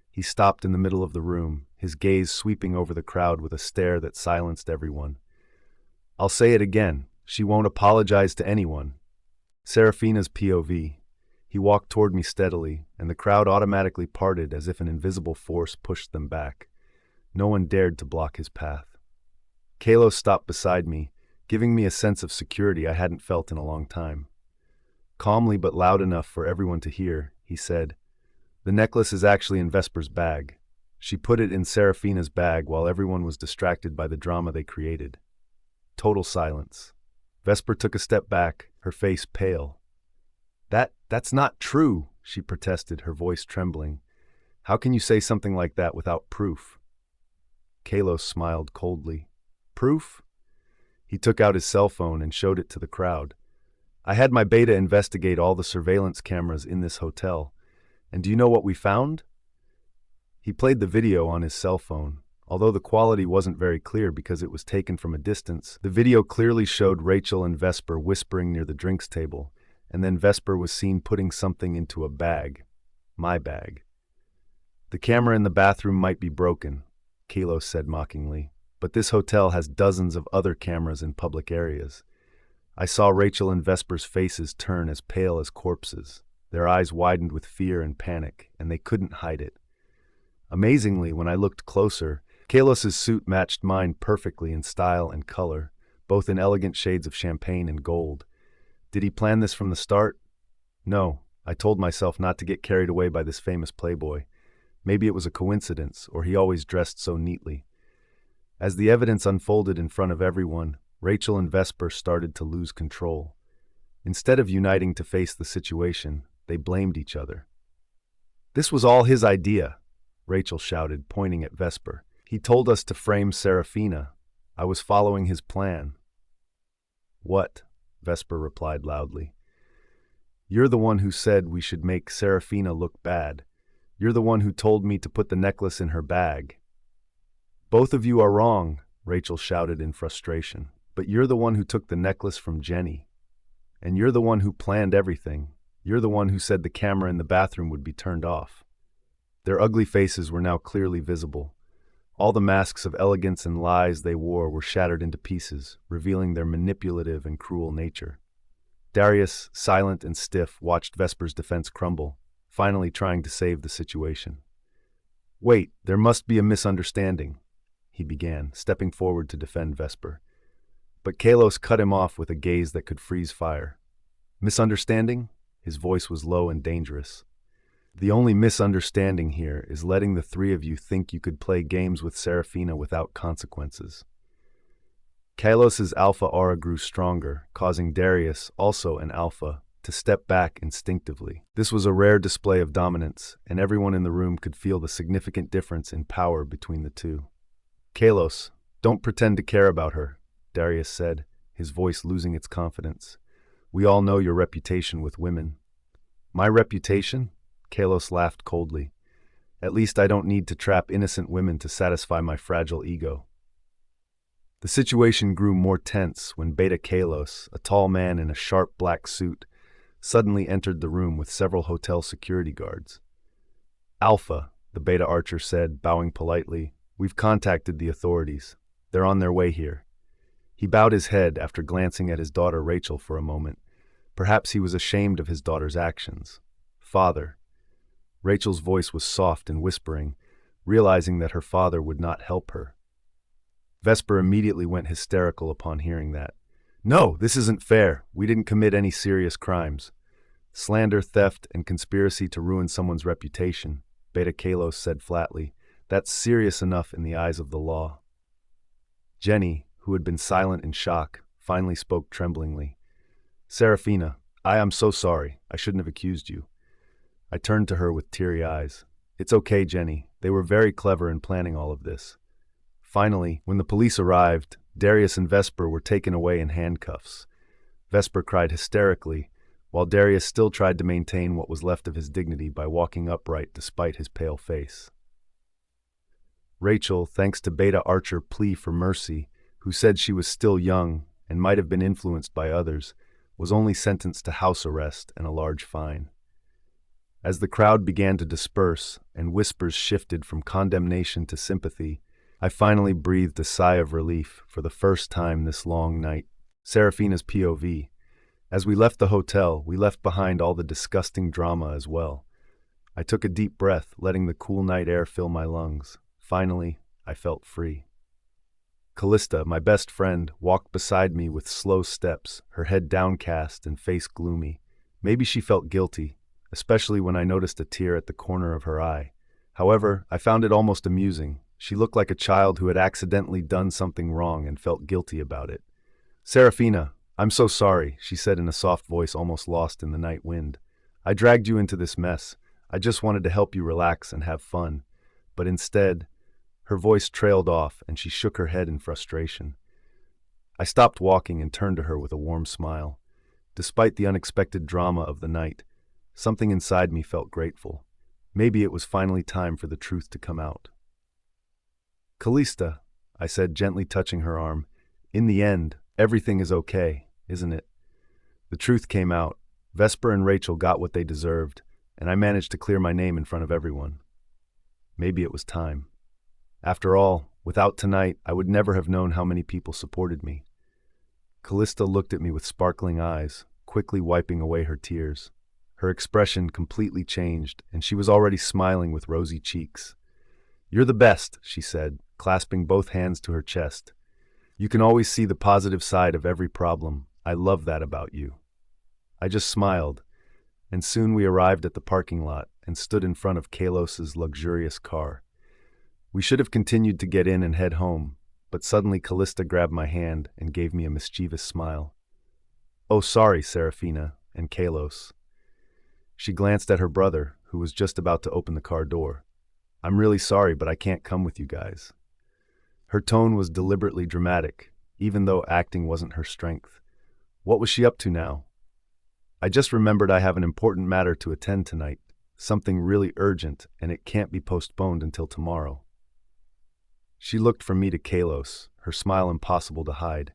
He stopped in the middle of the room, his gaze sweeping over the crowd with a stare that silenced everyone. I'll say it again, she won't apologize to anyone. Seraphina's POV. He walked toward me steadily, and the crowd automatically parted as if an invisible force pushed them back. No one dared to block his path. Kairos stopped beside me, giving me a sense of security I hadn't felt in a long time. Calmly but loud enough for everyone to hear, he said, "The necklace is actually in Vesper's bag." She put it in Seraphina's bag while everyone was distracted by the drama they created. Total silence. Vesper took a step back, her face pale. That's not true," she protested, her voice trembling. "How can you say something like that without proof?" Kairos smiled coldly. "Proof?" He took out his cell phone and showed it to the crowd. "I had my beta investigate all the surveillance cameras in this hotel. And do you know what we found?" He played the video on his cell phone. Although the quality wasn't very clear because it was taken from a distance, the video clearly showed Rachel and Vesper whispering near the drinks table, and then Vesper was seen putting something into a bag. My bag. "The camera in the bathroom might be broken," Kairos said mockingly, "but this hotel has dozens of other cameras in public areas." I saw Rachel and Vesper's faces turn as pale as corpses. Their eyes widened with fear and panic, and they couldn't hide it. Amazingly, when I looked closer, Kailos's suit matched mine perfectly in style and color, both in elegant shades of champagne and gold. Did he plan this from the start? No, I told myself not to get carried away by this famous playboy. Maybe it was a coincidence, or he always dressed so neatly. As the evidence unfolded in front of everyone, Rachel and Vesper started to lose control. Instead of uniting to face the situation, they blamed each other. "This was all his idea," Rachel shouted, pointing at Vesper. "He told us to frame Seraphina. I was following his plan." "What?" Vesper replied loudly. "You're the one who said we should make Seraphina look bad. You're the one who told me to put the necklace in her bag." "Both of you are wrong," Rachel shouted in frustration. "But you're the one who took the necklace from Jenny. And you're the one who planned everything. You're the one who said the camera in the bathroom would be turned off." Their ugly faces were now clearly visible. All the masks of elegance and lies they wore were shattered into pieces, revealing their manipulative and cruel nature. Darius, silent and stiff, watched Vesper's defense crumble, finally trying to save the situation. "Wait, there must be a misunderstanding," he began, stepping forward to defend Vesper. But Kairos cut him off with a gaze that could freeze fire. "Misunderstanding?" His voice was low and dangerous. "The only misunderstanding here is letting the three of you think you could play games with Seraphina without consequences." Kailos's alpha aura grew stronger, causing Darius, also an alpha, to step back instinctively. This was a rare display of dominance, and everyone in the room could feel the significant difference in power between the two. "Kairos, don't pretend to care about her," Darius said, his voice losing its confidence. "We all know your reputation with women." "My reputation?" Kairos laughed coldly. "At least I don't need to trap innocent women to satisfy my fragile ego." The situation grew more tense when Beta Kairos, a tall man in a sharp black suit, suddenly entered the room with several hotel security guards. "Alpha," the Beta Archer said, bowing politely, "we've contacted the authorities. They're on their way here." He bowed his head after glancing at his daughter Rachel for a moment. Perhaps he was ashamed of his daughter's actions. "Father." Rachel's voice was soft and whispering, realizing that her father would not help her. Vesper immediately went hysterical upon hearing that. "No, this isn't fair. We didn't commit any serious crimes. Slander, theft, and conspiracy to ruin someone's reputation. Beta Kalos said flatly. That's serious enough in the eyes of the law. Jenny, who had been silent in shock, finally spoke tremblingly. Seraphina, I am so sorry. I shouldn't have accused you. I turned to her with teary eyes. It's okay, Jenny. They were very clever in planning all of this. Finally, when the police arrived, Darius and Vesper were taken away in handcuffs. Vesper cried hysterically, while Darius still tried to maintain what was left of his dignity by walking upright despite his pale face. Rachel, thanks to Beta Archer's plea for mercy, who said she was still young and might have been influenced by others, was only sentenced to house arrest and a large fine. As the crowd began to disperse and whispers shifted from condemnation to sympathy, I finally breathed a sigh of relief for the first time this long night. Seraphina's POV. As we left the hotel, we left behind all the disgusting drama as well. I took a deep breath, letting the cool night air fill my lungs. Finally, I felt free. Callista, my best friend, walked beside me with slow steps, her head downcast and face gloomy. Maybe she felt guilty, especially when I noticed a tear at the corner of her eye. However, I found it almost amusing. She looked like a child who had accidentally done something wrong and felt guilty about it. Seraphina, I'm so sorry, she said in a soft voice almost lost in the night wind. I dragged you into this mess. I just wanted to help you relax and have fun. But instead, her voice trailed off and she shook her head in frustration. I stopped walking and turned to her with a warm smile. Despite the unexpected drama of the night, something inside me felt grateful. Maybe it was finally time for the truth to come out. Callista, I said, gently touching her arm, in the end, everything is okay, isn't it? The truth came out. Vesper and Rachel got what they deserved, and I managed to clear my name in front of everyone. Maybe it was time. After all, without tonight, I would never have known how many people supported me. Callista looked at me with sparkling eyes, quickly wiping away her tears. Her expression completely changed, and she was already smiling with rosy cheeks. You're the best, she said, clasping both hands to her chest. You can always see the positive side of every problem. I love that about you. I just smiled, and soon we arrived at the parking lot and stood in front of Kailos's luxurious car. We should have continued to get in and head home, but suddenly Callista grabbed my hand and gave me a mischievous smile. Oh, sorry, Seraphina and Kairos. She glanced at her brother, who was just about to open the car door. I'm really sorry, but I can't come with you guys. Her tone was deliberately dramatic, even though acting wasn't her strength. What was she up to now? I just remembered I have an important matter to attend tonight, something really urgent, and it can't be postponed until tomorrow. She looked from me to Kairos, her smile impossible to hide.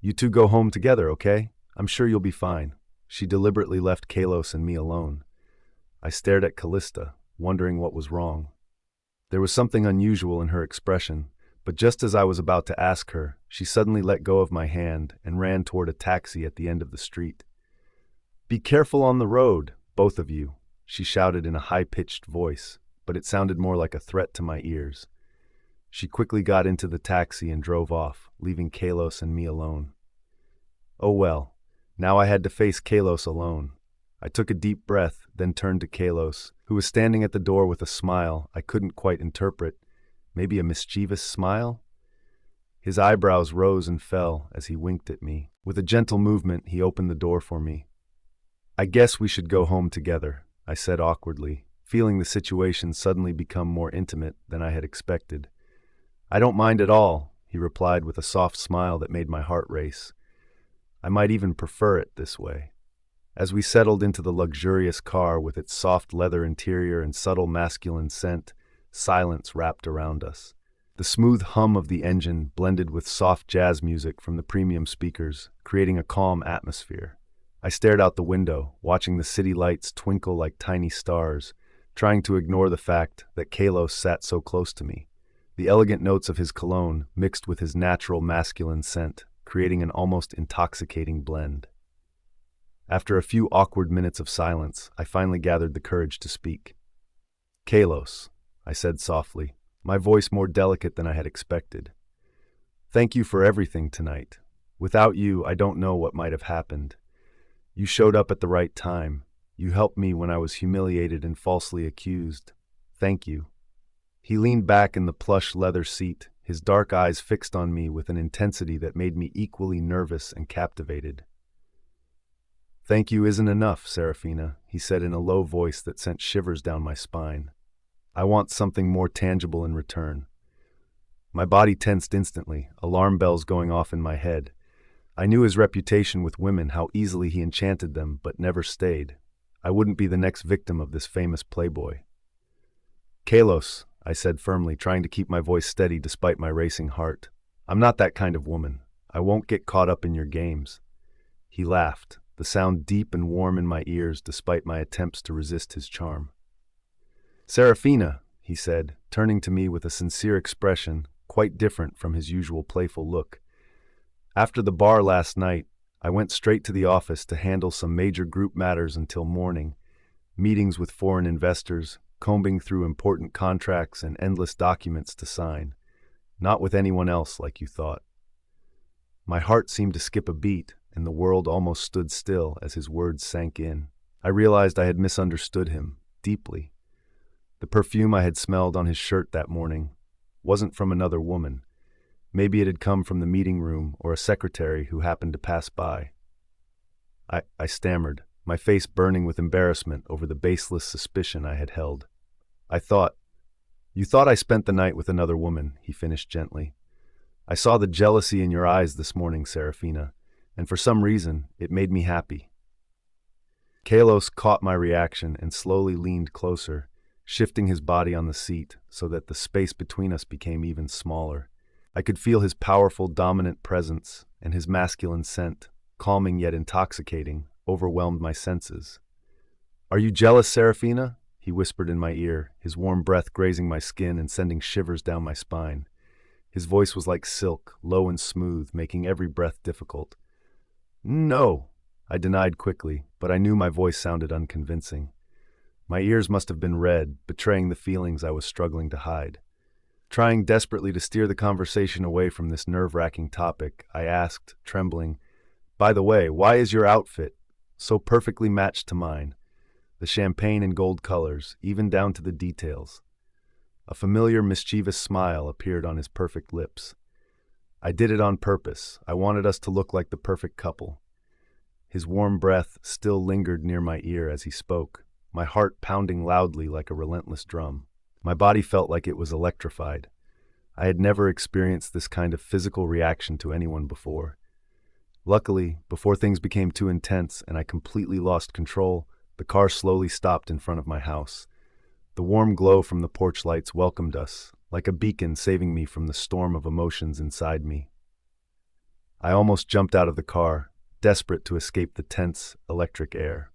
You two go home together, okay? I'm sure you'll be fine. She deliberately left Kairos and me alone. I stared at Callista, wondering what was wrong. There was something unusual in her expression, but just as I was about to ask her, she suddenly let go of my hand and ran toward a taxi at the end of the street. Be careful on the road, both of you, she shouted in a high-pitched voice, but it sounded more like a threat to my ears. She quickly got into the taxi and drove off, leaving Kairos and me alone. Oh well, now I had to face Kairos alone. I took a deep breath, then turned to Kairos, who was standing at the door with a smile I couldn't quite interpret. Maybe a mischievous smile? His eyebrows rose and fell as he winked at me. With a gentle movement, he opened the door for me. I guess we should go home together, I said awkwardly, feeling the situation suddenly become more intimate than I had expected. I don't mind at all, he replied with a soft smile that made my heart race. I might even prefer it this way. As we settled into the luxurious car with its soft leather interior and subtle masculine scent, silence wrapped around us. The smooth hum of the engine blended with soft jazz music from the premium speakers, creating a calm atmosphere. I stared out the window, watching the city lights twinkle like tiny stars, trying to ignore the fact that Kairos sat so close to me. The elegant notes of his cologne mixed with his natural masculine scent, creating an almost intoxicating blend. After a few awkward minutes of silence, I finally gathered the courage to speak. Kairos, I said softly, my voice more delicate than I had expected. Thank you for everything tonight. Without you, I don't know what might have happened. You showed up at the right time. You helped me when I was humiliated and falsely accused. Thank you." He leaned back in the plush leather seat, his dark eyes fixed on me with an intensity that made me equally nervous and captivated. "Thank you isn't enough, Seraphina," he said in a low voice that sent shivers down my spine. "I want something more tangible in return." My body tensed instantly, alarm bells going off in my head. I knew his reputation with women, how easily he enchanted them, but never stayed. I wouldn't be the next victim of this famous playboy. "Kairos," I said firmly, trying to keep my voice steady despite my racing heart. "I'm not that kind of woman. I won't get caught up in your games." He laughed, the sound deep and warm in my ears despite my attempts to resist his charm. "Seraphina," he said, turning to me with a sincere expression, quite different from his usual playful look. "After the bar last night, I went straight to the office to handle some major group matters until morning, meetings with foreign investors, combing through important contracts and endless documents to sign. Not with anyone else like you thought." My heart seemed to skip a beat, and the world almost stood still as his words sank in. I realized I had misunderstood him, deeply. The perfume I had smelled on his shirt that morning wasn't from another woman. Maybe it had come from the meeting room or a secretary who happened to pass by. I stammered, my face burning with embarrassment over the baseless suspicion I had held. You thought I spent the night with another woman," he finished gently. "I saw the jealousy in your eyes this morning, Seraphina, and for some reason, it made me happy." Kairos caught my reaction and slowly leaned closer, shifting his body on the seat so that the space between us became even smaller. I could feel his powerful, dominant presence, and his masculine scent, calming yet intoxicating, overwhelmed my senses. "Are you jealous, Seraphina?" he whispered in my ear, his warm breath grazing my skin and sending shivers down my spine. His voice was like silk, low and smooth, making every breath difficult. "No," I denied quickly, but I knew my voice sounded unconvincing. My ears must have been red, betraying the feelings I was struggling to hide. Trying desperately to steer the conversation away from this nerve-wracking topic, I asked, trembling, "By the way, why is your outfit so perfectly matched to mine? The champagne and gold colors, even down to the details." A familiar, mischievous smile appeared on his perfect lips. "I did it on purpose. I wanted us to look like the perfect couple." His warm breath still lingered near my ear as he spoke, my heart pounding loudly like a relentless drum. My body felt like it was electrified. I had never experienced this kind of physical reaction to anyone before. Luckily, before things became too intense and I completely lost control, the car slowly stopped in front of my house. The warm glow from the porch lights welcomed us, like a beacon saving me from the storm of emotions inside me. I almost jumped out of the car, desperate to escape the tense, electric air.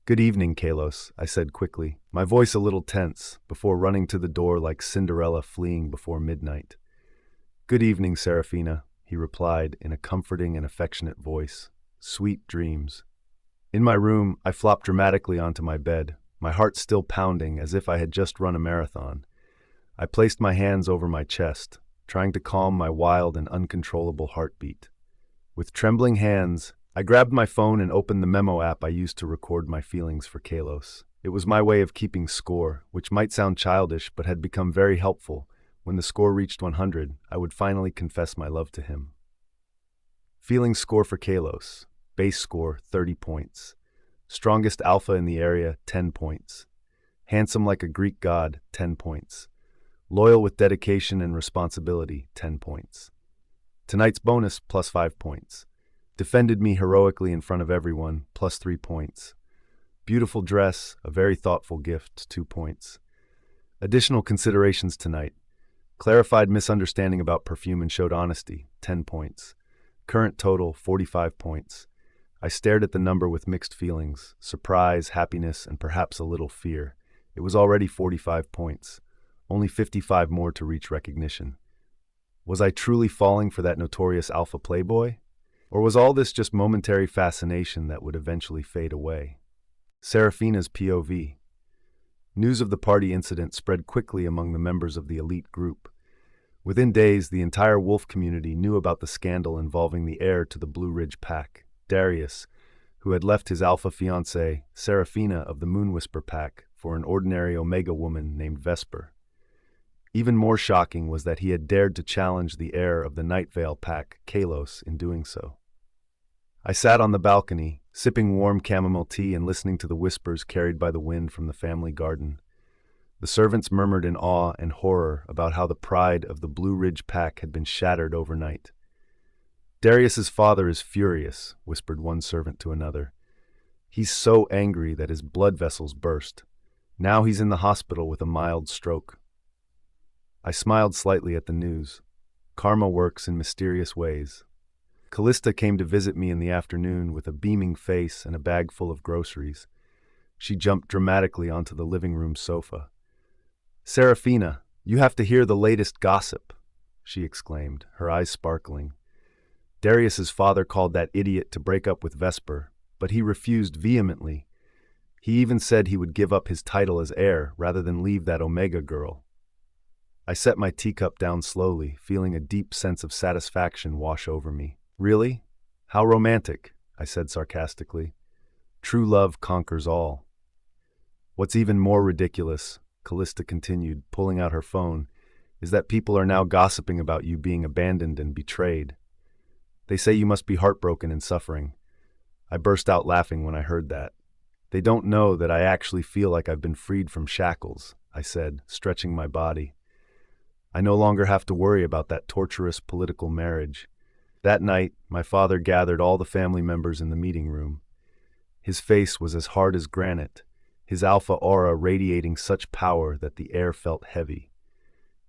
"Good evening, Kairos," I said quickly, my voice a little tense, before running to the door like Cinderella fleeing before midnight. "Good evening, Seraphina," he replied in a comforting and affectionate voice. "Sweet dreams." In my room, I flopped dramatically onto my bed, my heart still pounding as if I had just run a marathon. I placed my hands over my chest, trying to calm my wild and uncontrollable heartbeat. With trembling hands, I grabbed my phone and opened the memo app I used to record my feelings for Kairos. It was my way of keeping score, which might sound childish but had become very helpful. When the score reached 100, I would finally confess my love to him. Feelings score for Kairos. Base score, 30 points. Strongest alpha in the area, 10 points. Handsome like a Greek god, 10 points. Loyal with dedication and responsibility, 10 points. Tonight's bonus, plus 5 points. Defended me heroically in front of everyone, plus 3 points. Beautiful dress, a very thoughtful gift, 2 points. Additional considerations tonight. Clarified misunderstanding about perfume and showed honesty, 10 points. Current total, 45 points. I stared at the number with mixed feelings, surprise, happiness, and perhaps a little fear. It was already 45 points, only 55 more to reach recognition. Was I truly falling for that notorious alpha playboy? Or was all this just momentary fascination that would eventually fade away? Seraphina's POV. News of the party incident spread quickly among the members of the elite group. Within days, the entire wolf community knew about the scandal involving the heir to the Blue Ridge pack, Darius, who had left his alpha fiancée, Seraphina of the Moonwhisper pack, for an ordinary Omega woman named Vesper. Even more shocking was that he had dared to challenge the heir of the Night Veil pack, Kairos, in doing so. I sat on the balcony, sipping warm chamomile tea and listening to the whispers carried by the wind from the family garden. The servants murmured in awe and horror about how the pride of the Blue Ridge pack had been shattered overnight. "Darius's father is furious," whispered one servant to another. "He's so angry that his blood vessels burst. Now he's in the hospital with a mild stroke." I smiled slightly at the news. Karma works in mysterious ways. Callista came to visit me in the afternoon with a beaming face and a bag full of groceries. She jumped dramatically onto the living room sofa. "Seraphina, you have to hear the latest gossip," she exclaimed, her eyes sparkling. "Darius's father called that idiot to break up with Vesper, but he refused vehemently. He even said he would give up his title as heir rather than leave that Omega girl." I set my teacup down slowly, feeling a deep sense of satisfaction wash over me. "Really? How romantic," I said sarcastically. "True love conquers all." "What's even more ridiculous," Callista continued, pulling out her phone, "is that people are now gossiping about you being abandoned and betrayed. They say you must be heartbroken and suffering." I burst out laughing when I heard that. "They don't know that I actually feel like I've been freed from shackles," I said, stretching my body. "I no longer have to worry about that torturous political marriage." That night, my father gathered all the family members in the meeting room. His face was as hard as granite, his alpha aura radiating such power that the air felt heavy.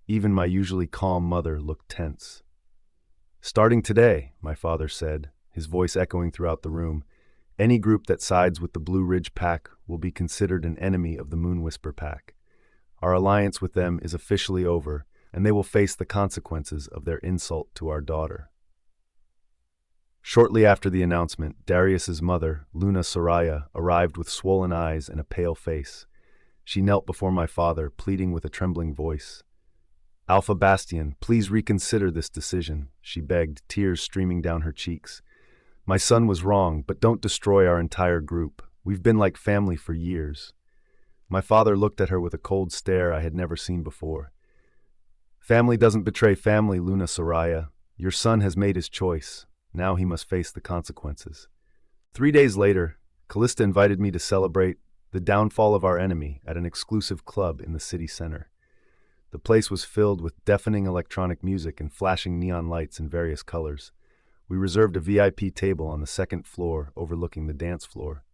Even my usually calm mother looked tense. "Starting today," my father said, his voice echoing throughout the room, "any group that sides with the Blue Ridge pack will be considered an enemy of the Moonwhisper pack. Our alliance with them is officially over, and they will face the consequences of their insult to our daughter." Shortly after the announcement, Darius's mother, Luna Soraya, arrived with swollen eyes and a pale face. She knelt before my father, pleading with a trembling voice. "Alpha Bastion, please reconsider this decision," she begged, tears streaming down her cheeks. "My son was wrong, but don't destroy our entire group. We've been like family for years." My father looked at her with a cold stare I had never seen before. "Family doesn't betray family, Luna Soraya. Your son has made his choice. Now he must face the consequences." 3 days later, Callista invited me to celebrate the downfall of our enemy at an exclusive club in the city center. The place was filled with deafening electronic music and flashing neon lights in various colors. We reserved a VIP table on the second floor overlooking the dance floor.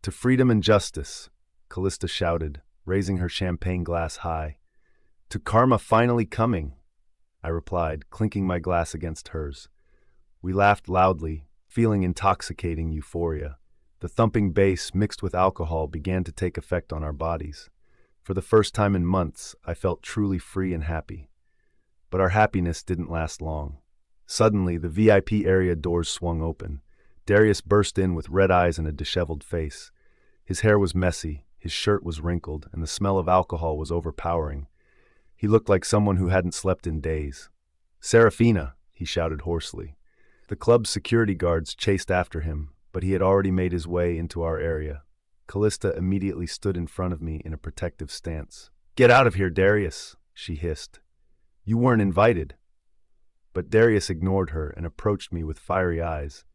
"To freedom and justice," Callista shouted, raising her champagne glass high. "To karma finally coming," I replied, clinking my glass against hers. We laughed loudly, feeling intoxicating euphoria. The thumping bass mixed with alcohol began to take effect on our bodies. For the first time in months, I felt truly free and happy. But our happiness didn't last long. Suddenly, the VIP area doors swung open. Darius burst in with red eyes and a disheveled face. His hair was messy, his shirt was wrinkled, and the smell of alcohol was overpowering. He looked like someone who hadn't slept in days. "Seraphina!" he shouted hoarsely. The club's security guards chased after him, but he had already made his way into our area. Callista immediately stood in front of me in a protective stance. "Get out of here, Darius," she hissed. "You weren't invited." But Darius ignored her and approached me with fiery eyes.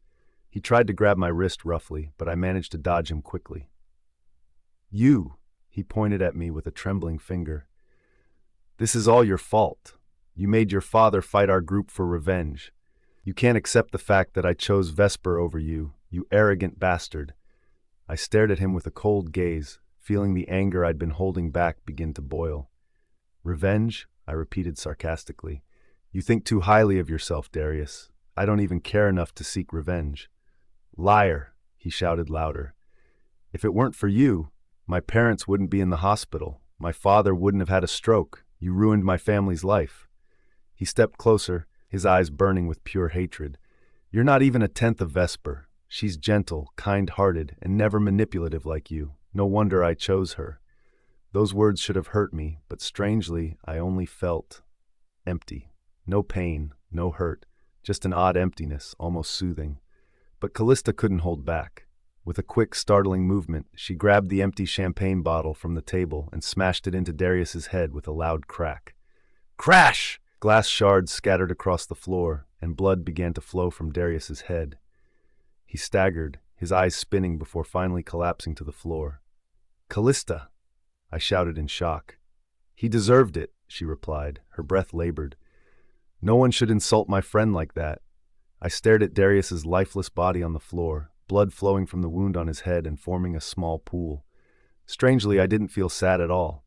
He tried to grab my wrist roughly, but I managed to dodge him quickly. "You," he pointed at me with a trembling finger. "This is all your fault. You made your father fight our group for revenge. You can't accept the fact that I chose Vesper over you, you arrogant bastard." I stared at him with a cold gaze, feeling the anger I'd been holding back begin to boil. "Revenge?" I repeated sarcastically. "You think too highly of yourself, Darius. I don't even care enough to seek revenge." "Liar," he shouted louder. "If it weren't for you, my parents wouldn't be in the hospital. My father wouldn't have had a stroke. You ruined my family's life." He stepped closer, his eyes burning with pure hatred. "You're not even a tenth of Vesper. She's gentle, kind-hearted, and never manipulative like you. No wonder I chose her." Those words should have hurt me, but strangely, I only felt empty. No pain, no hurt, just an odd emptiness, almost soothing. But Callista couldn't hold back. With a quick, startling movement, she grabbed the empty champagne bottle from the table and smashed it into Darius's head with a loud crack. Crash! Glass shards scattered across the floor, and blood began to flow from Darius's head. He staggered, his eyes spinning before finally collapsing to the floor. Callista! I shouted in shock. He deserved it, she replied, her breath labored. No one should insult my friend like that. I stared at Darius's lifeless body on the floor, blood flowing from the wound on his head and forming a small pool. Strangely, I didn't feel sad at all.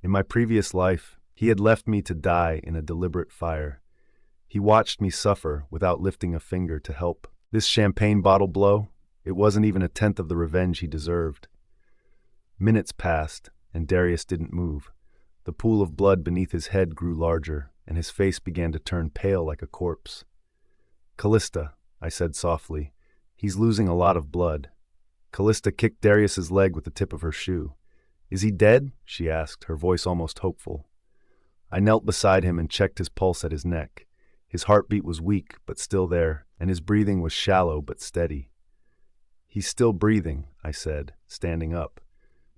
In my previous life, he had left me to die in a deliberate fire. He watched me suffer without lifting a finger to help. This champagne bottle blow, it wasn't even a tenth of the revenge he deserved. Minutes passed, and Darius didn't move. The pool of blood beneath his head grew larger, and his face began to turn pale like a corpse. Callista, I said softly, he's losing a lot of blood. Callista kicked Darius's leg with the tip of her shoe. Is he dead? She asked, her voice almost hopeful. I knelt beside him and checked his pulse at his neck. His heartbeat was weak, but still there, and his breathing was shallow but steady. He's still breathing, I said, standing up,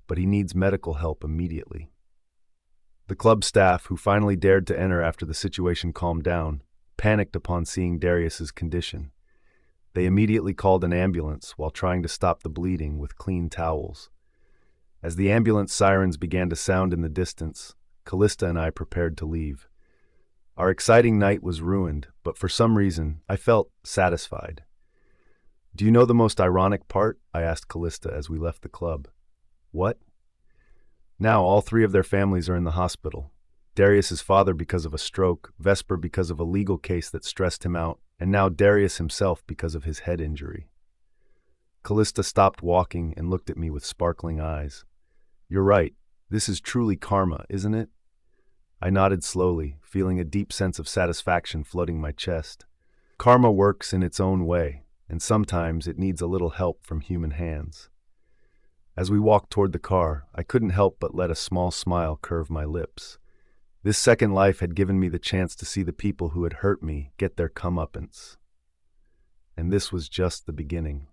but he needs medical help immediately. The club staff, who finally dared to enter after the situation calmed down, panicked upon seeing Darius's condition. They immediately called an ambulance while trying to stop the bleeding with clean towels. As the ambulance sirens began to sound in the distance, Callista and I prepared to leave. Our exciting night was ruined, but for some reason, I felt satisfied. Do you know the most ironic part? I asked Callista as we left the club. What? Now all three of their families are in the hospital. Darius's father because of a stroke, Vesper because of a legal case that stressed him out, and now Darius himself because of his head injury. Callista stopped walking and looked at me with sparkling eyes. You're right. This is truly karma, isn't it? I nodded slowly, feeling a deep sense of satisfaction flooding my chest. Karma works in its own way, and sometimes it needs a little help from human hands. As we walked toward the car, I couldn't help but let a small smile curve my lips. This second life had given me the chance to see the people who had hurt me get their comeuppance. And this was just the beginning.